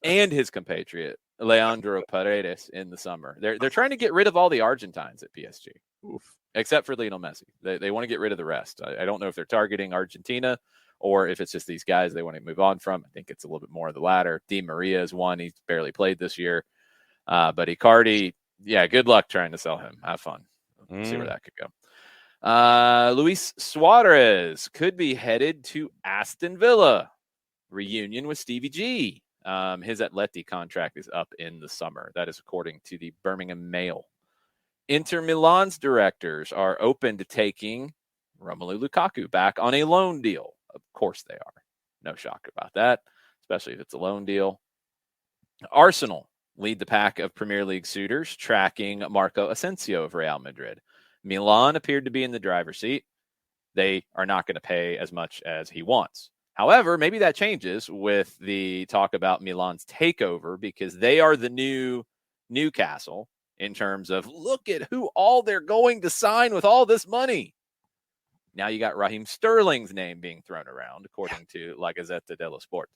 And his compatriot Leandro Paredes in the summer. They're trying to get rid of all the Argentines at PSG. Oof. Except for Lionel Messi. They want to get rid of the rest. I don't know if they're targeting Argentina or if it's just these guys they want to move on from. I think it's a little bit more of the latter. Di Maria is one. He's barely played this year. But Icardi, yeah, good luck trying to sell him. Have fun. See where that could go. Luis Suarez could be headed to Aston Villa. Reunion with Stevie G. His Atleti contract is up in the summer. That is according to the Birmingham Mail. Inter Milan's directors are open to taking Romelu Lukaku back on a loan deal. Of course they are. No shock about that, especially if it's a loan deal. Arsenal lead the pack of Premier League suitors, tracking Marco Asensio of Real Madrid. Milan appeared to be in the driver's seat. They are not going to pay as much as he wants. However, maybe that changes with the talk about Milan's takeover because they are the new Newcastle in terms of look at who all they're going to sign with all this money. Now you got Raheem Sterling's name being thrown around, according to La Gazzetta dello Sport.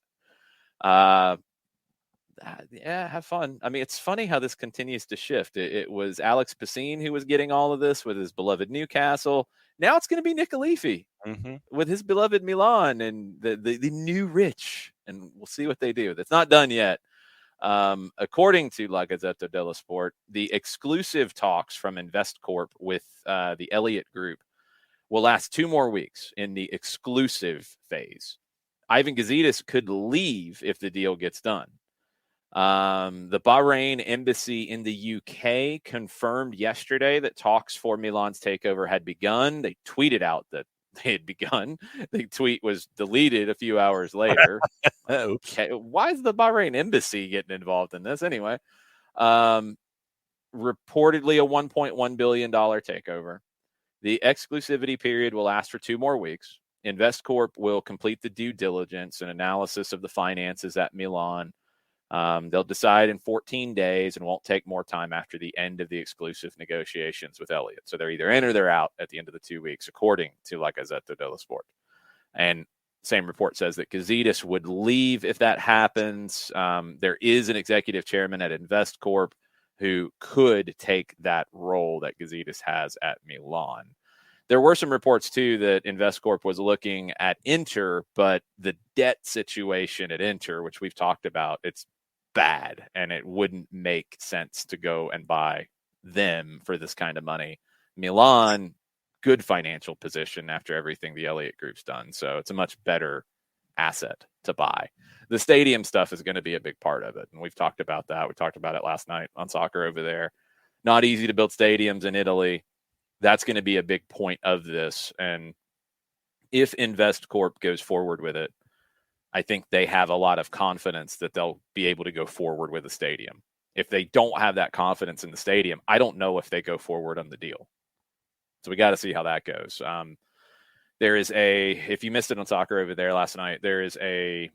Yeah, have fun. I mean, it's funny how this continues to shift. It was Alex Pacine who was getting all of this with his beloved Newcastle. Now it's going to be Nick Khalifi with his beloved Milan and the new rich. And we'll see what they do. That's not done yet. According to La Gazzetta dello Sport, the exclusive talks from InvestCorp with the Elliott Group will last 2 more weeks in the exclusive phase. Ivan Gazidis could leave if the deal gets done. The Bahrain embassy in the UK confirmed yesterday that talks for Milan's takeover had begun. They tweeted out that they had begun. The tweet was deleted a few hours later. Okay, why is the Bahrain embassy getting involved in this anyway? Reportedly a $1.1 billion takeover. The exclusivity period will last for 2 more weeks. InvestCorp will complete the due diligence and analysis of the finances at Milan. They'll decide in 14 days and won't take more time after the end of the exclusive negotiations with Elliott. So they're either in or they're out at the end of the 2 weeks, according to La Gazzetta dello Sport. And same report says that Gazidis would leave if that happens. There is an executive chairman at InvestCorp who could take that role that Gazidis has at Milan. There were some reports, too, that InvestCorp was looking at Inter, but the debt situation at Inter, which we've talked about, it's bad, and it wouldn't make sense to go and buy them for this kind of money. Milan, good financial position after everything the Elliott Group's done, so it's a much better asset to buy. The stadium stuff is going to be a big part of it, and we've talked about that. We talked about it last night on Soccer Over There. Not easy to build stadiums in Italy. That's going to be a big point of this. And if InvestCorp goes forward with it, I think they have a lot of confidence that they'll be able to go forward with the stadium. If they don't have that confidence in the stadium, I don't know if they go forward on the deal. So we got to see how that goes. There is if you missed it on Soccer Over There last night, there is a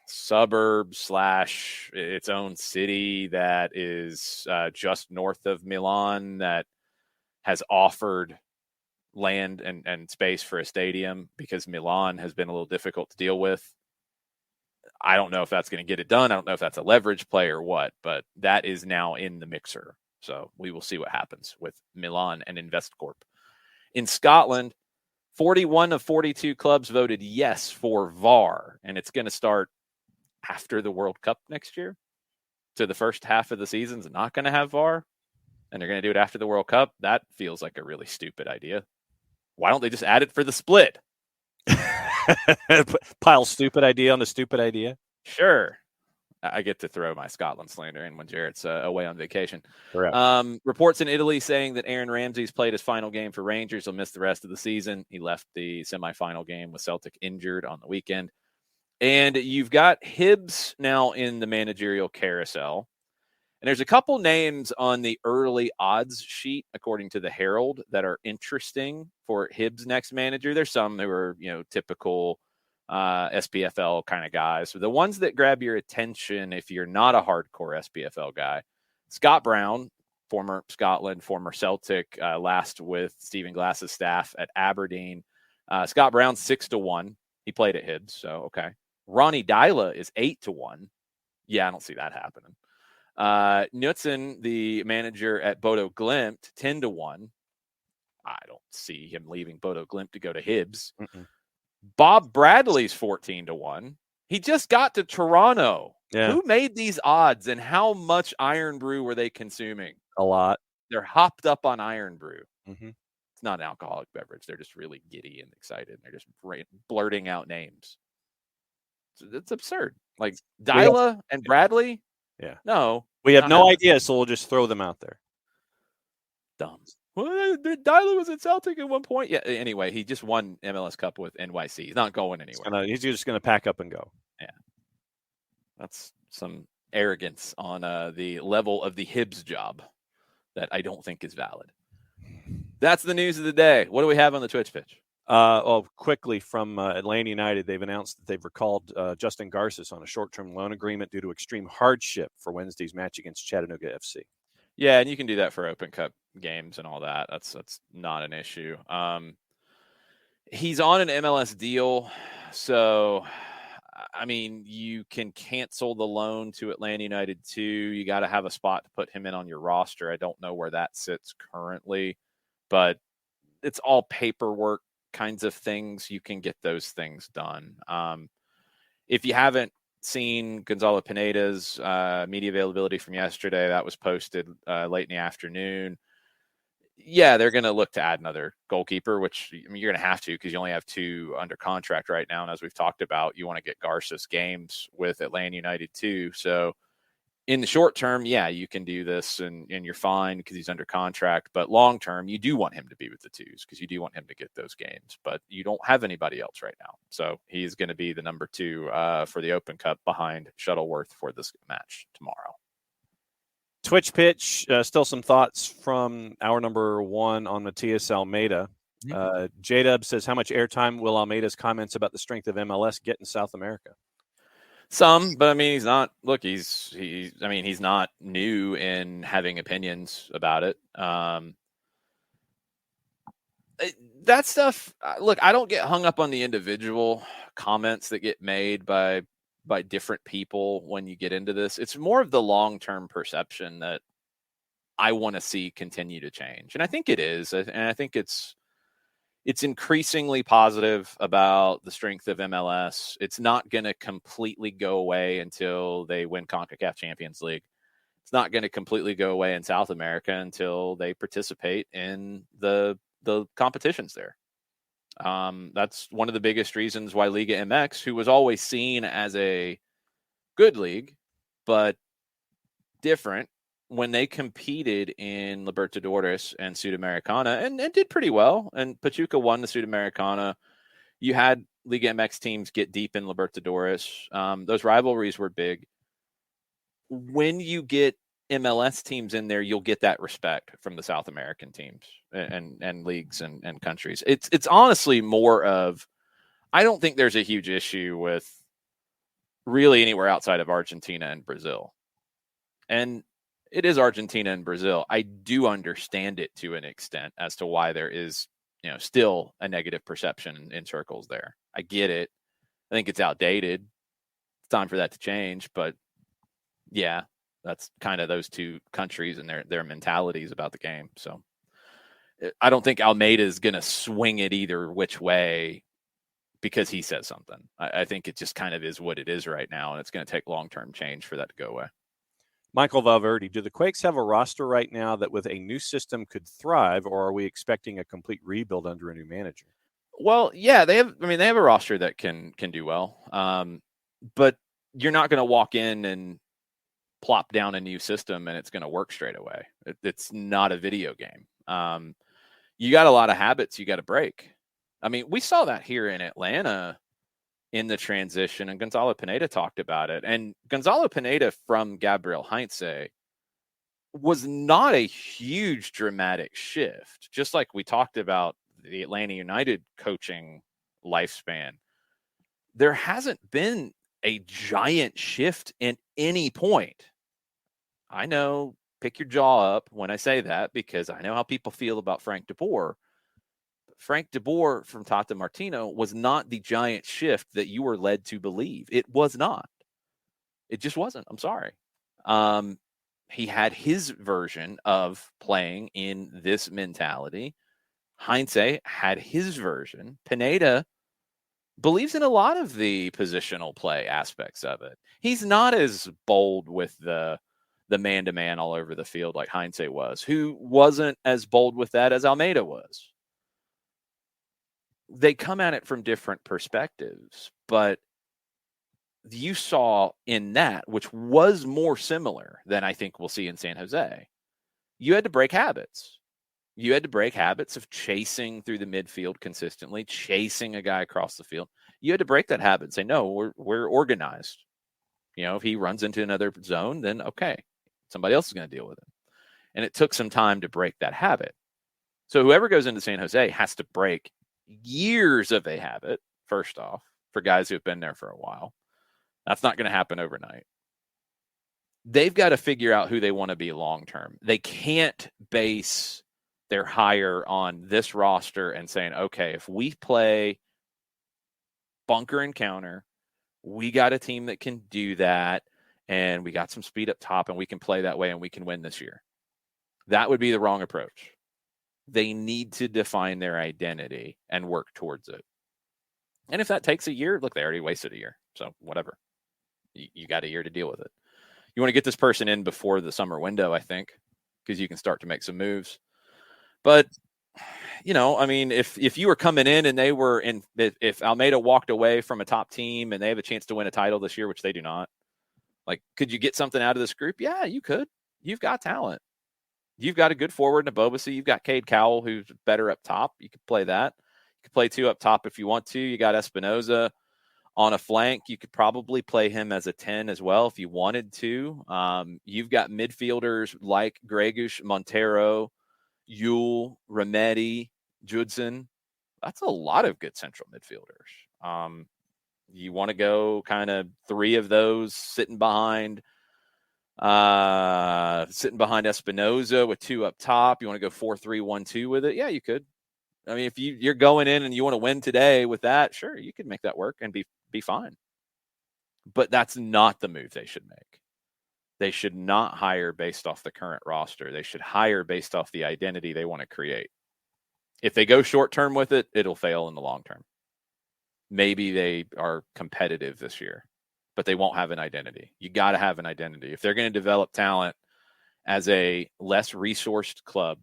suburb / its own city that is just north of Milan that has offered land and space for a stadium because Milan has been a little difficult to deal with. I don't know if that's going to get it done. I don't know if that's a leverage play or what, but that is now in the mixer. So we will see what happens with Milan and InvestCorp. In Scotland, 41 of 42 clubs voted yes for VAR, and it's going to start after the World Cup next year. So the first half of the season's not going to have VAR, and they're going to do it after the World Cup. That feels like a really stupid idea. Why don't they just add it for the split? Pile stupid idea on the stupid idea. Sure. I get to throw my Scotland slander in when Jarrett's away on vacation. Reports in Italy saying that Aaron Ramsey's played his final game for Rangers. He'll miss the rest of the season. He left the semifinal game with Celtic injured on the weekend. And you've got Hibs now in the managerial carousel. And there's a couple names on the early odds sheet, according to the Herald, that are interesting for Hibs' next manager. There's some who are, typical SPFL kind of guys. So the ones that grab your attention, if you're not a hardcore SPFL guy, Scott Brown, former Scotland, former Celtic, last with Stephen Glass's staff at Aberdeen. Scott Brown's 6-1. He played at Hibs, so okay. Ronnie Dyla is 8-1. Yeah, I don't see that happening. Knutson, the manager at Bodo Glimt, 10-1. I don't see him leaving Bodo Glimt to go to Hibs. Mm-mm. Bob Bradley's 14-1. He just got to Toronto. Yeah. Who made these odds, and how much Iron Brew were they consuming? A lot. They're hopped up on Iron Brew. Mm-hmm. It's not an alcoholic beverage. They're just really giddy and excited. They're just blurting out names. It's absurd. Like Dyla and Bradley. Yeah. No. We have no idea, so we'll just throw them out there. Dumb. Well, Dylan was at Celtic at one point. Yeah. Anyway, he just won MLS Cup with NYC. He's not going anywhere. He's just going to pack up and go. Yeah. That's some arrogance on the level of the Hibs job that I don't think is valid. That's the news of the day. What do we have on the Twitch pitch? Quickly from Atlanta United, they've announced that they've recalled Justin Garces on a short-term loan agreement due to extreme hardship for Wednesday's match against Chattanooga FC. Yeah, and you can do that for Open Cup games and all that. That's not an issue. He's on an MLS deal, so I mean, you can cancel the loan to Atlanta United too. You got to have a spot to put him in on your roster. I don't know where that sits currently, but it's all paperwork kinds of things. You can get those things done. If you haven't seen Gonzalo Pineda's media availability from yesterday, that was posted late in the afternoon. Yeah, they're going to look to add another goalkeeper, which you're going to have to because you only have 2 under contract right now. And as we've talked about, you want to get Garces games with Atlanta United too. So in the short term, yeah, you can do this and you're fine because he's under contract. But long term, you do want him to be with the twos because you do want him to get those games. But you don't have anybody else right now. So he's going to be the number 2 for the Open Cup behind Shuttleworth for this match tomorrow. Twitch pitch, still some thoughts from our number 1 on Matias Almeida. J-Dub says, how much airtime will Almeida's comments about the strength of MLS get in South America? Some, but I mean, he's not. Look, he's not new in having opinions about it. That stuff. Look, I don't get hung up on the individual comments that get made by different people when you get into this. It's more of the long-term perception that I want to see continue to change, and I think it is, and I think it's increasingly positive about the strength of MLS. It's not going to completely go away until they win CONCACAF Champions League. It's not going to completely go away in South America until they participate in the competitions there. That's one of the biggest reasons why Liga MX, who was always seen as a good league, but different, when they competed in Libertadores and Sudamericana and did pretty well, and Pachuca won the Sudamericana, you had Liga MX teams get deep in Libertadores. Those rivalries were big. When you get MLS teams in there, you'll get that respect from the South American teams and leagues and countries. It's honestly more of, I don't think there's a huge issue with really anywhere outside of Argentina and Brazil. And it is Argentina and Brazil. I do understand it to an extent as to why there is, still a negative perception in circles there. I get it. I think it's outdated. It's time for that to change. But yeah, that's kind of those two countries and their mentalities about the game. So I don't think Almeida is going to swing it either which way because he says something. I think it just kind of is what it is right now, and it's going to take long-term change for that to go away. Michael Valverde, do the Quakes have a roster right now that with a new system could thrive, or are we expecting a complete rebuild under a new manager? Well, yeah, they have a roster that can do well. But you're not going to walk in and plop down a new system and it's going to work straight away. It's not a video game. You got a lot of habits you got to break. I mean, we saw that here in Atlanta in the transition, and Gonzalo Pineda talked about it. And Gonzalo Pineda from Gabriel Heinze was not a huge dramatic shift, just like we talked about the Atlanta United coaching lifespan. There hasn't been a giant shift in any point. I know, pick your jaw up when I say that, because I know how people feel about Frank de Boer. Frank de Boer from Tata Martino was not the giant shift that you were led to believe. It was not. It just wasn't. I'm sorry. He had his version of playing in this mentality. Heinze had his version. Pineda believes in a lot of the positional play aspects of it. He's not as bold with the man-to-man all over the field like Heinze was, who wasn't as bold with that as Almeida was. They come at it from different perspectives, but you saw in that, which was more similar than I think we'll see in San Jose, you had to break habits. You had to break habits of chasing through the midfield consistently, chasing a guy across the field. You had to break that habit and say, no, we're organized. If he runs into another zone, then okay, somebody else is going to deal with it. And it took some time to break that habit. So whoever goes into San Jose has to break years of a habit, first off, for guys who have been there for a while. That's not going to happen overnight. They've got to figure out who they want to be long-term. They can't base their hire on this roster and saying, okay, if we play bunker and counter, we got a team that can do that, and we got some speed up top, and we can play that way, and we can win this year. That would be the wrong approach. They need to define their identity and work towards it. And if that takes a year, look, they already wasted a year. So whatever. You got a year to deal with it. You want to get this person in before the summer window, I think, because you can start to make some moves. But, if you were coming in and they were if Almeida walked away from a top team and they have a chance to win a title this year, which they do not, Like, could you get something out of this group? Yeah, you could. You've got talent. You've got a good forward in Abobasi. You've got Cade Cowell, who's better up top. You could play that. You could play 2 up top if you want to. You got Espinoza on a flank. You could probably play him as a 10 as well if you wanted to. You've got midfielders like Gregush, Montero, Yule, Remedi, Judson. That's a lot of good central midfielders. You want to go kind of 3 of those sitting behind Espinoza with 2 up top. You want to go 4-3-1-2 with it? Yeah, you could. I mean, if you're going in and you want to win today with that, sure, you could make that work and be fine. But that's not the move they should make. They should not hire based off the current roster. They should hire based off the identity they want to create. If they go short term with it, it'll fail in the long term. Maybe they are competitive this year, but they won't have an identity. You got to have an identity. If they're going to develop talent as a less resourced club,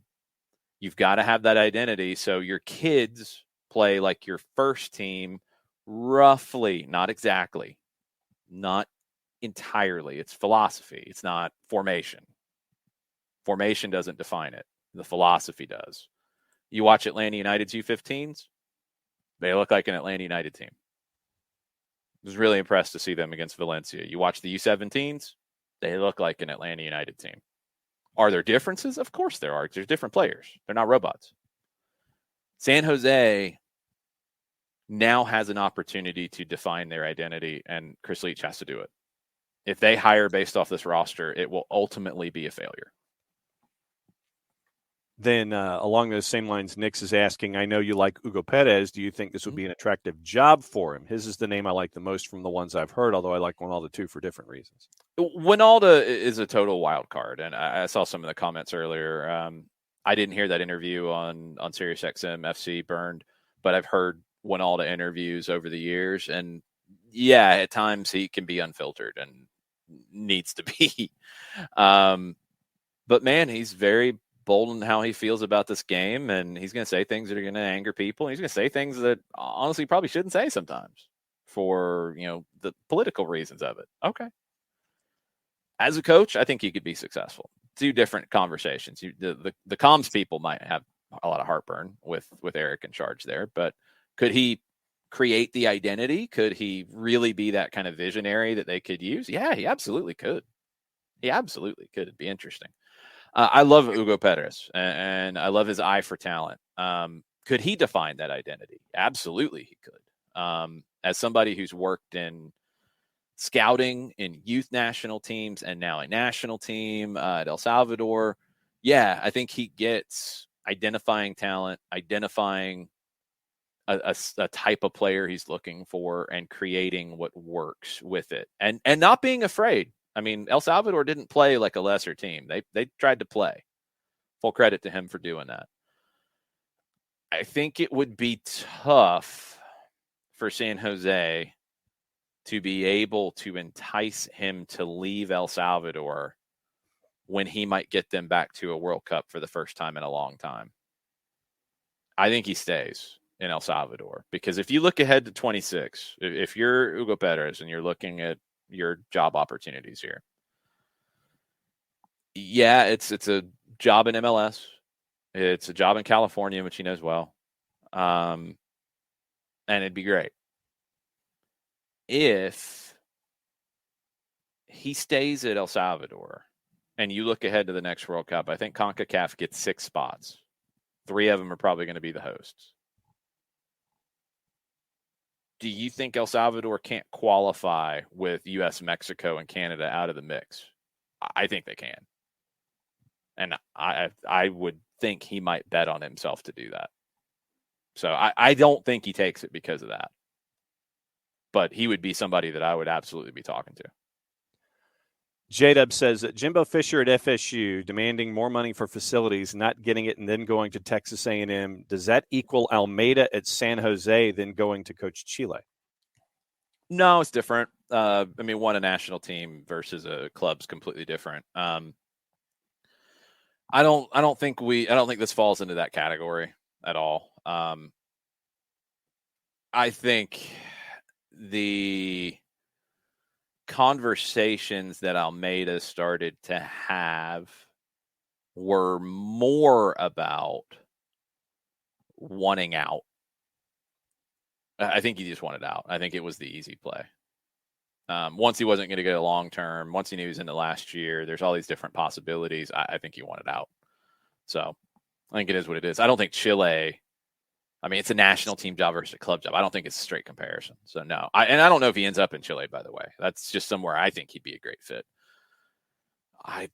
you've got to have that identity. So your kids play like your first team, roughly, not exactly, not entirely. It's philosophy. It's not formation. Formation doesn't define it. The philosophy does. You watch Atlanta United's U15s, they look like an Atlanta United team. I was really impressed to see them against Valencia. You watch the U17s, they look like an Atlanta United team. Are there differences? Of course there are. There's different players. They're not robots. San Jose now has an opportunity to define their identity, and Chris Leach has to do it. If they hire based off this roster, it will ultimately be a failure. Then along those same lines, Nix is asking, I know you like Hugo Perez. Do you think this would be an attractive job for him? His is the name I like the most from the ones I've heard, although I like Winalda too for different reasons. Winalda is a total wild card, and I saw some of the comments earlier. I didn't hear that interview on SiriusXM FC Burned, but I've heard Winalda interviews over the years, and yeah, at times he can be unfiltered and needs to be. But man, he's very bold in how he feels about this game, and he's going to say things that are going to anger people. And he's going to say things that honestly probably shouldn't say sometimes for, the political reasons of it. Okay. As a coach, I think he could be successful. 2 different conversations. The comms people might have a lot of heartburn with Eric in charge there, but could he create the identity? Could he really be that kind of visionary that they could use? Yeah, he absolutely could. He absolutely could. It'd be interesting. I love Hugo Perez, and I love his eye for talent. Could he define that identity? Absolutely, he could. As somebody who's worked in scouting in youth national teams and now a national team at El Salvador, yeah, I think he gets identifying talent, identifying a type of player he's looking for, and creating what works with it, and not being afraid. I mean, El Salvador didn't play like a lesser team. They tried to play. Full credit to him for doing that. I think it would be tough for San Jose to be able to entice him to leave El Salvador when he might get them back to a World Cup for the first time in a long time. I think he stays in El Salvador, because if you look ahead to 26, if you're Hugo Perez and you're looking at your job opportunities here, yeah, it's a job in MLS. It's a job in California, which he knows well. And it'd be great if he stays at El Salvador and you look ahead to the next World Cup. I think CONCACAF gets 6 spots. 3 of them are probably going to be the hosts. Do you think El Salvador can't qualify with U.S., Mexico, and Canada out of the mix? I think they can. And I would think he might bet on himself to do that. So I don't think he takes it because of that. But he would be somebody that I would absolutely be talking to. J-Dub says that Jimbo Fisher at FSU demanding more money for facilities, not getting it, and then going to Texas A&M. Does that equal Almeida at San Jose, then going to coach Chile? No, it's different. I mean, one a national team versus a club's completely different. I don't think this falls into that category at all. I think the conversations that Almeida started to have were more about wanting out. I think he just wanted out. I think it was the easy play. Once he wasn't going to go long term, once he knew he was in the last year, there's all these different possibilities. I think he wanted out. So I think it is what it is. I don't think Chile, I mean, it's a national team job versus a club job. I don't think it's a straight comparison. So no. And I don't know if he ends up in Chile, by the way. That's just somewhere I think he'd be a great fit. I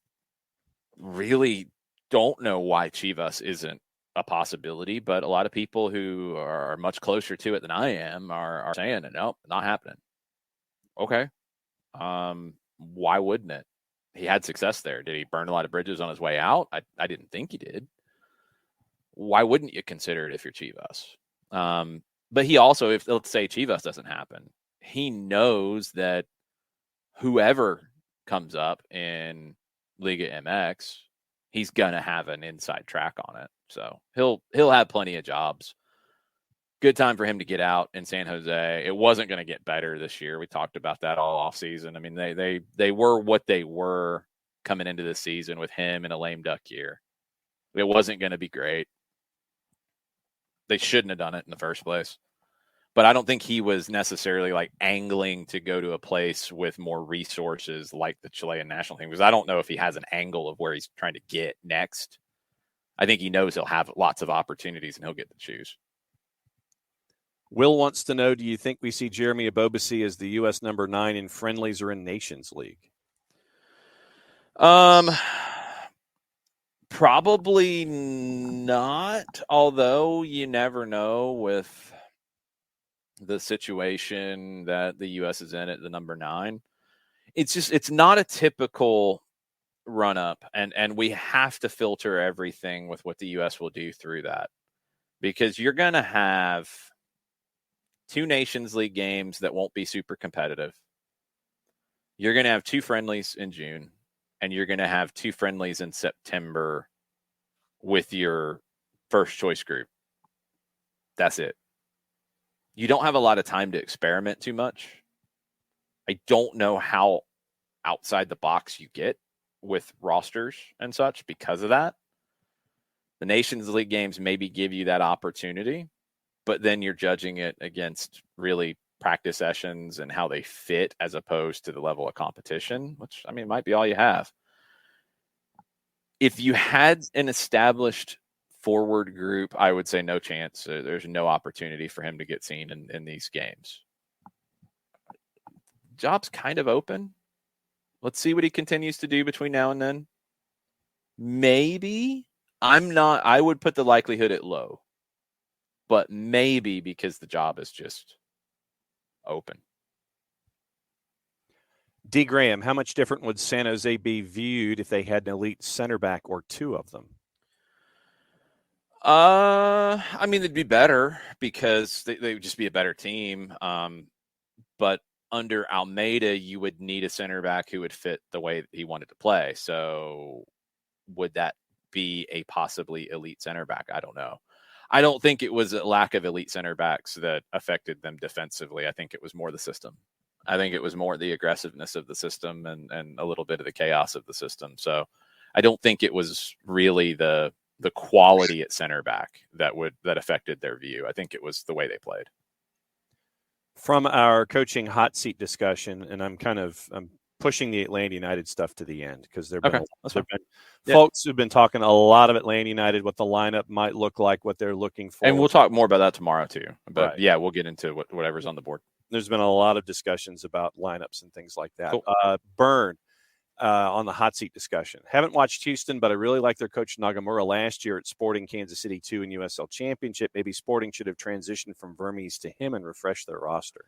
really don't know why Chivas isn't a possibility, but a lot of people who are much closer to it than I am are saying, nope, not happening. Okay. Why wouldn't it? He had success there. Did he burn a lot of bridges on his way out? I didn't think he did. Why wouldn't you consider it if you're Chivas? But he also, if let's say Chivas doesn't happen, he knows that whoever comes up in Liga MX, he's gonna have an inside track on it. So he'll have plenty of jobs. Good time for him to get out in San Jose. It wasn't going to get better this year. We talked about that all off season. I mean, they were what they were coming into the season with him in a lame duck year. It wasn't going to be great. They shouldn't have done it in the first place. But I don't think he was necessarily like angling to go to a place with more resources like the Chilean national team, because I don't know if he has an angle of where he's trying to get next. I think he knows he'll have lots of opportunities and he'll get to choose. Will wants to know, do you think we see Jeremy Ebobisse as the U.S. number 9 in friendlies or in Nations League? Probably not, although you never know with the situation that the U.S. is in at the number 9. It's not a typical run up, and we have to filter everything with what the U.S. will do through that, because you're going to have 2 Nations League games that won't be super competitive. You're going to have 2 friendlies in June, and you're going to have 2 friendlies in September with your first choice group. That's it. You don't have a lot of time to experiment too much. I don't know how outside the box you get with rosters and such because of that. The Nations League games maybe give you that opportunity, but then you're judging it against really practice sessions and how they fit as opposed to the level of competition, which, I mean, might be all you have. If you had an established forward group, I would say no chance. There's no opportunity for him to get seen in these games. Job's kind of open. Let's see what he continues to do between now and then. Maybe. I would put the likelihood at low. But maybe because the job is just open. D. Graham, how much different would San Jose be viewed if they had an elite center back or 2 of them? I mean, it'd be better because they would just be a better team. But under Almeida, you would need a center back who would fit the way he wanted to play. So would that be a possibly elite center back? I don't know. I don't think it was a lack of elite center backs that affected them defensively. I think it was more the system. I think it was more the aggressiveness of the system and a little bit of the chaos of the system. So I don't think it was really the quality at center back that affected their view. I think it was the way they played. From our coaching hot seat discussion, and I'm pushing the Atlanta United stuff to the end because there have been folks who've been talking a lot of Atlanta United, what the lineup might look like, what they're looking for. And we'll talk more about that tomorrow too. But right. Yeah, we'll get into whatever's on the board. There's been a lot of discussions about lineups and things like that. Cool. Burn on the hot seat discussion. Haven't watched Houston, but I really like their coach Nagamura last year at Sporting Kansas City 2 in USL Championship. Maybe Sporting should have transitioned from Vermes to him and refreshed their roster.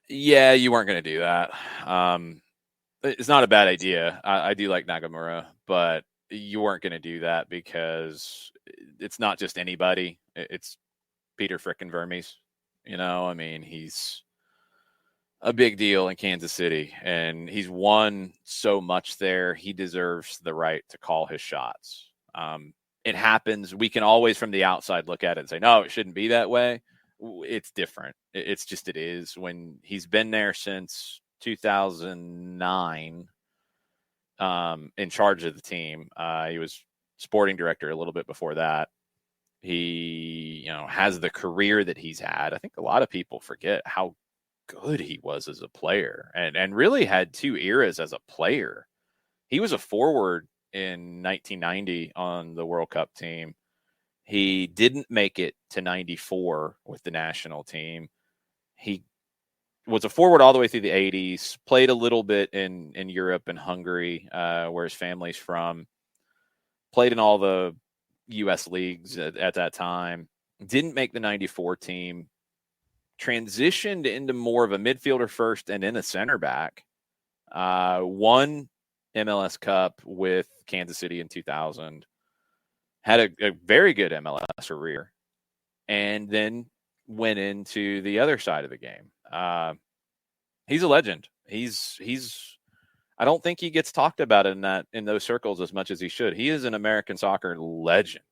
Yeah, you weren't going to do that. It's not a bad idea. I do like Nagamura, but you weren't going to do that because it's not just anybody. It's Peter frickin' Vermes. I mean, he's a big deal in Kansas City, and he's won so much there. He deserves the right to call his shots. It happens. We can always, from the outside, look at it and say, no, it shouldn't be that way. It's different. It's just, it is. When he's been there since 2009 in charge of the team. He was sporting director a little bit before that. He, has the career that he's had. I think a lot of people forget how good he was as a player and really had 2 eras as a player. He was a forward in 1990 on the World Cup team. He didn't make it to 94 with the national team. He was a forward all the way through the 80s, played a little bit in Europe and Hungary, where his family's from, played in all the U.S. leagues at that time, didn't make the 94 team, transitioned into more of a midfielder first and then a center back, won MLS Cup with Kansas City in 2000, had a very good MLS career, and then went into the other side of the game. He's a legend. He's I don't think he gets talked about in those circles as much as he should. He is an American soccer legend.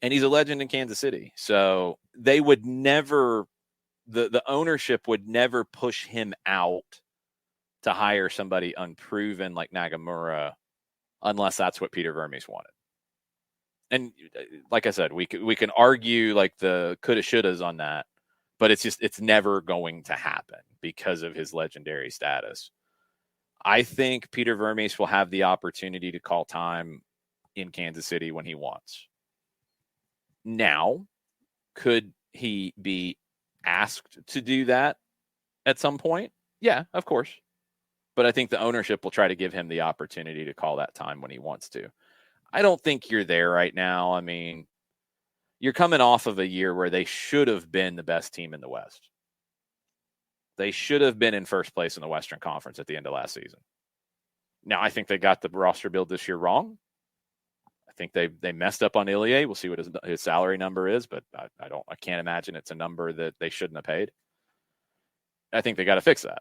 And he's a legend in Kansas City. So they would never, the ownership would never push him out to hire somebody unproven like Nagamura unless that's what Peter Vermes wanted. And like I said, we can argue like the coulda shouldas on that, but it's never going to happen because of his legendary status. I think Peter Vermes will have the opportunity to call time in Kansas City when he wants. Now, could he be asked to do that at some point? Yeah, of course. But I think the ownership will try to give him the opportunity to call that time when he wants to. I don't think you're there right now. I mean, you're coming off of a year where they should have been the best team in the West. They should have been in first place in the Western Conference at the end of last season. Now, I think they got the roster build this year wrong. I think they messed up on Ilie. We'll see what his salary number is, but I can't imagine it's a number that they shouldn't have paid. I think they got to fix that.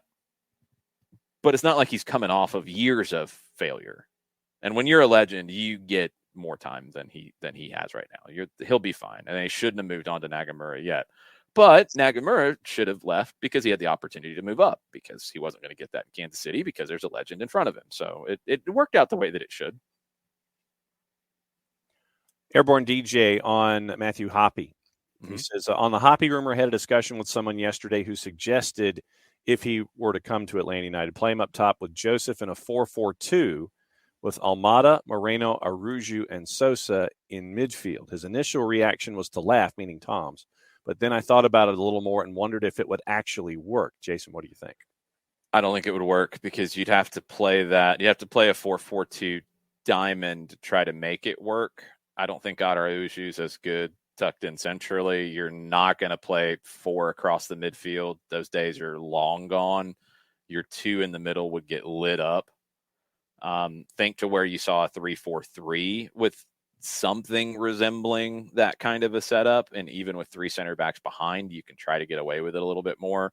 But it's not like he's coming off of years of failure. And when you're a legend, you get more time than he has right now. He'll be fine. And they shouldn't have moved on to Nagamura yet. But Nagamura should have left because he had the opportunity to move up, because he wasn't going to get that in Kansas City because there's a legend in front of him. So it worked out the way that it should. Airborne DJ on Matthew Hoppe. Mm-hmm. He says, on the Hoppe rumor, I had a discussion with someone yesterday who suggested if he were to come to Atlanta United, play him up top with Joseph in a 4-4-2 with Almada, Moreno, Araujo, and Sosa in midfield. His initial reaction was to laugh, meaning Tom's. But then I thought about it a little more and wondered if it would actually work. Jason, what do you think? I don't think it would work because you'd have to play that. You have to play a 4-4-2 diamond to try to make it work. I don't think Araujo's as good tucked in centrally. You're not going to play 4 across the midfield. Those days are long gone. Your 2 in the middle would get lit up. Think to where you saw a 3-4-3 with something resembling that kind of a setup. And even with 3 center backs behind, you can try to get away with it a little bit more.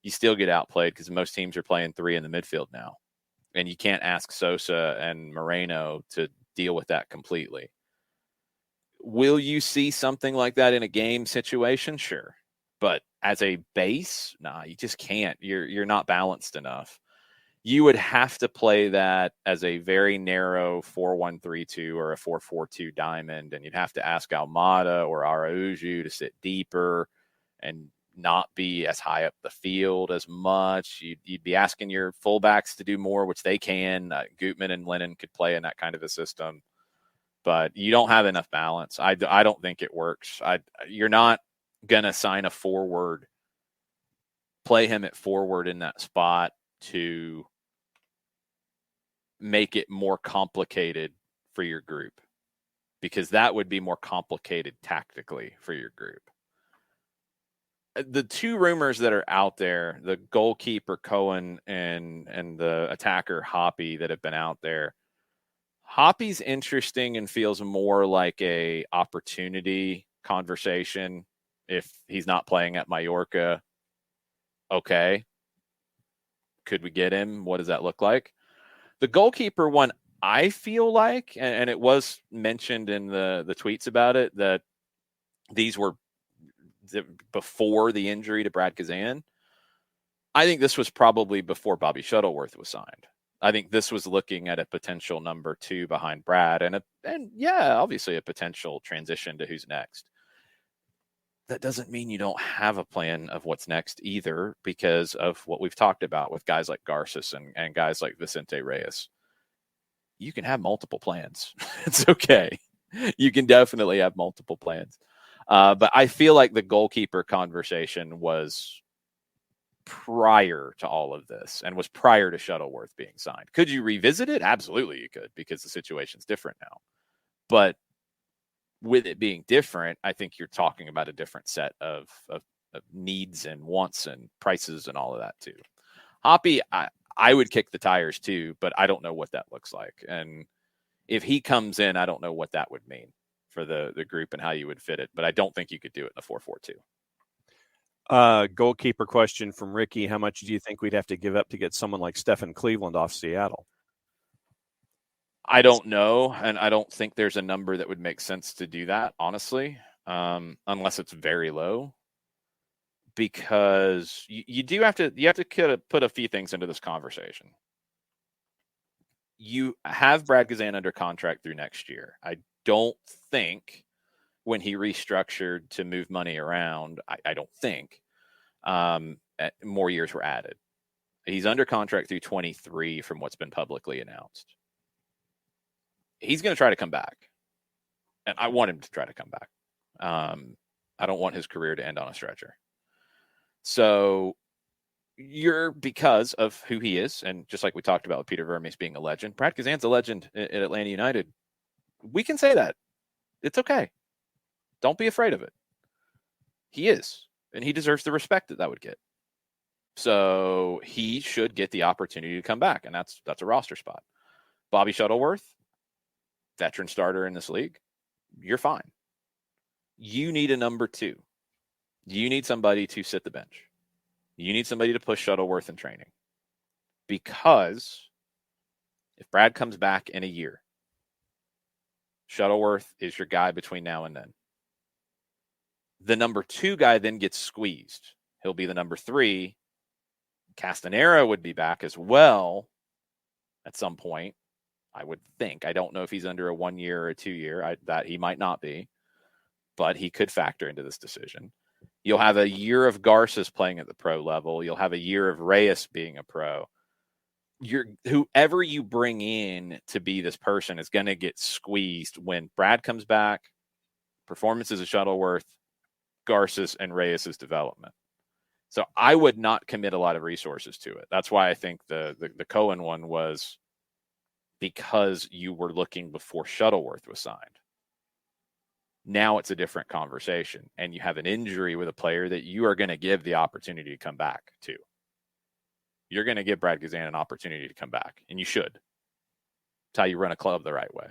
You still get outplayed because most teams are playing 3 in the midfield now. And you can't ask Sosa and Moreno to deal with that completely. Will you see something like that in a game situation? Sure. But as a base, nah, you just can't. You're not balanced enough. You would have to play that as a very narrow 4-1-3-2 or a 4-4-2 diamond, and you'd have to ask Almada or Araujo to sit deeper and not be as high up the field as much. You'd be asking your fullbacks to do more, which they can. Gutman and Lennon could play in that kind of a system. But you don't have enough balance. I don't think it works. You're not going to sign a forward, play him at forward in that spot to make it more complicated for your group, because that would be more complicated tactically for your group. The 2 rumors that are out there, the goalkeeper Cohen and the attacker Hoppe that have been out there, Hoppe's interesting and feels more like a opportunity conversation. If he's not playing at Mallorca, okay, could we get him? What does that look like? The goalkeeper one, I feel like, and it was mentioned in the tweets about it, that these were before the injury to Brad Kazan. I think this was probably before Bobby Shuttleworth was signed. I think this was looking at a potential number 2 behind Brad and obviously a potential transition to who's next. That doesn't mean you don't have a plan of what's next either, because of what we've talked about with guys like Garces and guys like Vicente Reyes. You can have multiple plans. It's okay. You can definitely have multiple plans. But I feel like the goalkeeper conversation was prior to all of this and was prior to Shuttleworth being signed. Could you revisit it? Absolutely you could, because the situation's different now. But with it being different, I think you're talking about a different set of needs and wants and prices and all of that too. Hoppy, I would kick the tires too, but I don't know what that looks like. And if he comes in, I don't know what that would mean for the group and how you would fit it. But I don't think you could do it in a 4-4-2. Goalkeeper question from Ricky. How much do you think we'd have to give up to get someone like Stephen Cleveland off Seattle? I don't know, and I don't think there's a number that would make sense to do that, honestly, unless it's very low. Because you have to put a few things into this conversation. You have Brad Gazan under contract through next year. I don't think when he restructured to move money around, I don't think more years were added. He's under contract through 23 from what's been publicly announced. He's going to try to come back. And I want him to try to come back. I don't want his career to end on a stretcher. So because of who he is, and just like we talked about with Peter Vermes being a legend, Brad Gazan's a legend at Atlanta United. We can say that. It's okay. Don't be afraid of it. He is, and he deserves the respect that would get. So he should get the opportunity to come back, and that's a roster spot. Bobby Shuttleworth, veteran starter in this league, you're fine. You need a number 2. You need somebody to sit the bench. You need somebody to push Shuttleworth in training. Because if Brad comes back in a year, Shuttleworth is your guy between now and then. The number 2 guy then gets squeezed. He'll be the number 3. Castanera would be back as well at some point, I would think. I don't know if he's under a 1 year or a 2 year. That he might not be, but he could factor into this decision. You'll have a year of Garces playing at the pro level. You'll have a year of Reyes being a pro. Whoever you bring in to be this person is going to get squeezed when Brad comes back, performances of Shuttleworth, Garces, and Reyes' development. So I would not commit a lot of resources to it. That's why I think the Cohen one was because you were looking before Shuttleworth was signed. Now it's a different conversation, and you have an injury with a player that you are going to give the opportunity to come back to. You're going to give Brad Gazan an opportunity to come back, and you should. It's how you run a club the right way.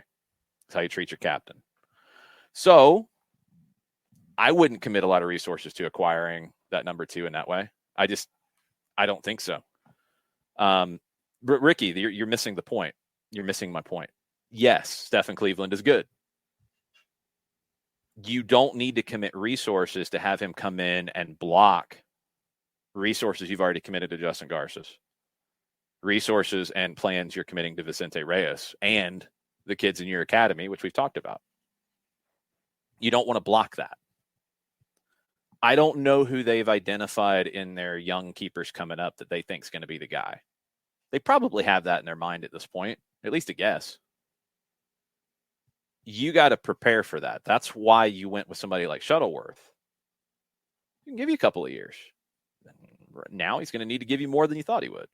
It's how you treat your captain. So I wouldn't commit a lot of resources to acquiring that number 2 in that way. I don't think so. Ricky, you're missing the point. You're missing my point. Yes, Stephen Cleveland is good. You don't need to commit resources to have him come in and block resources you've already committed to Justin Garces, resources and plans you're committing to Vicente Reyes and the kids in your academy, which we've talked about. You don't want to block that. I don't know who they've identified in their young keepers coming up that they think is going to be the guy. They probably have that in their mind at this point, at least a guess. You got to prepare for that. That's why you went with somebody like Shuttleworth. He can give you a couple of years. Now he's going to need to give you more than you thought he would.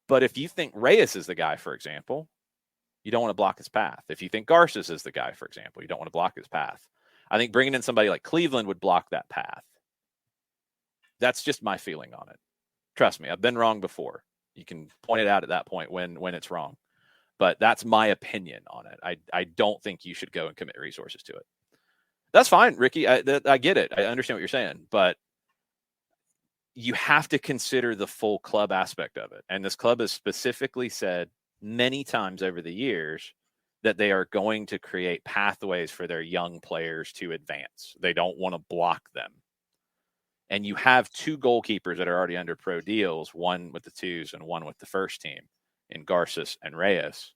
But if you think Reyes is the guy, for example, you don't want to block his path. If you think Garces is the guy, for example, you don't want to block his path. I think bringing in somebody like Cleveland would block that path. That's just my feeling on it. Trust me, I've been wrong before. You can point it out at that point when it's wrong. But that's my opinion on it. I don't think you should go and commit resources to it. That's fine, Ricky. I get it. I understand what you're saying. But you have to consider the full club aspect of it. And this club has specifically said many times over the years that they are going to create pathways for their young players to advance. They don't want to block them. and you have two goalkeepers that are already under pro deals, one with the twos and one with the first team in Garces and Reyes,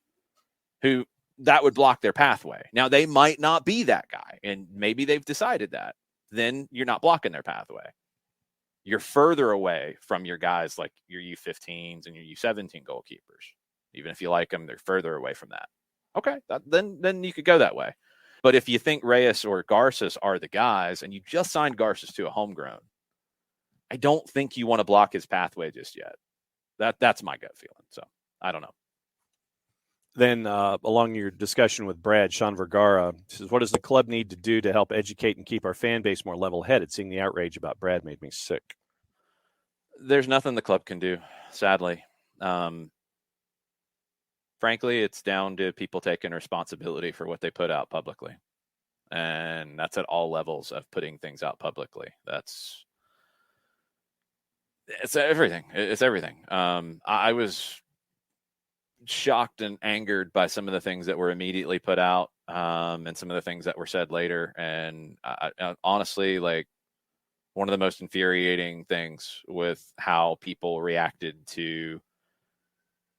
who that would block their pathway. Now, they might not be that guy, and maybe they've decided that. Then you're not blocking their pathway. You're further away from your guys like your U15s and your U17 goalkeepers. Even if you like them, they're further away from that. Okay, then you could go that way. But if you think Reyes or Garces are the guys, and you just signed Garces to a homegrown, I don't think you want to block his pathway just yet. That's my gut feeling. So I don't know. Then along your discussion with Brad, Sean Vergara says, what does the club need to do to help educate and keep our fan base more level-headed? Seeing the outrage about Brad made me sick. There's nothing the club can do, sadly. Frankly, it's down to people taking responsibility for what they put out publicly. And that's at all levels of putting things out publicly. It's everything. It's everything. I was shocked and angered by some of the things that were immediately put out, and some of the things that were said later. And I honestly, like, one of the most infuriating things with how people reacted to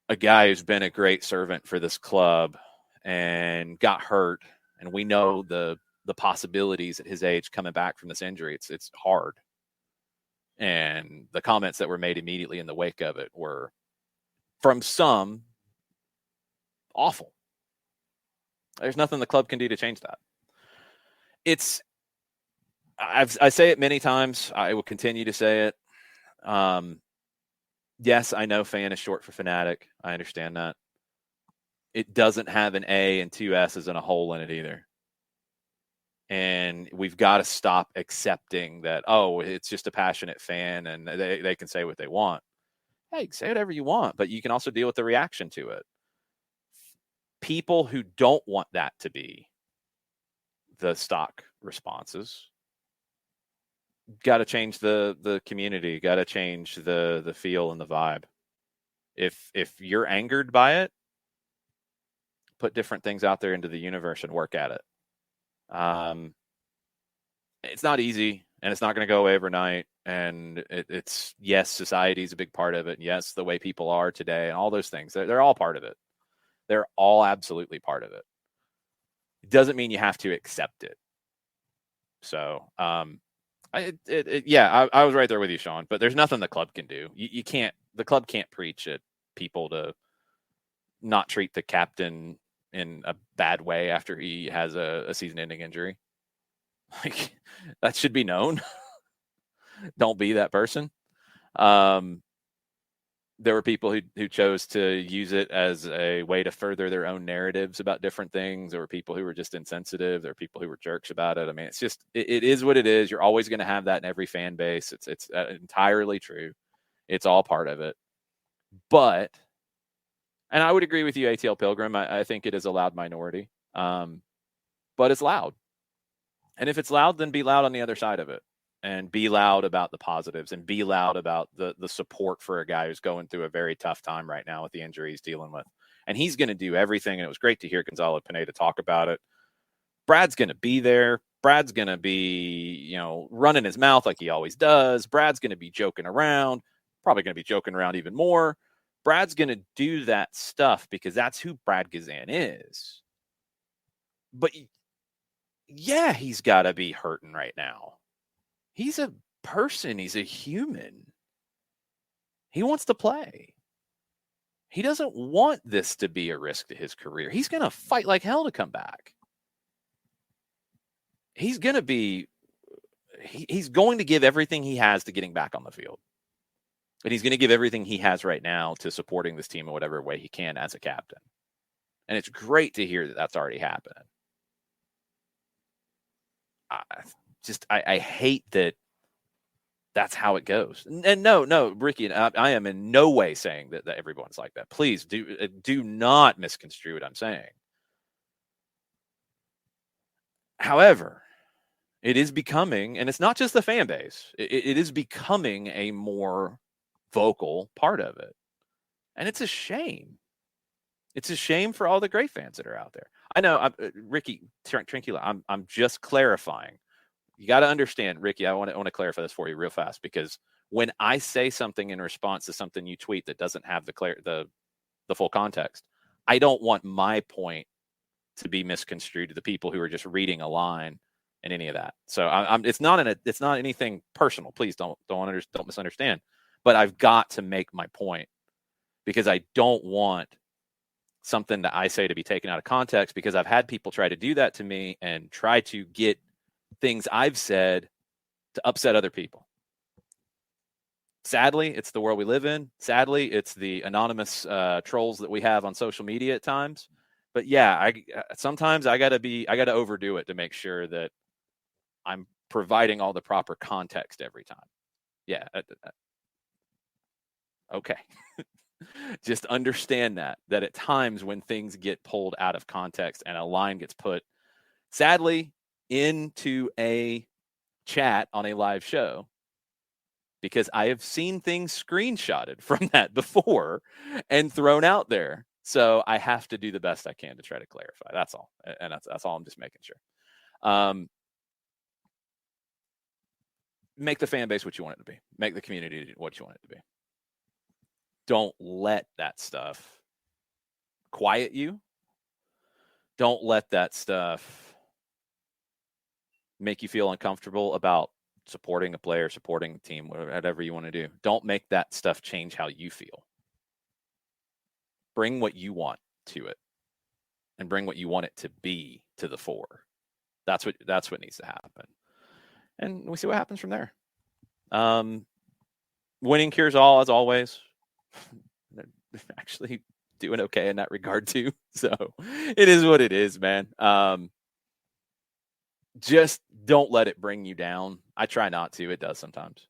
a guy who's been a great servant for this club and got hurt. And we know the possibilities at his age coming back from this injury. It's hard. And the comments that were made immediately in the wake of it were, from some, awful. There's nothing the club can do to change that. I say it many times. I will continue to say it. Yes, I know fan is short for fanatic. I understand that. It doesn't have an A and two S's and a hole in it either. And we've got to stop accepting that, oh, it's just a passionate fan and they can say what they want. Hey, say whatever you want, but you can also deal with the reaction to it. People who don't want that to be the stock responses got to change the community, got to change the feel and the vibe. If you're angered by it, put different things out there into the universe and work at it. It's not easy, and it's not going to go away overnight. And it's yes, society is a big part of it. And yes, the way people are today and all those things, they're all part of it. They're all absolutely part of it. It doesn't mean you have to accept it. So, I was right there with you, Sean, but there's nothing the club can do. You can't, the club can't preach at people to not treat the captain in a bad way after he has a season-ending injury. Like, that should be known. Don't be that person. There were people who chose to use it as a way to further their own narratives about different things. There were people who were just insensitive. There were people who were jerks about it. I mean, it's just, it is what it is. You're always going to have that in every fan base. It's entirely true. It's all part of it. But, and I would agree with you, ATL Pilgrim. I think it is a loud minority. But it's loud. And if it's loud, then be loud on the other side of it. And be loud about the positives and be loud about the support for a guy who's going through a very tough time right now with the injury he's dealing with. And he's going to do everything. And it was great to hear Gonzalo Pineda talk about it. Brad's going to be there. Brad's going to be, running his mouth like he always does. Brad's going to be joking around, probably going to be joking around even more. Brad's going to do that stuff because that's who Brad Gazan is. But yeah, he's got to be hurting right now. He's a person. He's a human. He wants to play. He doesn't want this to be a risk to his career. He's going to fight like hell to come back. He's going to give everything he has to getting back on the field. And he's going to give everything he has right now to supporting this team in whatever way he can as a captain. And it's great to hear that that's already happening. I hate that that's how it goes. And no, Ricky, I am in no way saying that everyone's like that. Please do not misconstrue what I'm saying. However, it is becoming, and it's not just the fan base, it is becoming a more vocal part of it. And it's a shame. It's a shame for all the great fans that are out there. I know, Ricky Trincula, I'm just clarifying. you got to understand, Ricky, I want to clarify this for you real fast, because when I say something in response to something you tweet that doesn't have the full context, I don't want my point to be misconstrued to the people who are just reading a line and any of that. So it's not anything personal. Please don't misunderstand. But I've got to make my point, because I don't want something that I say to be taken out of context, because I've had people try to do that to me and try to get things I've said to upset other people. Sadly, it's the world we live in. Sadly, it's the anonymous trolls that we have on social media at times. But yeah, sometimes I gotta overdo it to make sure that I'm providing all the proper context every time. Yeah. Okay. Just understand that at times when things get pulled out of context and a line gets put, sadly, into a chat on a live show, because I have seen things screenshotted from that before and thrown out there. So I have to do the best I can to try to clarify. That's all. And that's all. I'm just making sure. Make the fan base what you want it to be. Make the community what you want it to be. Don't let that stuff quiet you. Don't let that stuff make you feel uncomfortable about supporting a player, supporting a team, whatever you want to do. Don't make that stuff change how you feel. Bring what you want to it, and bring what you want it to be to the fore. That's what needs to happen. And we see what happens from there. Winning cures all, as always. They're actually doing okay in that regard too. So it is what it is, man. Just don't let it bring you down. I try not to. It does sometimes.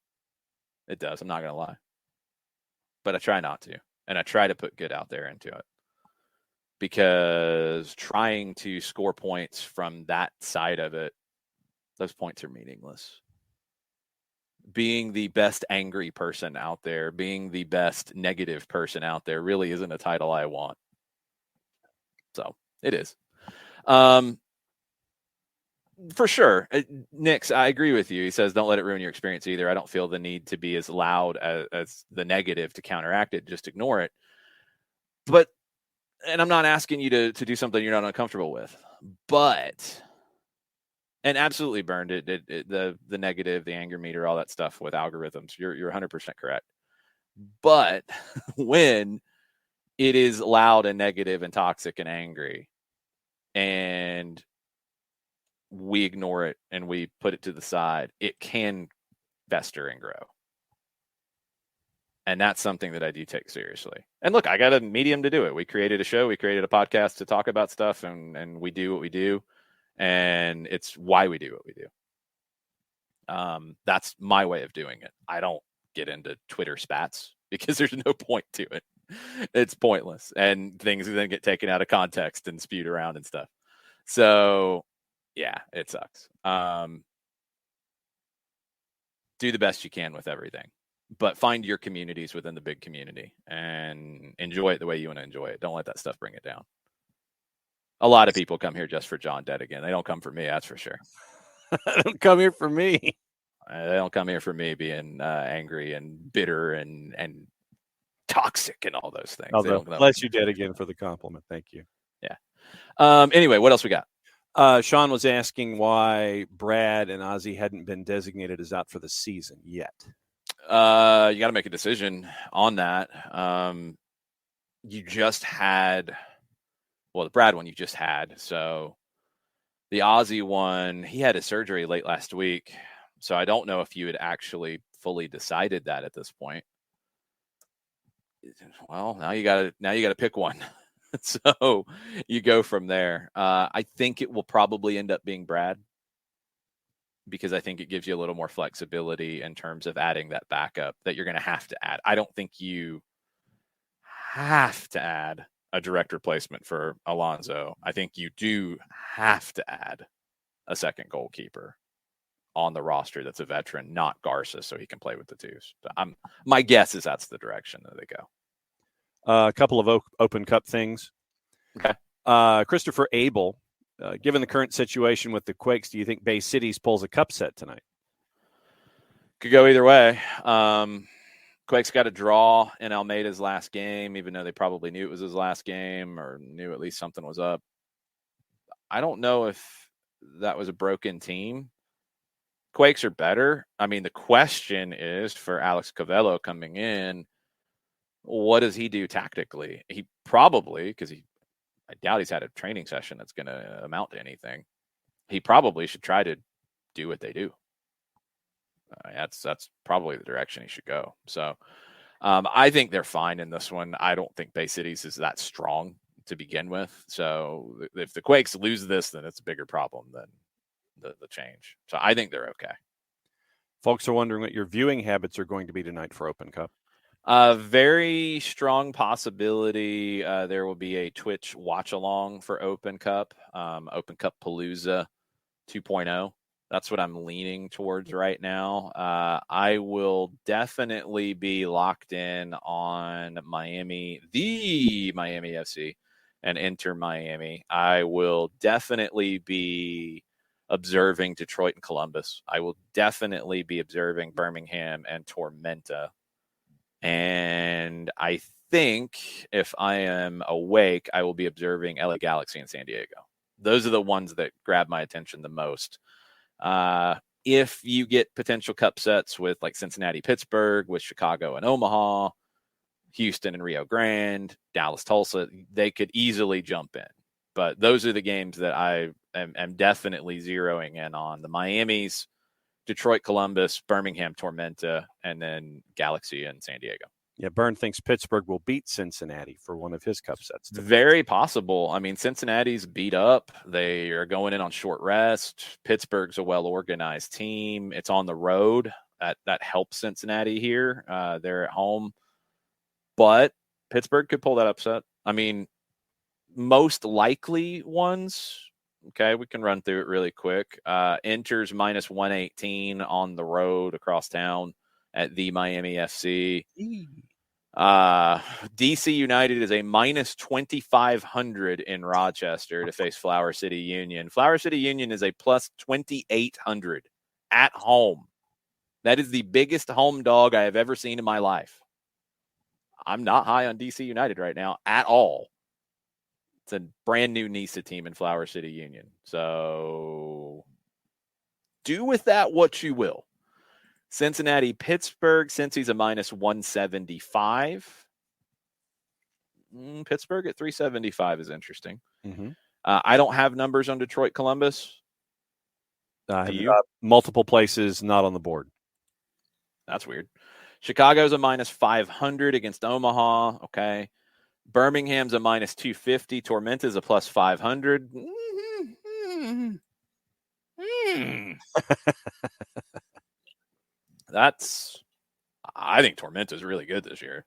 It does. I'm not going to lie. But I try not to. And I try to put good out there into it. Because trying to score points from that side of it, those points are meaningless. Being the best angry person out there, being the best negative person out there really isn't a title I want. So it is. For sure. Nix, I agree with you. He says, don't let it ruin your experience either. I don't feel the need to be as loud as the negative to counteract it. Just ignore it. But, and I'm not asking you to do something you're not uncomfortable with, but, and absolutely burned it, the negative, the anger meter, all that stuff with algorithms. You're 100% correct. But when it is loud and negative and toxic and angry, and we ignore it and we put it to the side, it can fester and grow. And that's something that I do take seriously. And look, I got a medium to do it. We created a show, we created a podcast to talk about stuff, and we do what we do. And it's why we do what we do. That's my way of doing it. I don't get into Twitter spats because there's no point to it. It's pointless. And things then get taken out of context and spewed around and stuff. So yeah, it sucks. Do the best you can with everything, but find your communities within the big community and enjoy it the way you want to enjoy it. Don't let that stuff bring it down. A lot of people come here just for John Dead again. They don't come for me, that's for sure. They don't come here for me. They don't come here for me being angry and bitter and toxic and all those things. Although, bless you, Dead, again, for the compliment. Thank you. Yeah. Anyway, what else we got? Sean was asking why Brad and Ozzie hadn't been designated as out for the season yet. You got to make a decision on that. You just had, well, the Brad one you just had. So the Ozzie one, he had his surgery late last week. So I don't know if you had actually fully decided that at this point. Well, now you got to pick one. So you go from there. I think it will probably end up being Brad, because I think it gives you a little more flexibility in terms of adding that backup that you're going to have to add. I don't think you have to add a direct replacement for Alonso. I think you do have to add a second goalkeeper on the roster that's a veteran, not Garza, so he can play with the twos. So my guess is that's the direction that they go. A couple of Open Cup things. Okay. Christopher Abel given the current situation with the Quakes, do you think Bay Cities pulls a cup set tonight? Could go either way. Quakes got a draw in Almeida's last game, even though they probably knew it was his last game or knew at least something was up. I don't know if that was a broken team. Quakes are better. I mean, the question is for Alex Covello coming in, what does he do tactically? He probably, because I doubt he's had a training session that's going to amount to anything. He probably should try to do what they do. That's probably the direction he should go. So I think they're fine in this one. I don't think Bay Cities is that strong to begin with. So if the Quakes lose this, then it's a bigger problem than the change. So I think they're okay. Folks are wondering what your viewing habits are going to be tonight for Open Cup. Very strong possibility there will be a Twitch watch along for Open Cup, Open Cup Palooza 2.0. That's what I'm leaning towards right now. I will definitely be locked in on Miami, the Miami FC, and Inter Miami. I will definitely be observing Detroit and Columbus. I will definitely be observing Birmingham and Tormenta. And I think if I am awake, I will be observing LA Galaxy and San Diego. Those are the ones that grab my attention the most. If you get potential cup sets with like Cincinnati, Pittsburgh, with Chicago and Omaha, Houston and Rio Grande, Dallas, Tulsa, they could easily jump in. But those are the games that I am definitely zeroing in on. The Miamis, Detroit, Columbus, Birmingham, Tormenta, and then Galaxy and San Diego. Yeah, Byrne thinks Pittsburgh will beat Cincinnati for one of his cup sets tonight. Very possible. I mean, Cincinnati's beat up. They are going in on short rest. Pittsburgh's a well-organized team. It's on the road. That helps Cincinnati here. They're at home. But Pittsburgh could pull that upset. I mean, most likely ones, okay, we can run through it really quick. Inter's minus 118 on the road across town at the Miami FC. DC United is a minus 2,500 in Rochester to face Flower City Union. Flower City Union is a plus 2,800 at home. That is the biggest home dog I have ever seen in my life. I'm not high on DC United right now at all. It's a brand new NISA team in Flower City Union. So do with that what you will. Cincinnati, Pittsburgh, Cincy's a minus 175. Pittsburgh at 375 is interesting. Mm-hmm. I don't have numbers on Detroit, Columbus. Do you? Multiple places not on the board. That's weird. Chicago's a minus 500 against Omaha. Okay. Birmingham's a minus 250. Tormenta's a plus 500. I think Tormenta's really good this year.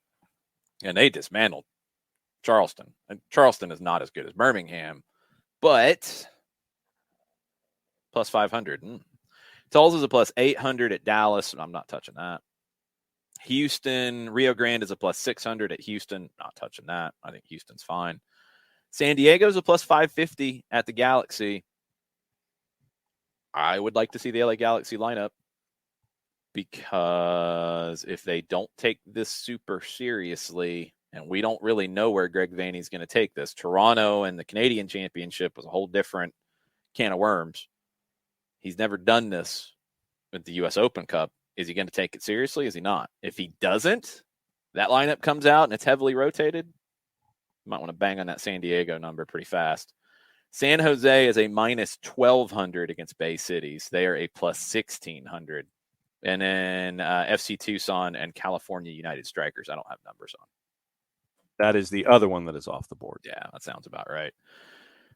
And they dismantled Charleston. And Charleston is not as good as Birmingham, but plus 500. Tulsa's a plus 800 at Dallas. I'm not touching that. Houston, Rio Grande is a plus 600 at Houston. Not touching that. I think Houston's fine. San Diego's a plus 550 at the Galaxy. I would like to see the LA Galaxy lineup because if they don't take this super seriously, and we don't really know where Greg Vanney's going to take this, Toronto and the Canadian Championship was a whole different can of worms. He's never done this with the U.S. Open Cup. Is he going to take it seriously? Is he not? If he doesn't, that lineup comes out and it's heavily rotated, you might want to bang on that San Diego number pretty fast. San Jose is a minus 1,200 against Bay Cities. They are a plus 1,600. And then FC Tucson and California United Strikers, I don't have numbers on. That is the other one that is off the board. Yeah, that sounds about right.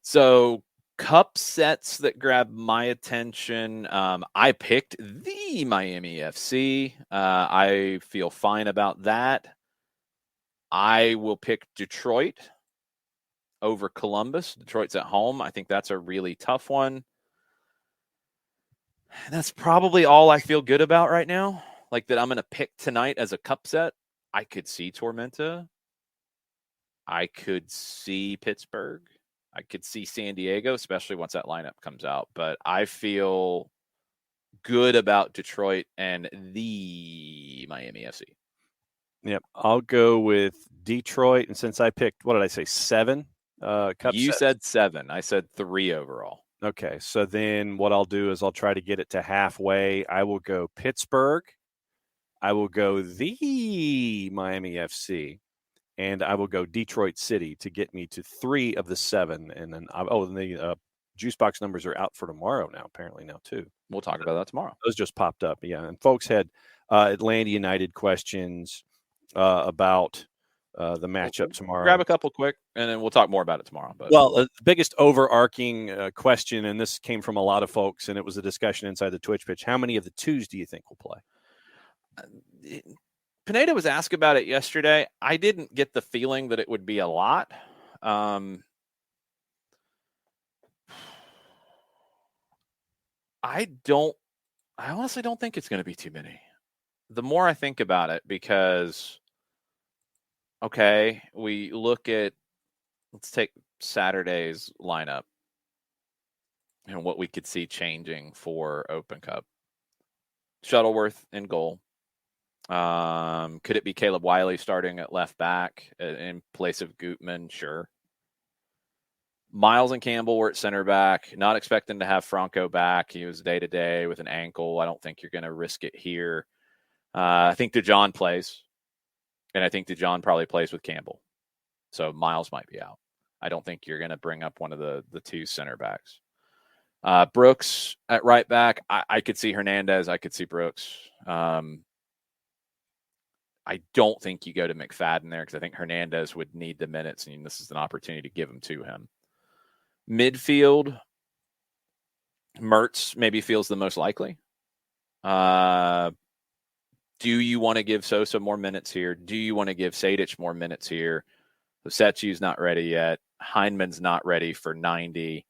So cup sets that grab my attention. I picked the Miami FC. I feel fine about that. I will pick Detroit over Columbus. Detroit's at home. I think that's a really tough one. That's probably all I feel good about right now. Like that I'm going to pick tonight as a cup set. I could see Tormenta. I could see Pittsburgh. I could see San Diego, especially once that lineup comes out. But I feel good about Detroit and the Miami FC. Yep. I'll go with Detroit. And since I picked, what did I say, 7? Cup You sets? said 7. I said 3 overall. Okay. So then what I'll do is I'll try to get it to halfway. I will go Pittsburgh. I will go the Miami FC. And I will go Detroit City to get me to 3 of the 7. And then, the juice box numbers are out for tomorrow now, apparently now too. We'll talk about that tomorrow. Those just popped up. Yeah. And folks had Atlanta United questions about the matchup tomorrow. Grab a couple quick, and then we'll talk more about it tomorrow. But the biggest overarching question, and this came from a lot of folks, and it was a discussion inside the Twitch pitch. How many of the 2s do you think will play? Pineda was asked about it yesterday. I didn't get the feeling that it would be a lot. I honestly don't think it's going to be too many. The more I think about it, because, okay, we look at, let's take Saturday's lineup and what we could see changing for Open Cup. Shuttleworth in goal. Could it be Caleb Wiley starting at left back in place of Gutman? Sure. Miles and Campbell were at center back. Not expecting to have Franco back. He was day-to-day with an ankle. I don't think you're going to risk it here. I think DeJohn plays, and I think DeJohn probably plays with Campbell. So Miles might be out. I don't think you're going to bring up one of the 2 center backs. Brooks at right back. I could see Hernandez. I could see Brooks. I don't think you go to McFadden there because I think Hernandez would need the minutes, and this is an opportunity to give them to him. Midfield, Mertz maybe feels the most likely. Do you want to give Sosa more minutes here? Do you want to give Sadic more minutes here? Setsu's not ready yet. Heineman's not ready for 90.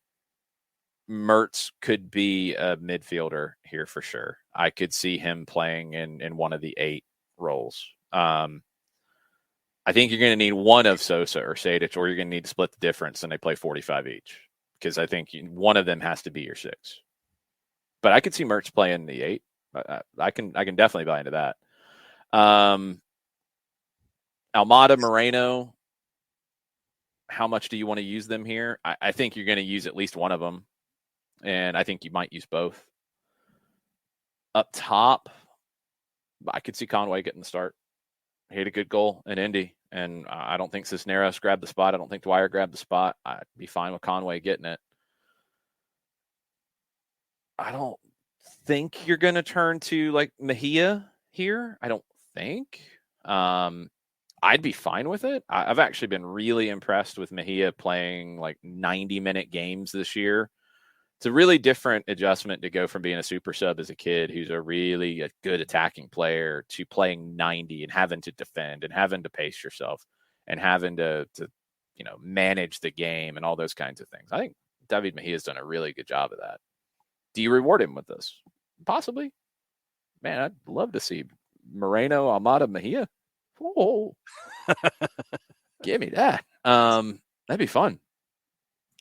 Mertz could be a midfielder here for sure. I could see him playing in one of the 8 roles. I think you're going to need one of Sosa or Sadic, or you're going to need to split the difference and they play 45 each, because I think one of them has to be your 6. But I could see Mertz playing the 8. I can definitely buy into that. Almada, Moreno, how much do you want to use them here? I think you're going to use at least one of them, and I think you might use both. Up top, I could see Conway getting the start. He had a good goal in Indy, and I don't think Cisneros grabbed the spot. I don't think Dwyer grabbed the spot. I'd be fine with Conway getting it. I don't think you're going to turn to like Mejia here. I don't think. I'd be fine with it. I've actually been really impressed with Mejia playing like 90-minute games this year. It's a really different adjustment to go from being a super sub as a kid who's a good attacking player to playing 90 and having to defend and having to pace yourself and having to manage the game and all those kinds of things. I think David Mejia's done a really good job of that. Do you reward him with this? Possibly. Man, I'd love to see Moreno, Almada, Mejia. Whoa. Give me that. That'd be fun.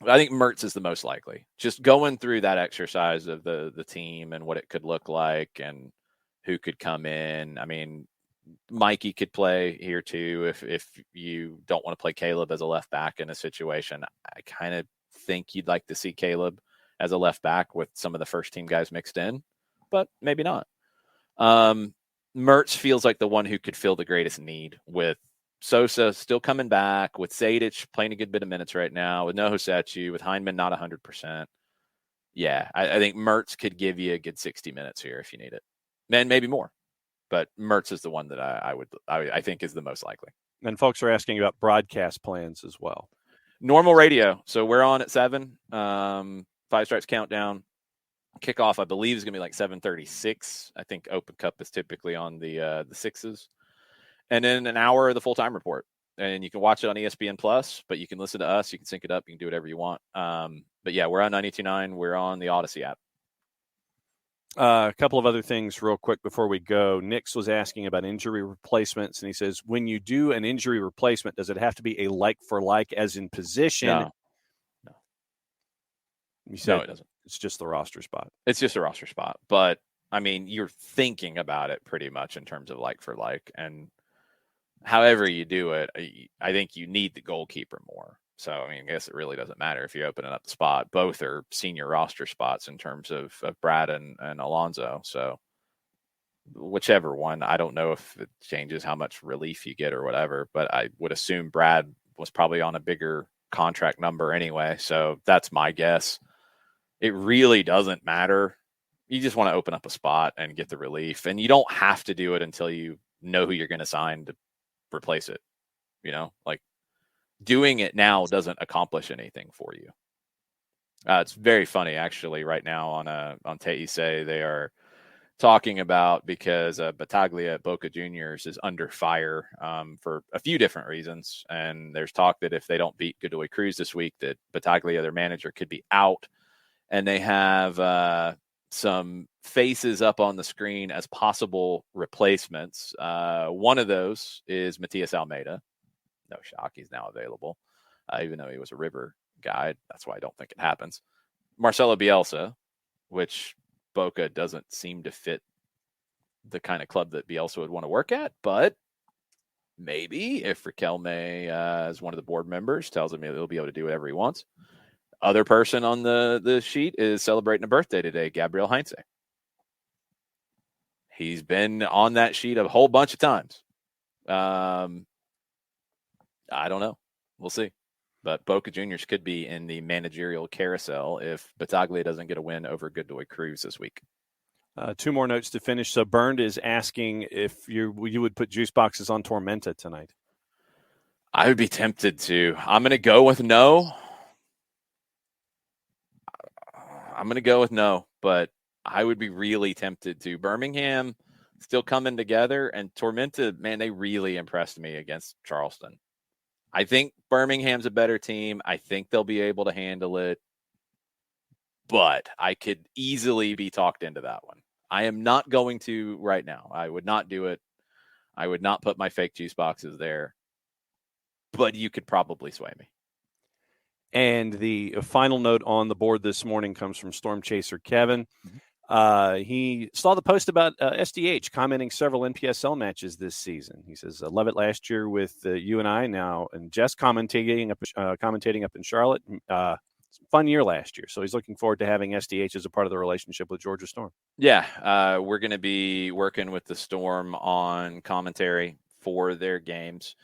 I think Mertz is the most likely. Just going through that exercise of the team and what it could look like and who could come in. I mean, Mikey could play here too if you don't want to play Caleb as a left back in a situation. I kind of think you'd like to see Caleb as a left back with some of the first team guys mixed in, but maybe not. Mertz feels like the one who could fill the greatest need with Sosa still coming back, with Sadic playing a good bit of minutes right now, with no Hosechu, with Heineman not 100%. Yeah, I think Mertz could give you a good 60 minutes here if you need it. And maybe more. But Mertz is the one that I think is the most likely. And folks are asking about broadcast plans as well. Normal radio. So we're on at 7. 5 Stripes Countdown. Kickoff, I believe, is going to be like 7:36. I think Open Cup is typically on the 6s. And then an hour of the full-time report. And you can watch it on ESPN Plus, but you can listen to us. You can sync it up. You can do whatever you want. But yeah, we're on 92.9. We're on the Odyssey app. A couple of other things real quick before we go. Nix was asking about injury replacements, and he says, when you do an injury replacement, does it have to be a like-for-like as in position? No. You said No, it doesn't. it's just the roster spot. It's just a roster spot. But, I mean, you're thinking about it pretty much in terms of like for like. And however you do it, I think you need the goalkeeper more. So, I mean, I guess it really doesn't matter if you're opening up the spot. Both are senior roster spots in terms of Brad and Alonso. So, whichever one, I don't know if it changes how much relief you get or whatever, but I would assume Brad was probably on a bigger contract number anyway. So that's my guess. It really doesn't matter. You just want to open up a spot and get the relief, and you don't have to do it until you know who you're going to sign to replace it. Like doing it now doesn't accomplish anything for you. It's very funny actually right now on TIC they are talking about because Battaglia at Boca Juniors is under fire for a few different reasons. And there's talk that if they don't beat Godoy Cruz this week, that Battaglia, their manager, could be out. And they have some faces up on the screen as possible replacements. One of those is Matias Almeida. No shock, he's now available, even though he was a River guy. That's why I don't think it happens. Marcelo Bielsa, which Boca doesn't seem to fit the kind of club that Bielsa would want to work at, but maybe if Riquelme, as one of the board members, tells him he'll be able to do whatever he wants. Other person on the sheet is celebrating a birthday today, Gabriel Heinze. He's been on that sheet a whole bunch of times. I don't know. We'll see. But Boca Juniors could be in the managerial carousel if Battaglia doesn't get a win over Godoy Cruz this week. Two more notes to finish. So Bernd is asking if you would put juice boxes on Tormenta tonight. I would be tempted to. I'm going to go with no. But I would be really tempted to. Birmingham still coming together, and Tormenta, man, they really impressed me against Charleston. I think Birmingham's a better team. I think they'll be able to handle it. But I could easily be talked into that one. I am not going to right now. I would not do it. I would not put my fake juice boxes there. But you could probably sway me. And the final note on the board this morning comes from Storm Chaser Kevin. He saw the post about SDH commenting several NPSL matches this season. He says, "I love it last year with you and I now, and Jess commentating up in Charlotte. Fun year last year." So he's looking forward to having SDH as a part of the relationship with Georgia Storm. Yeah, we're going to be working with the Storm on commentary for their games.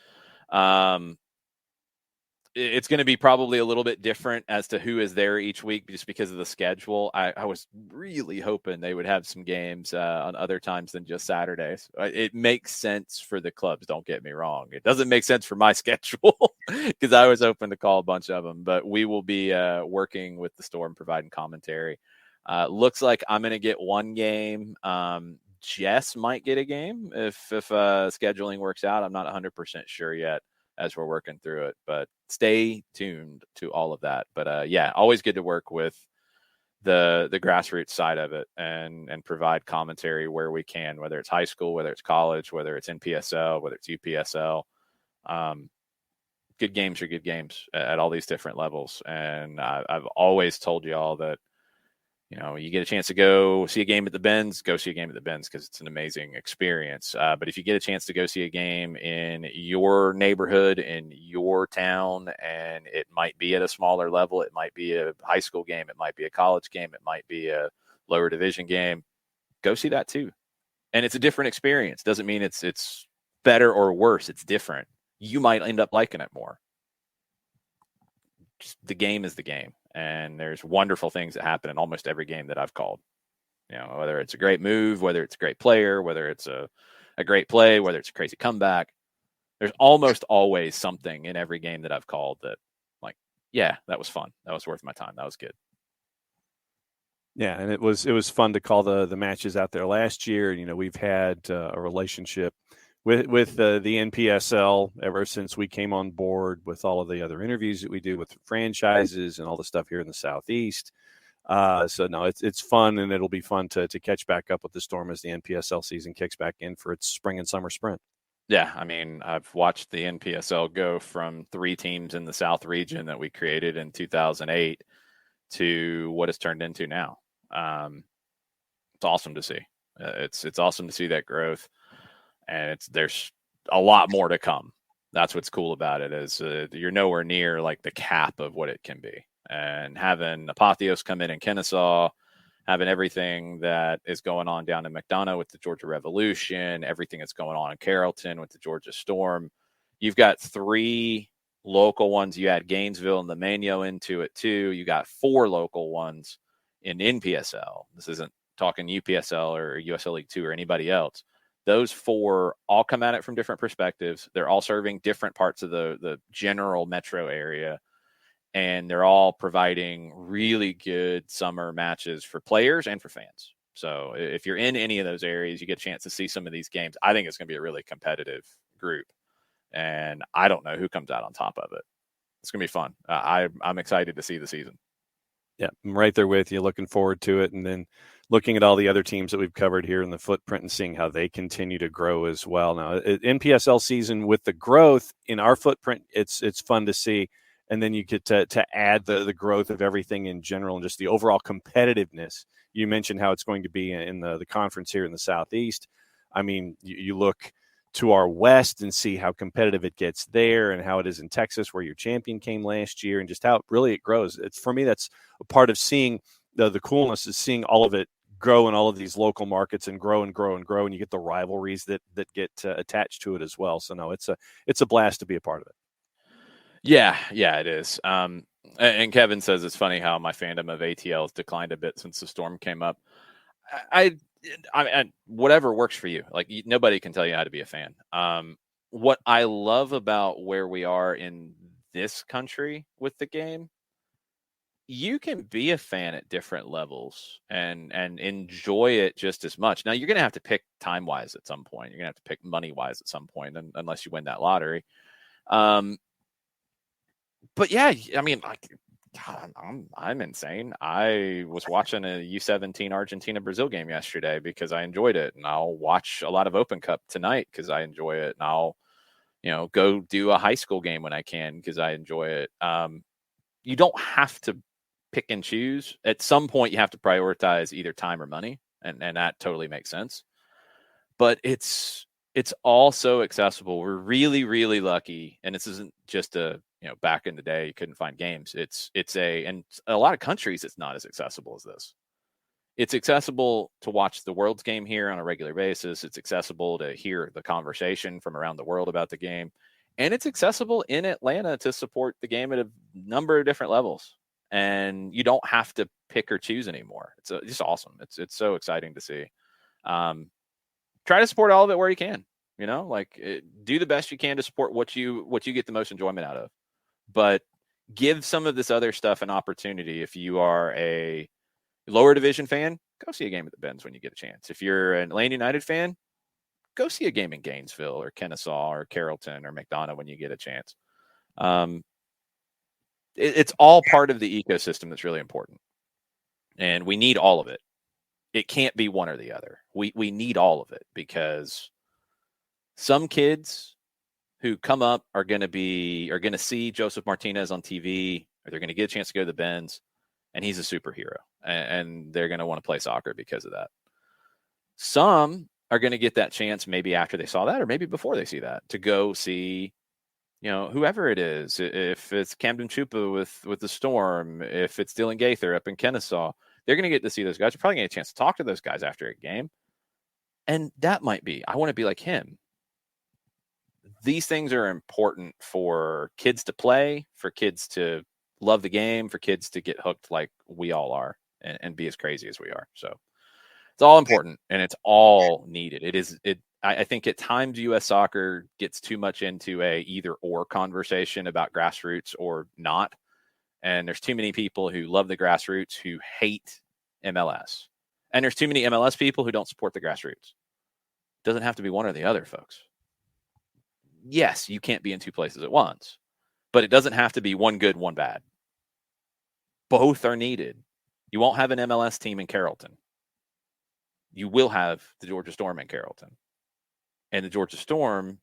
It's going to be probably a little bit different as to who is there each week just because of the schedule. I was really hoping they would have some games on other times than just Saturdays. It makes sense for the clubs, don't get me wrong. It doesn't make sense for my schedule because I was hoping to call a bunch of them. But we will be working with the Storm, providing commentary. Looks like I'm going to get one game. Jess might get a game if scheduling works out. I'm not 100% sure yet as we're working through it, but stay tuned to all of that. But yeah, always good to work with the grassroots side of it and provide commentary where we can, whether it's high school, whether it's college, whether it's NPSL, whether it's UPSL. Good games are good games at all these different levels. And I've always told you all that, you get a chance to go see a game at the Benz, go see a game at the Benz because it's an amazing experience. But if you get a chance to go see a game in your neighborhood, in your town, and it might be at a smaller level, it might be a high school game, it might be a college game, it might be a lower division game, go see that too. And it's a different experience. Doesn't mean it's better or worse. It's different. You might end up liking it more. Just the game is the game. And there's wonderful things that happen in almost every game that I've called. Whether it's a great move, whether it's a great player, whether it's a great play, whether it's a crazy comeback. There's almost always something in every game that I've called that, like, yeah, that was fun. That was worth my time. That was good. Yeah, and it was fun to call the matches out there last year. We've had a relationship with the NPSL ever since we came on board, with all of the other interviews that we do with franchises and all the stuff here in the Southeast. So no, it's fun, and it'll be fun to catch back up with the Storm as the NPSL season kicks back in for its spring and summer sprint. Yeah, I mean, I've watched the NPSL go from 3 teams in the South region that we created in 2008 to what it's turned into now. It's awesome to see. It's awesome to see that growth, and there's a lot more to come. That's what's cool about it, is you're nowhere near like the cap of what it can be. And having Apotheos come in Kennesaw, having everything that is going on down in McDonough with the Georgia Revolution, everything that's going on in Carrollton with the Georgia Storm. You've got 3 local ones. You add Gainesville and the Mano into it too. You got 4 local ones in NPSL. This isn't talking UPSL or USL League 2 or anybody else. Those 4 all come at it from different perspectives. They're all serving different parts of the general metro area, and they're all providing really good summer matches for players and for fans. So if you're in any of those areas, you get a chance to see some of these games. I think it's going to be a really competitive group, and I don't know who comes out on top of it. It's going to be fun. I'm excited to see the season. Yeah, I'm right there with you. Looking forward to it. And then looking at all the other teams that we've covered here in the footprint and seeing how they continue to grow as well. Now, NPSL season with the growth in our footprint, it's fun to see. And then you get to add the growth of everything in general and just the overall competitiveness. You mentioned how it's going to be in the conference here in the Southeast. I mean, you look to our west and see how competitive it gets there, and how it is in Texas, where your champion came last year, and just how really it grows. It's, for me, that's a part of seeing the coolness, is seeing all of it grow in all of these local markets and grow and grow and grow, and you get the rivalries that get attached to it as well. So no, it's a blast to be a part of it. Yeah, it is. And Kevin says it's funny how my fandom of ATL has declined a bit since the Storm came up. I whatever works for you. Like, nobody can tell you how to be a fan. What I love about where we are in this country with the game, you can be a fan at different levels and enjoy it just as much. Now, you're going to have to pick time-wise at some point. You're going to have to pick money-wise at some point, unless you win that lottery. But yeah, I mean, like, God, I'm insane. I was watching a U17 Argentina-Brazil game yesterday because I enjoyed it, and I'll watch a lot of Open Cup tonight because I enjoy it, and I'll, go do a high school game when I can because I enjoy it. You don't have to pick and choose. At some point, you have to prioritize either time or money, and that totally makes sense. But it's all so accessible. We're really, really lucky, and this isn't just back in the day you couldn't find games. And a lot of countries it's not as accessible as this. It's accessible to watch the World's game here on a regular basis. It's accessible to hear the conversation from around the world about the game, and it's accessible in Atlanta to support the game at a number of different levels. And you don't have to pick or choose anymore. It's just awesome. It's so exciting to see. Try to support all of it where you can. Do the best you can to support what you get the most enjoyment out of. But give some of this other stuff an opportunity. If you are a lower division fan, go see a game at the Benz when you get a chance. If you're an Atlanta United fan, go see a game in Gainesville or Kennesaw or Carrollton or McDonough when you get a chance. It's all part of the ecosystem that's really important. And we need all of it. It can't be one or the other. We need all of it, because some kids who come up are going to see Joseph Martinez on TV, or they're going to get a chance to go to the Benz, and he's a superhero, and they're going to want to play soccer because of that. Some are going to get that chance maybe after they saw that, or maybe before they see that, to go see, whoever it is. If it's Camden Chupa with the Storm, if it's Dylan Gaither up in Kennesaw, they're going to get to see those guys. They're probably going to get a chance to talk to those guys after a game. And that might be, I want to be like him. These things are important for kids to play, for kids to love the game, for kids to get hooked like we all are, and be as crazy as we are. So it's all important, and it's all needed. I think at times U.S. soccer gets too much into a either or conversation about grassroots or not. And there's too many people who love the grassroots who hate MLS. And there's too many MLS people who don't support the grassroots. It doesn't have to be one or the other, folks. Yes, you can't be in two places at once, but it doesn't have to be one good, one bad. Both are needed. You won't have an MLS team in Carrollton. You will have the Georgia Storm in Carrollton. And the Georgia Storm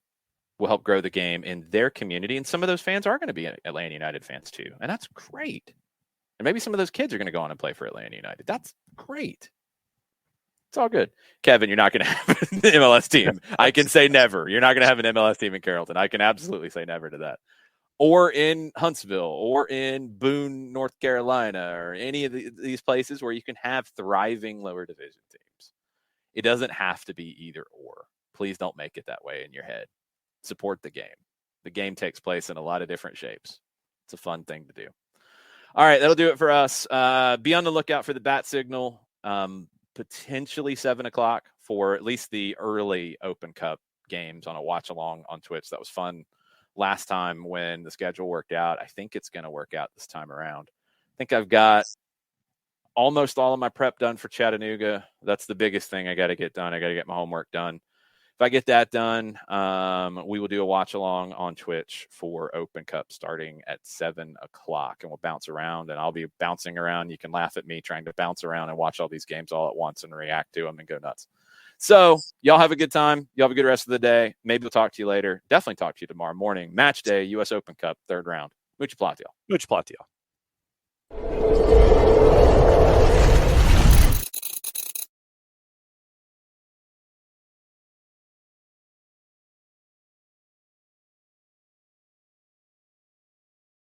will help grow the game in their community. And some of those fans are going to be Atlanta United fans too. And that's great. And maybe some of those kids are going to go on and play for Atlanta United. That's great. It's all good. Kevin, you're not going to have an MLS team. I can say never. You're not going to have an MLS team in Carrollton. I can absolutely say never to that. Or in Huntsville, or in Boone, North Carolina, or any of these places where you can have thriving lower division teams. It doesn't have to be either or. Please don't make it that way in your head. Support the game. The game takes place in a lot of different shapes. It's a fun thing to do. All right, that'll do it for us. Be on the lookout for the bat signal, potentially 7 o'clock for at least the early Open Cup games on a watch along on Twitch. That was fun last time when the schedule worked out. I think it's going to work out this time around. I think I've got almost all of my prep done for Chattanooga. That's the biggest thing I got to get done. I got to get my homework done. If I get that done, we will do a watch along on Twitch for Open Cup starting at 7 o'clock, and we'll bounce around, and I'll be bouncing around. You can laugh at me trying to bounce around and watch all these games all at once and react to them and go nuts. So y'all have a good time. Y'all have a good rest of the day. Maybe we'll talk to you later. Definitely talk to you tomorrow morning. Match day, U.S. Open Cup, 3rd round. Mucho platio. Mucho platio.